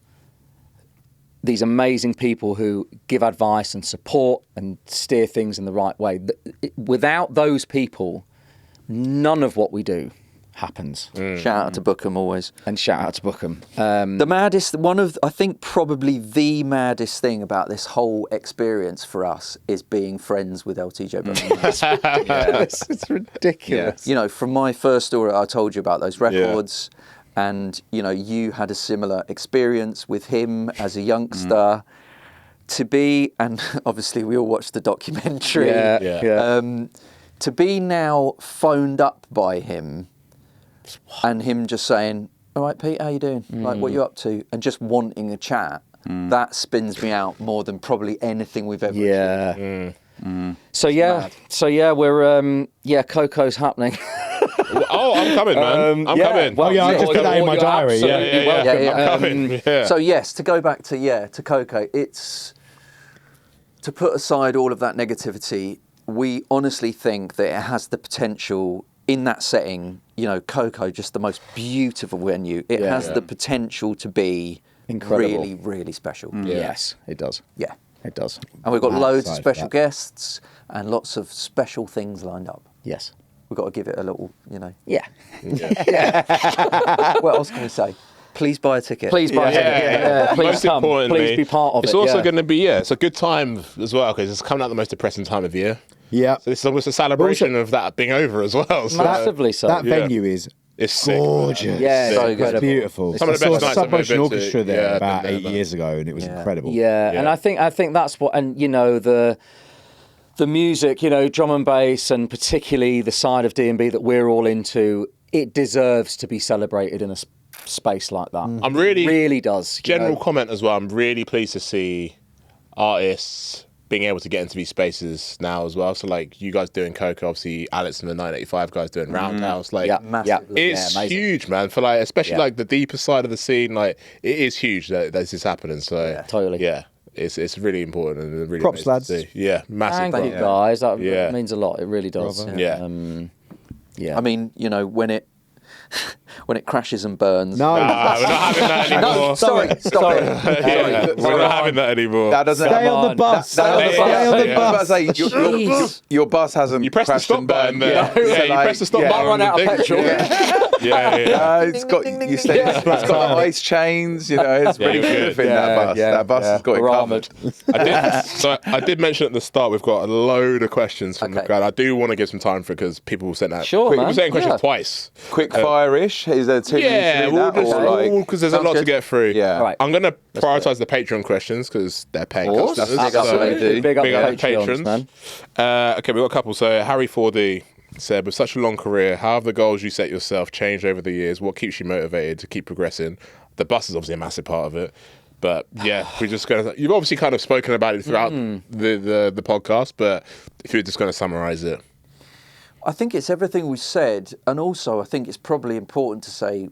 these amazing people who give advice and support and steer things in the right way. Without those people, none of what we do happens. Shout out to Bookham always. And shout out to Bookham. The maddest, I think probably the maddest thing about this whole experience for us is being friends with LTJ Bookham. It's ridiculous. You know, from my first story I told you about those records, and, you know, you had a similar experience with him as a youngster. To be, and obviously we all watched the documentary, to be now phoned up by him and him just saying, all right, Pete, how you doing? Like, what you up to? And just wanting a chat, that spins me out more than probably anything we've ever achieved. So we're Coco's happening. Oh, I'm coming, man. I'm coming. Well, I just put that in my diary. I'm coming. So yes, to go back to Coco, it's to put aside all of that negativity. We honestly think that it has the potential in that setting. You know, Coco, just the most beautiful venue. It has the potential to be incredible, really, really special. Yes, it does. Yeah, it does. And we've got loads of special guests and lots of special things lined up. Yes. We've got to give it a little, you know. Yeah. What else can we say? Please buy a ticket. Please buy a ticket. Please Most come. importantly, Please be part of it. It's also going to be, it's a good time as well, because it's coming out the most depressing time of year. Yeah. So it's almost a celebration of that being over as well. So Massively so. That venue is it's sick, gorgeous. Yeah, so It's good. beautiful. Some I of the saw best a nights I've ever sub-motion been to. orchestra there Yeah, about been 8 there. years ago, and it was incredible. Yeah, and I think that's what, and you know, the music, you know, drum and bass, and particularly the side of D&B that we're all into, it deserves to be celebrated in a space like that. I'm really, it really does. General comment as well. I'm really pleased to see artists being able to get into these spaces now as well. So like you guys doing Coco, obviously Alex and the 985 guys doing Roundhouse. Like Massively. it's huge, man. For like, especially like the deeper side of the scene, like it is huge that this is happening. So totally. Yeah. It's really important and really Props, amazing lads. to see. Yeah, massive. Thank you, props. guys. That means a lot. It really does. Yeah. Yeah. I mean, you know, when it crashes and burns. No, We're not having that anymore. No, sorry, stop it. Yeah, we're not having that anymore. That doesn't. stay on the bus. Stay on the bus. Stay on the I was bus. about to say, your bus hasn't. You press the crashed stop and button burned. there. Yeah, you press the stop button. Might run out of petrol. It's got it's got the ice chains. You know, it's pretty good in that bus. That bus has got it covered. I did mention at the start we've got a load of questions from the Okay. crowd. I do want to give some time for it because people sent that. Sure, people man. sent questions Yeah. twice. Quick fire-ish. Is there 2 minutes? Yeah, to do that, or like- because there's a lot to get through. Yeah. Right. I'm going to prioritise the Patreon questions because they're paying Of course. customers. Big up So- what they do. Big up Big the up the Patreons, patrons. man. Okay, we've got a couple. So Harry 4D said, with such a long career, how have the goals you set yourself changed over the years? What keeps you motivated to keep progressing? The bus is obviously a massive part of it. But yeah, we're just going to... You've obviously kind of spoken about it throughout the podcast, but if you're just going to summarise it. I think it's everything we said, and also I think it's probably important to say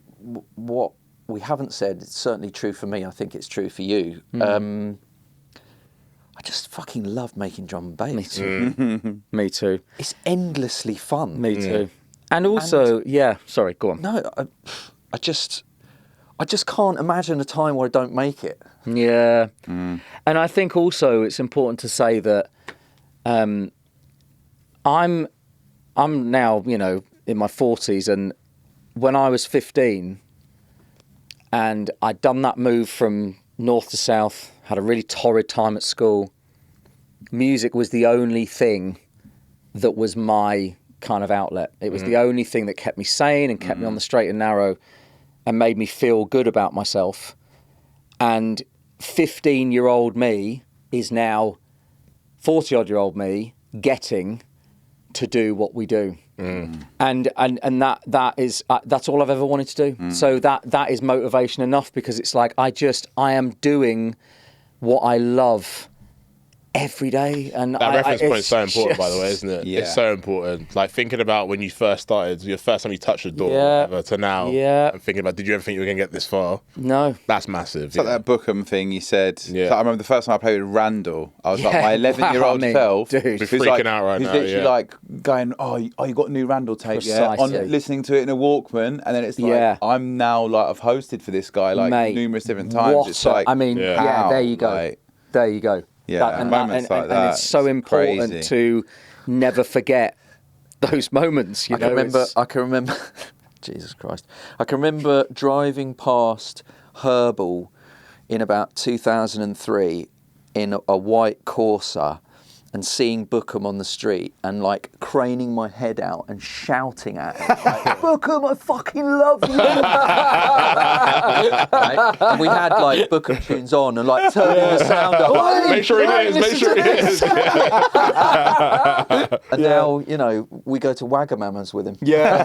what we haven't said. It's certainly true for me. I think it's true for you. I just fucking love making drum and bass. Me too. Me too. It's endlessly fun. Me too. And also, sorry, go on. No, I just can't imagine a time where I don't make it. Yeah. And I think also it's important to say that I'm now, you know, in my 40s, and when I was 15 and I'd done that move from north to south, had a really torrid time at school, music was the only thing that was my kind of outlet. It was the only thing that kept me sane and kept me on the straight and narrow and made me feel good about myself. And 15-year-old me is now 40-odd-year-old me getting to do what we do. And that is that's all I've ever wanted to do. So that is motivation enough, because it's like I am doing what I love every day. And That reference point is so it's important, by the just- way, isn't it? Yeah. It's so important. Like thinking about when you first started, your first time you touched the door, Yeah. whatever, to now, Yeah. and thinking about, did you ever think you were going to get this far? No. That's massive. It's like that Bookham thing you said. Yeah. So I remember the first time I played with Randall, I was like, Yeah. my 11-year-old Wow, I mean, self. dude. who's We're freaking out right he's now, literally yeah. like going, oh, you got a new Randall tape, yeah? Precisely. On listening to it in a Walkman, and then it's like, Yeah. I'm now like, I've hosted for this guy like Mate, numerous different times. It's like, I mean, Yeah. there you go. Like, There you go. Yeah, moments like and that, it's so it's important crazy. to never forget those moments. You know, I can remember Jesus Christ. I can remember driving past Herbal in about 2003 in a white Corsa and seeing Bookham on the street and like craning my head out and shouting at him, like, Bookham, I fucking love you. Right? And we had like Bookham tunes on and like turning the sound up. Make sure it is. Make sure it is. And now, you know, we go to Wagamama's with him. Yeah.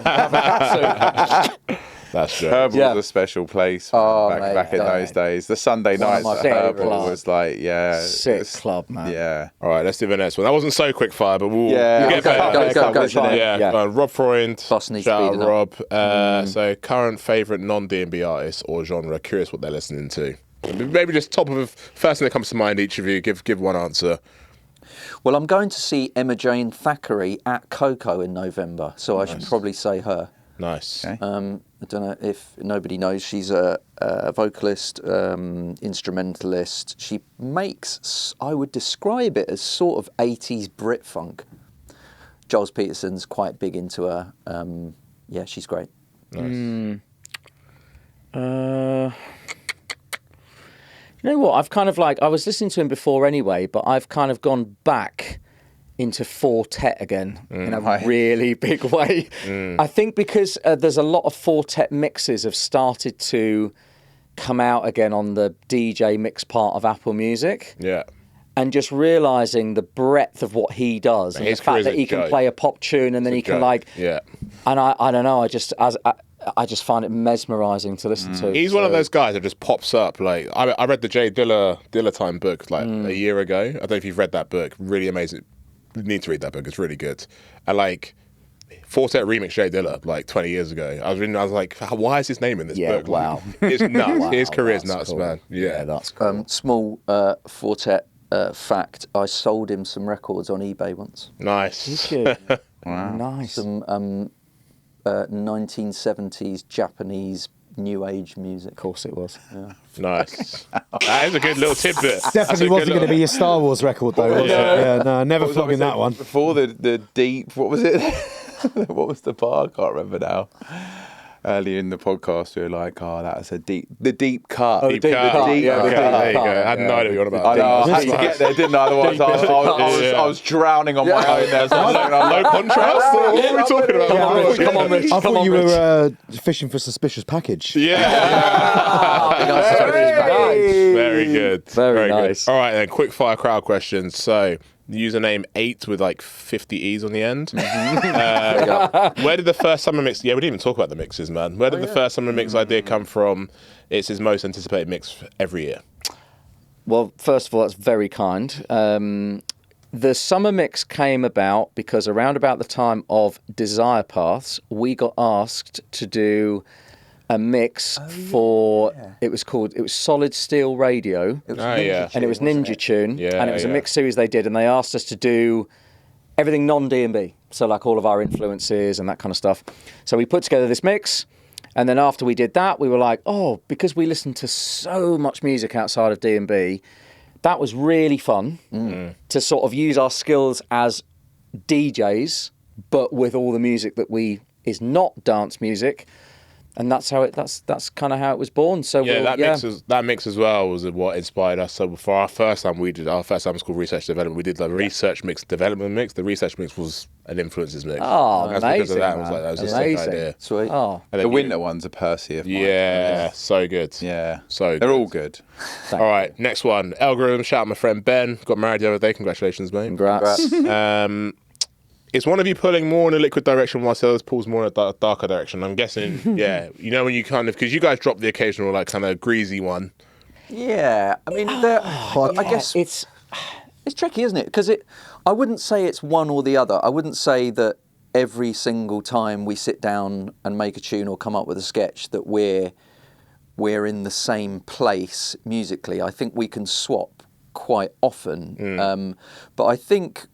That's true. Herbal was a special place back in those days. The Sunday nights at Herbal was like, sick club, man. Yeah. All right, let's do the next one. That wasn't so quick fire, but we'll get Go, better. Yeah. Rob Freund. Boss needs Shout out speeding up. Rob. So, current favourite non-D&B artist or genre? Curious what they're listening to. Maybe just top of first thing that comes to mind. Each of you give one answer. Well, I'm going to see Emma Jane Thackeray at Coco in November, so I should probably say her. Nice. Okay. I don't know if nobody knows. She's a vocalist, instrumentalist. She makes, I would describe it as sort of 80s Brit funk. Giles Peterson's quite big into her. Yeah, she's great. Nice. You know what? I've kind of like, I was listening to him before anyway, but I've kind of gone back into Fortet again in a really big way. I think because there's a lot of Fortet mixes have started to come out again on the DJ mix part of Apple Music. Yeah. And just realising the breadth of what he does and the fact that he can play a pop tune and then he can like... Yeah. And I don't know, I just find it mesmerising to listen to. He's one of those guys that just pops up. Like I read the Jay Dilla Time book like a year ago. I don't know if you've read that book. Really amazing. You need to read that book. It's really good. And like Fortet remixed Jay Dilla like 20 years ago. I was like, why is his name in this book? Wow. It's nuts. Wow, His career's that's nuts, cool. man. Yeah, That's cool. Small Fortet fact, I sold him some records on eBay once. nice. Nice. Some 1970s Japanese new age music. Of course it was. Nice. That is a good little tidbit. Definitely wasn't going to be a Star Wars record though, was it? Yeah, no, never flogging that one. Before the deep, what was it? What was the bar? I can't remember now. Earlier in the podcast, we were like, that's the deep cut. Deep cut. The deep Okay, cut. there you go. I had no idea what you're on about. I know, I had to get there, didn't I? Otherwise, I was drowning on my own there. So I was like, Low contrast? What are we talking about? Come on, Rich. I thought you were fishing for suspicious package. Very good. Very nice. Good. All right, then, quick fire crowd questions. So, username 8 with like 50 E's on the end. Where did the first summer mix? Yeah, we didn't even talk about the mixes, man. Where did the first summer mix idea come from? It's his most anticipated mix every year. Well, first of all, that's very kind. The summer mix came about because around about the time of Desire Paths, we got asked to do a mix it was Solid Steel Radio. It was And it was Ninja Tune. Yeah, and it was a mix series they did, and they asked us to do everything non-D&B. So like all of our influences and that kind of stuff. So we put together this mix, and then after we did that, we were like, because we listened to so much music outside of D&B, that was really fun to sort of use our skills as DJs, but with all the music that is not dance music. And that's how that's kind of how it was born. So that mix as well was what inspired us. So for our first time was called Research Development. We did like research mix, development mix. The research mix was an influences mix. Oh, that's amazing! Because of that. That was a sick idea. Sweet. Oh, The winter ones are Percy. So good. Yeah, so good. They're all good. All right, next one. Algorithm. Shout out my friend Ben. Got married the other day. Congratulations, mate. Congrats. Is one of you pulling more in a liquid direction whilst the other pulls more in a darker direction? I'm guessing, you know, when you kind of, because you guys drop the occasional, like, kind of greasy one. Yeah, I mean, I guess it's tricky, isn't it? Because I wouldn't say it's one or the other. I wouldn't say that every single time we sit down and make a tune or come up with a sketch that we're in the same place musically. I think we can swap quite often. But I think,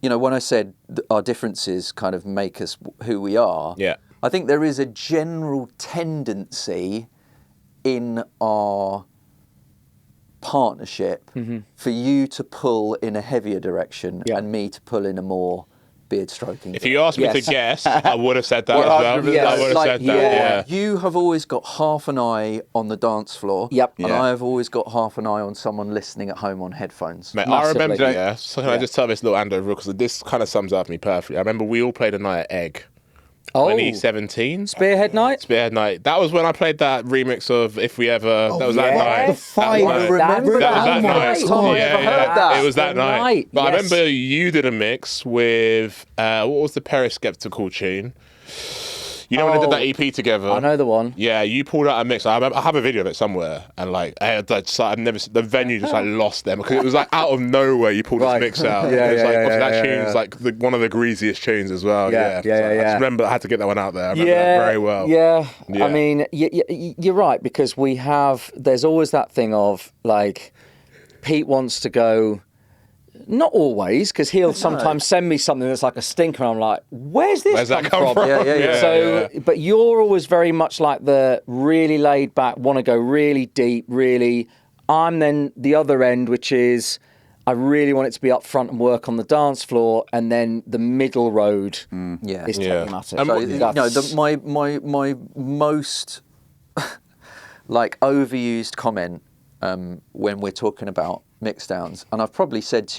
you know, when I said our differences kind of make us who we are, I think there is a general tendency in our partnership for you to pull in a heavier direction and me to pull in a more beard stroking. If you asked me to guess, I would have said that as well. Yes. I would have said that. Yeah. You have always got half an eye on the dance floor. Yep. And I have always got half an eye on someone listening at home on headphones. Mate, Massively. I remember. So can I just tell this little anecdote because this kind of sums up me perfectly. I remember we all played a night at Egg. 2017 Spearhead Night. Spearhead Night. That was when I played that remix of If We Ever. That was that night. The fight. I remember That was that night. Tom, I never heard that. It was that night. Right, But I yes. remember you did a mix with what was the Periskeptical tune? You know when they did that EP together? I know the one. Yeah, you pulled out a mix. I have a video of it somewhere, and like I've never the venue just like lost them because it was like out of nowhere. You pulled this mix out. Yeah, It was like, yeah, that yeah, tune's like one of the greasiest tunes as well. Yeah, Yeah, yeah, I yeah. just remember I had to get that one out there. I remember that very well. Yeah. Yeah. I mean, you're right because there's always that thing of like, Pete wants to go. Not always, because he'll sometimes send me something that's like a stinker, and I'm like, "Where's this Where's that come from?" So, but you're always very much like the really laid back, want to go really deep, really. I'm then the other end, which is I really want it to be up front and work on the dance floor, and then the middle road is Technimatic. My most like overused comment when we're talking about mixdowns, and I've probably said it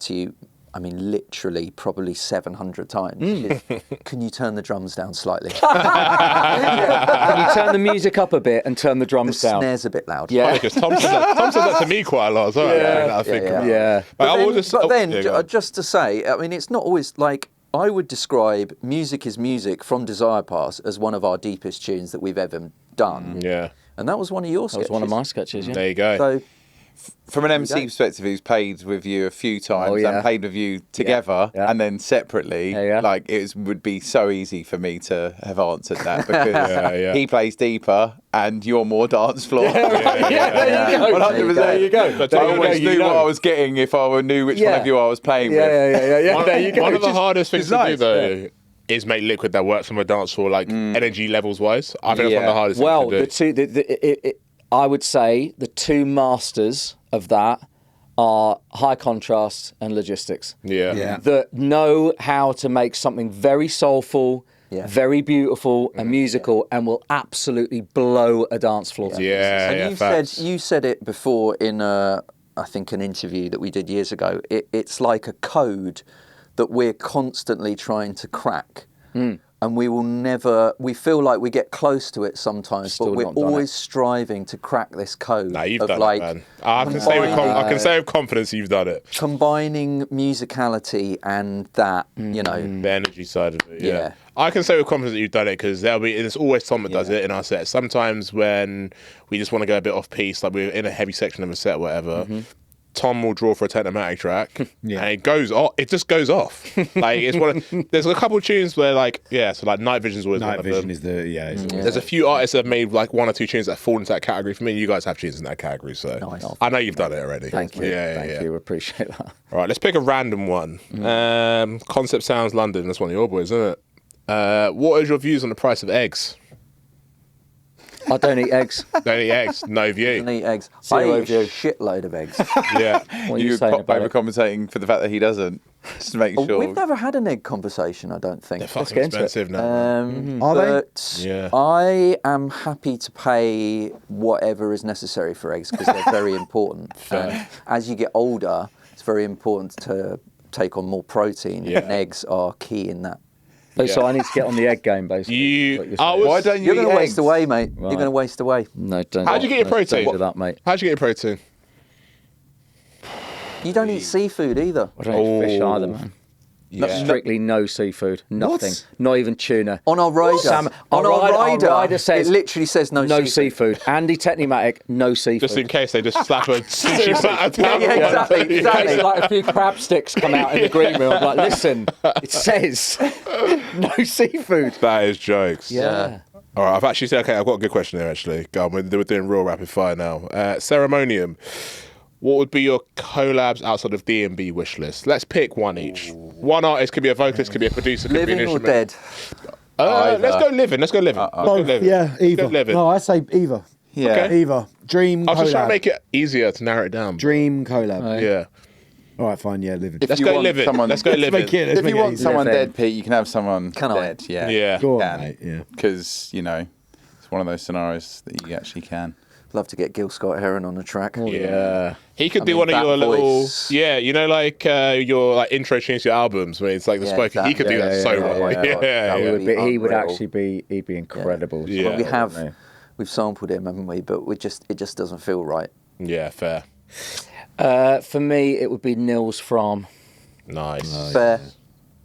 to you, I mean, literally probably 700 times. Is, can you turn the drums down slightly? Can you turn the music up a bit and turn the drums down? The snare's a bit loud. Yeah. Because Tom said that to me quite a lot as well. Yeah. But just to say, I mean, it's not always like, I would describe Music is Music from Desire Pass as one of our deepest tunes that we've ever done. Yeah. And that was one of your sketches. That was one of my sketches, yeah. There you go. So, From an MC perspective, who's played with you a few times and played with you together and then separately, like it would be so easy for me to have answered that because he plays deeper and you're more dance floor. There you go. I always knew what I was getting if I knew which one of you I was playing with. There you go. One of the hardest things to do though is make liquid that works on a dance floor, like energy levels wise. I think that's one of the hardest things to do. I would say the two masters of that are high contrast and logistics. That know how to make something very soulful, very beautiful and musical, and will absolutely blow a dance floor. And you said it before in I think an interview that we did years ago. It's like a code that we're constantly trying to crack. And we will never, we feel like we get close to it sometimes, but we're always striving to crack this code. Nah, you've done it, man. I can say with confidence you've done it. Combining musicality and that, you know. The energy side of it, yeah. I can say with confidence that you've done it because there's always Tom that does it in our set. Sometimes when we just want to go a bit off piece, like we're in a heavy section of a set, whatever, Tom will draw for a Technimatic track, and it goes off. It just goes off. Like it's there's a couple of tunes where so Night Vision's always Night one Vision of them. is There's a few artists that have made like one or two tunes that fall into that category. For me, you guys have tunes in that category, so I know you've done it already. Thank you. Thank you. Appreciate that. All right, let's pick a random one. Concept Sounds London. That's one of your boys, isn't it? What is your views on the price of eggs? I don't eat eggs. Don't eat eggs. No view. Don't eat eggs. Zero I eat view. a shitload of eggs. Yeah. What are you saying about it? Overcompensating for the fact that he doesn't, just to make sure. We've never had an egg conversation, I don't think. They're fucking get into it. expensive now. Are they? But Yeah. I am happy to pay whatever is necessary for eggs because they're very important. As you get older, it's very important to take on more protein, and eggs are key in that. So I need to get on the egg game, basically. Why don't you You're going eat to waste eggs? away, mate. Right. You're going to waste away. No, don't. How'd you get your protein? Don't do that, mate. How'd you get your protein? You don't eat seafood either. I don't eat fish either, man. Strictly no seafood, nothing, not even tuna. On our rider, Our rider says it literally says no seafood. Andy Technimatic, no seafood. Just in case they just slap a sushi platter down. exactly. In case like a few crab sticks come out in the green room, I'm like, listen, it says no seafood. That is jokes. Yeah. All right, I've actually said, I've got a good question here, actually. Go on, we're doing real rapid fire now. Ceremonium. What would be your collabs outside of D&B wish list? Let's pick one each. One artist, could be a vocalist, could be a producer, could be an Living or instrument. dead? Let's go living. Let's go living. Yeah, either. Living. No, I say either. Yeah. Okay. Either. Dream I was just trying collab. to make it easier to narrow it down. Dream collab. Yeah. All right, fine, yeah, living. Let's go live it. Let's go live it. If you want someone Live dead, Pete, you can have someone dead. Yeah. Yeah. Go on, mate, yeah. Because, you know, it's one of those scenarios that you actually can. Love to get Gil Scott-Heron on the track. Yeah. He could do one of your little, you know, like your like intro tunes to your albums where it's like the spoken. He could do that so well. Yeah. He would actually be. He'd be incredible. Yeah. Well, we've sampled him, haven't we? But it just doesn't feel right. Yeah, fair. For me, it would be Nils Fromm. Nice. Fair.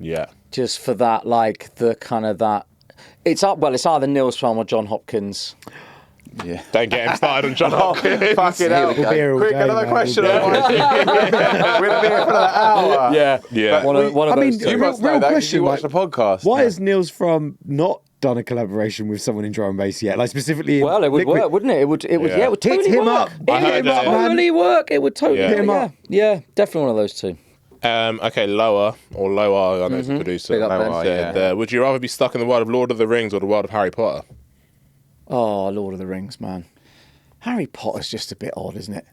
Yeah. Just for that, like the kind of that. It's either Nils Fromm or John Hopkins. Yeah. Don't get him started on John Hopkins. Fucking hell. Quick, another question. We'll be here for another hour. Yeah. One of those two. You must know that because you watch the podcast. Why has Nils Fromm not done a collaboration with someone in drum and bass yet? Like specifically, Well, it would Liquid. work, wouldn't it? It would totally Hit him work. up. I heard that. It would totally work. It would totally Hit him up. Yeah, definitely one of those two. Okay, Lower, I know it's a producer. Big up, Lower, Said, would you rather be stuck in the world of Lord of the Rings or the world of Harry Potter? Oh, Lord of the Rings, man. Harry Potter's just a bit odd, isn't it?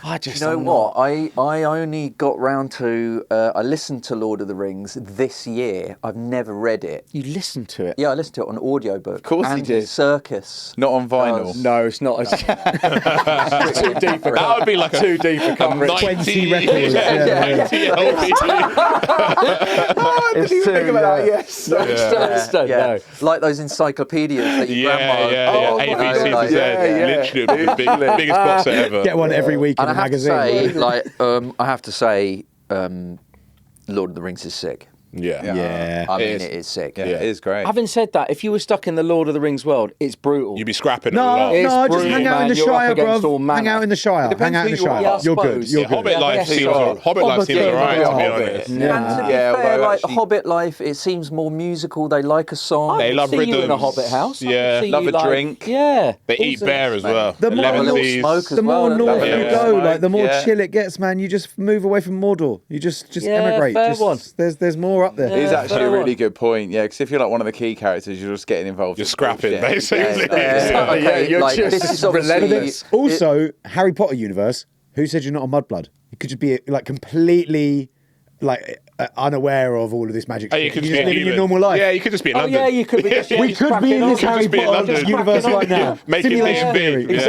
I just You know I'm what? not- I only got round to. I listened to Lord of the Rings this year. I've never read it. You listen to it. Yeah, I listened to it on audiobook. Of course you Andy did. Circus. Not on vinyl. No, it's not. Too deep. That would be like too deep a coverage. 20 records. I didn't even think about that. Yes. Yeah. Like those encyclopedias that your grandma. ABC like, literally the biggest box set ever. Get one every week in And a I have to magazine. say, I have to say, Lord of the Rings is sick. Yeah. I mean, It is. it is sick. Yeah, it is great. Having said that, if you were stuck in the Lord of the Rings world, it's brutal. You'd be scrapping No, a lot. It's no, just brutal, hang out in man. the You're Shire, up against all bro. manner. Hang out in the Shire. depends Hang out in the who you are. Shire. Yeah, I You're good. suppose. You're Yeah, good. Hobbit life yes, seems sure. alright, Hobbit to be Hobbit. honest. And Yeah, to be fair, although like actually- Hobbit life, it seems more musical. They like a song. They love see you in a rhythms. Hobbit house. I can Yeah. see Love you, a like- drink. Yeah. They eat bear as well. The more lemon north teas. smoke as The more well, north don't you they? go, Yeah. like the more Yeah. chill it gets, man. You just move away from Mordor. You just Yeah, emigrate. fair Just- one. There's more up there. It is Yeah, actually fair a really one. good point. Yeah, because if you're like one of the key characters, you're just getting involved. You're in scrapping, bullshit. basically. Yeah. Okay, you're like, just this is obviously relentless. Also, Harry Potter universe. Who said you're not a mudblood? You could just be like completely like unaware of all of this magic. Oh, shit. you could You just be living human. your normal life. Yeah, you could just be in Oh, London. yeah, you could be. Just, We could be in this Could Harry just be in Potter London. universe right now. Making Simulation things theory. big.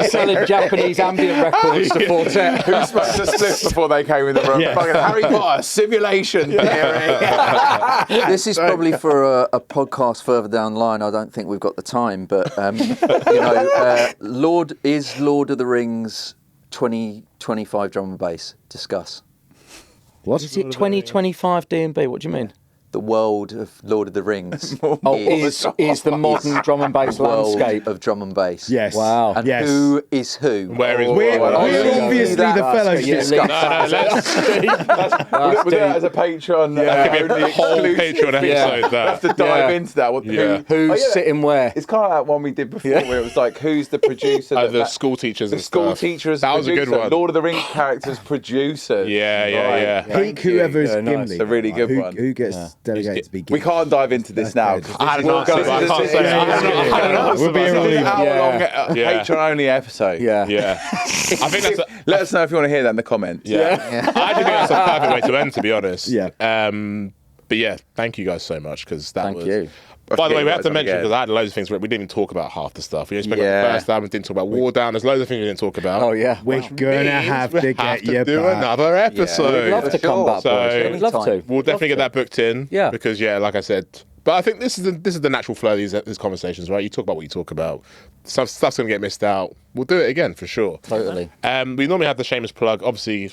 selling Japanese ambient records to Fortet. Who smoked a spliff before they came in the room? Yeah. Fucking Harry Potter simulation theory. This is probably for a podcast further down the line. I don't think we've got the time, but Lord of the Rings 2025 drum and bass. Discuss What? Is it 2025 D&B? What do you mean? the world of Lord of the Rings. Is the modern drum and bass world landscape? of drum and bass. Yes. Wow. And yes. who is who? Where is We're obviously the fellowship. Yeah, let's We'll do that as a Patreon. that could be a only whole exclusive. Patreon episode. We'll have to dive into that. Who's sitting where? It's kind of like one we did before, where it was like, who's the producer? The school teachers The and school stuff. teachers. That was a good one. Lord of the Rings characters producers. Yeah. Pick whoever's Yeah, nice. Gimli. It's a really good one. Who gets delegated to be Gimli? We can't dive into this now. I had an We'll answer, go- but I this can't is- say it. yeah, I had an answer, We'll be but I here all can't say it. evening. hour-long Yeah. Patreon-only episode. Yeah. Yeah. I think that's. Let us know if you want to hear that in the comments. I actually think that's a perfect way to end, to be honest. Yeah. But yeah, thank you guys so much because that Thank was. you. By the way, we have to Again. mention because I had loads of things we didn't even talk about half the stuff. We only spoke Yeah. about the first album, didn't talk about War Down. There's loads of things we didn't talk about. Oh yeah. We're gonna have to get you do back. another episode. We'd love to come back, So- boys. We'd love to. We'll definitely get that booked in. Yeah. Because like I said, but I think this is the natural flow of these conversations, right? You talk about what you talk about. Stuff's gonna get missed out. We'll do it again for sure. Totally. We normally have the shameless plug. Obviously,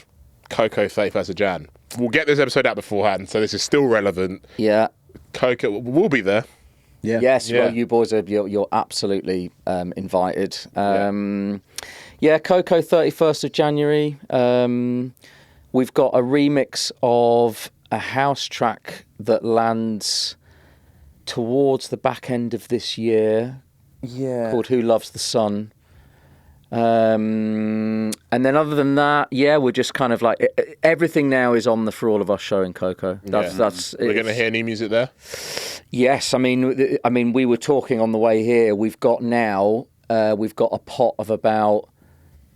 Coco 31st of Jan. We'll get this episode out beforehand, so this is still relevant. Yeah. Coco, we'll be there. Yeah. Yes, Yeah. well, you boys you're absolutely invited. Coco 31st of January. We've got a remix of a house track that lands towards the back end of this year called Who Loves the Sun. And then other than that, we're just kind of like everything now is on the For All of Us show in Coco. That's We're going to hear new music there. Yes, I mean, we were talking on the way here. We've got a pot of about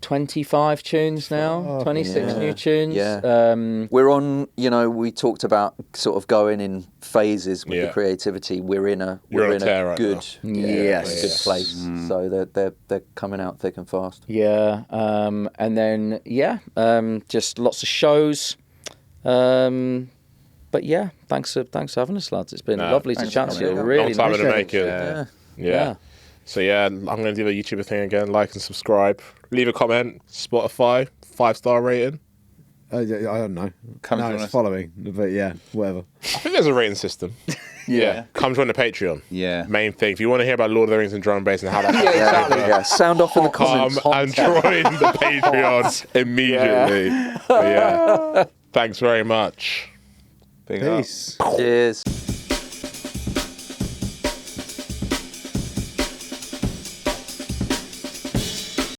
25 tunes now, 26 new tunes. Yeah. We're on, we talked about sort of going in phases with the creativity. We're in a good good place. So they're coming out thick and fast. Yeah. And then just lots of shows. But yeah, thanks for having us, lads. It's been lovely to chat to you. Really long time nice. in the making. Yeah. So I'm going to do the YouTuber thing again. Like and subscribe. Leave a comment. Spotify 5-star rating. I don't know. It's following, but yeah, whatever. I think there's a rating system. Come join the Patreon. Yeah. Main thing. If you want to hear about Lord of the Rings and drum and bass and how that Yeah. Sound off in the comments. Come and join the Patreon immediately. Thanks very much. Big up. Peace. Cheers.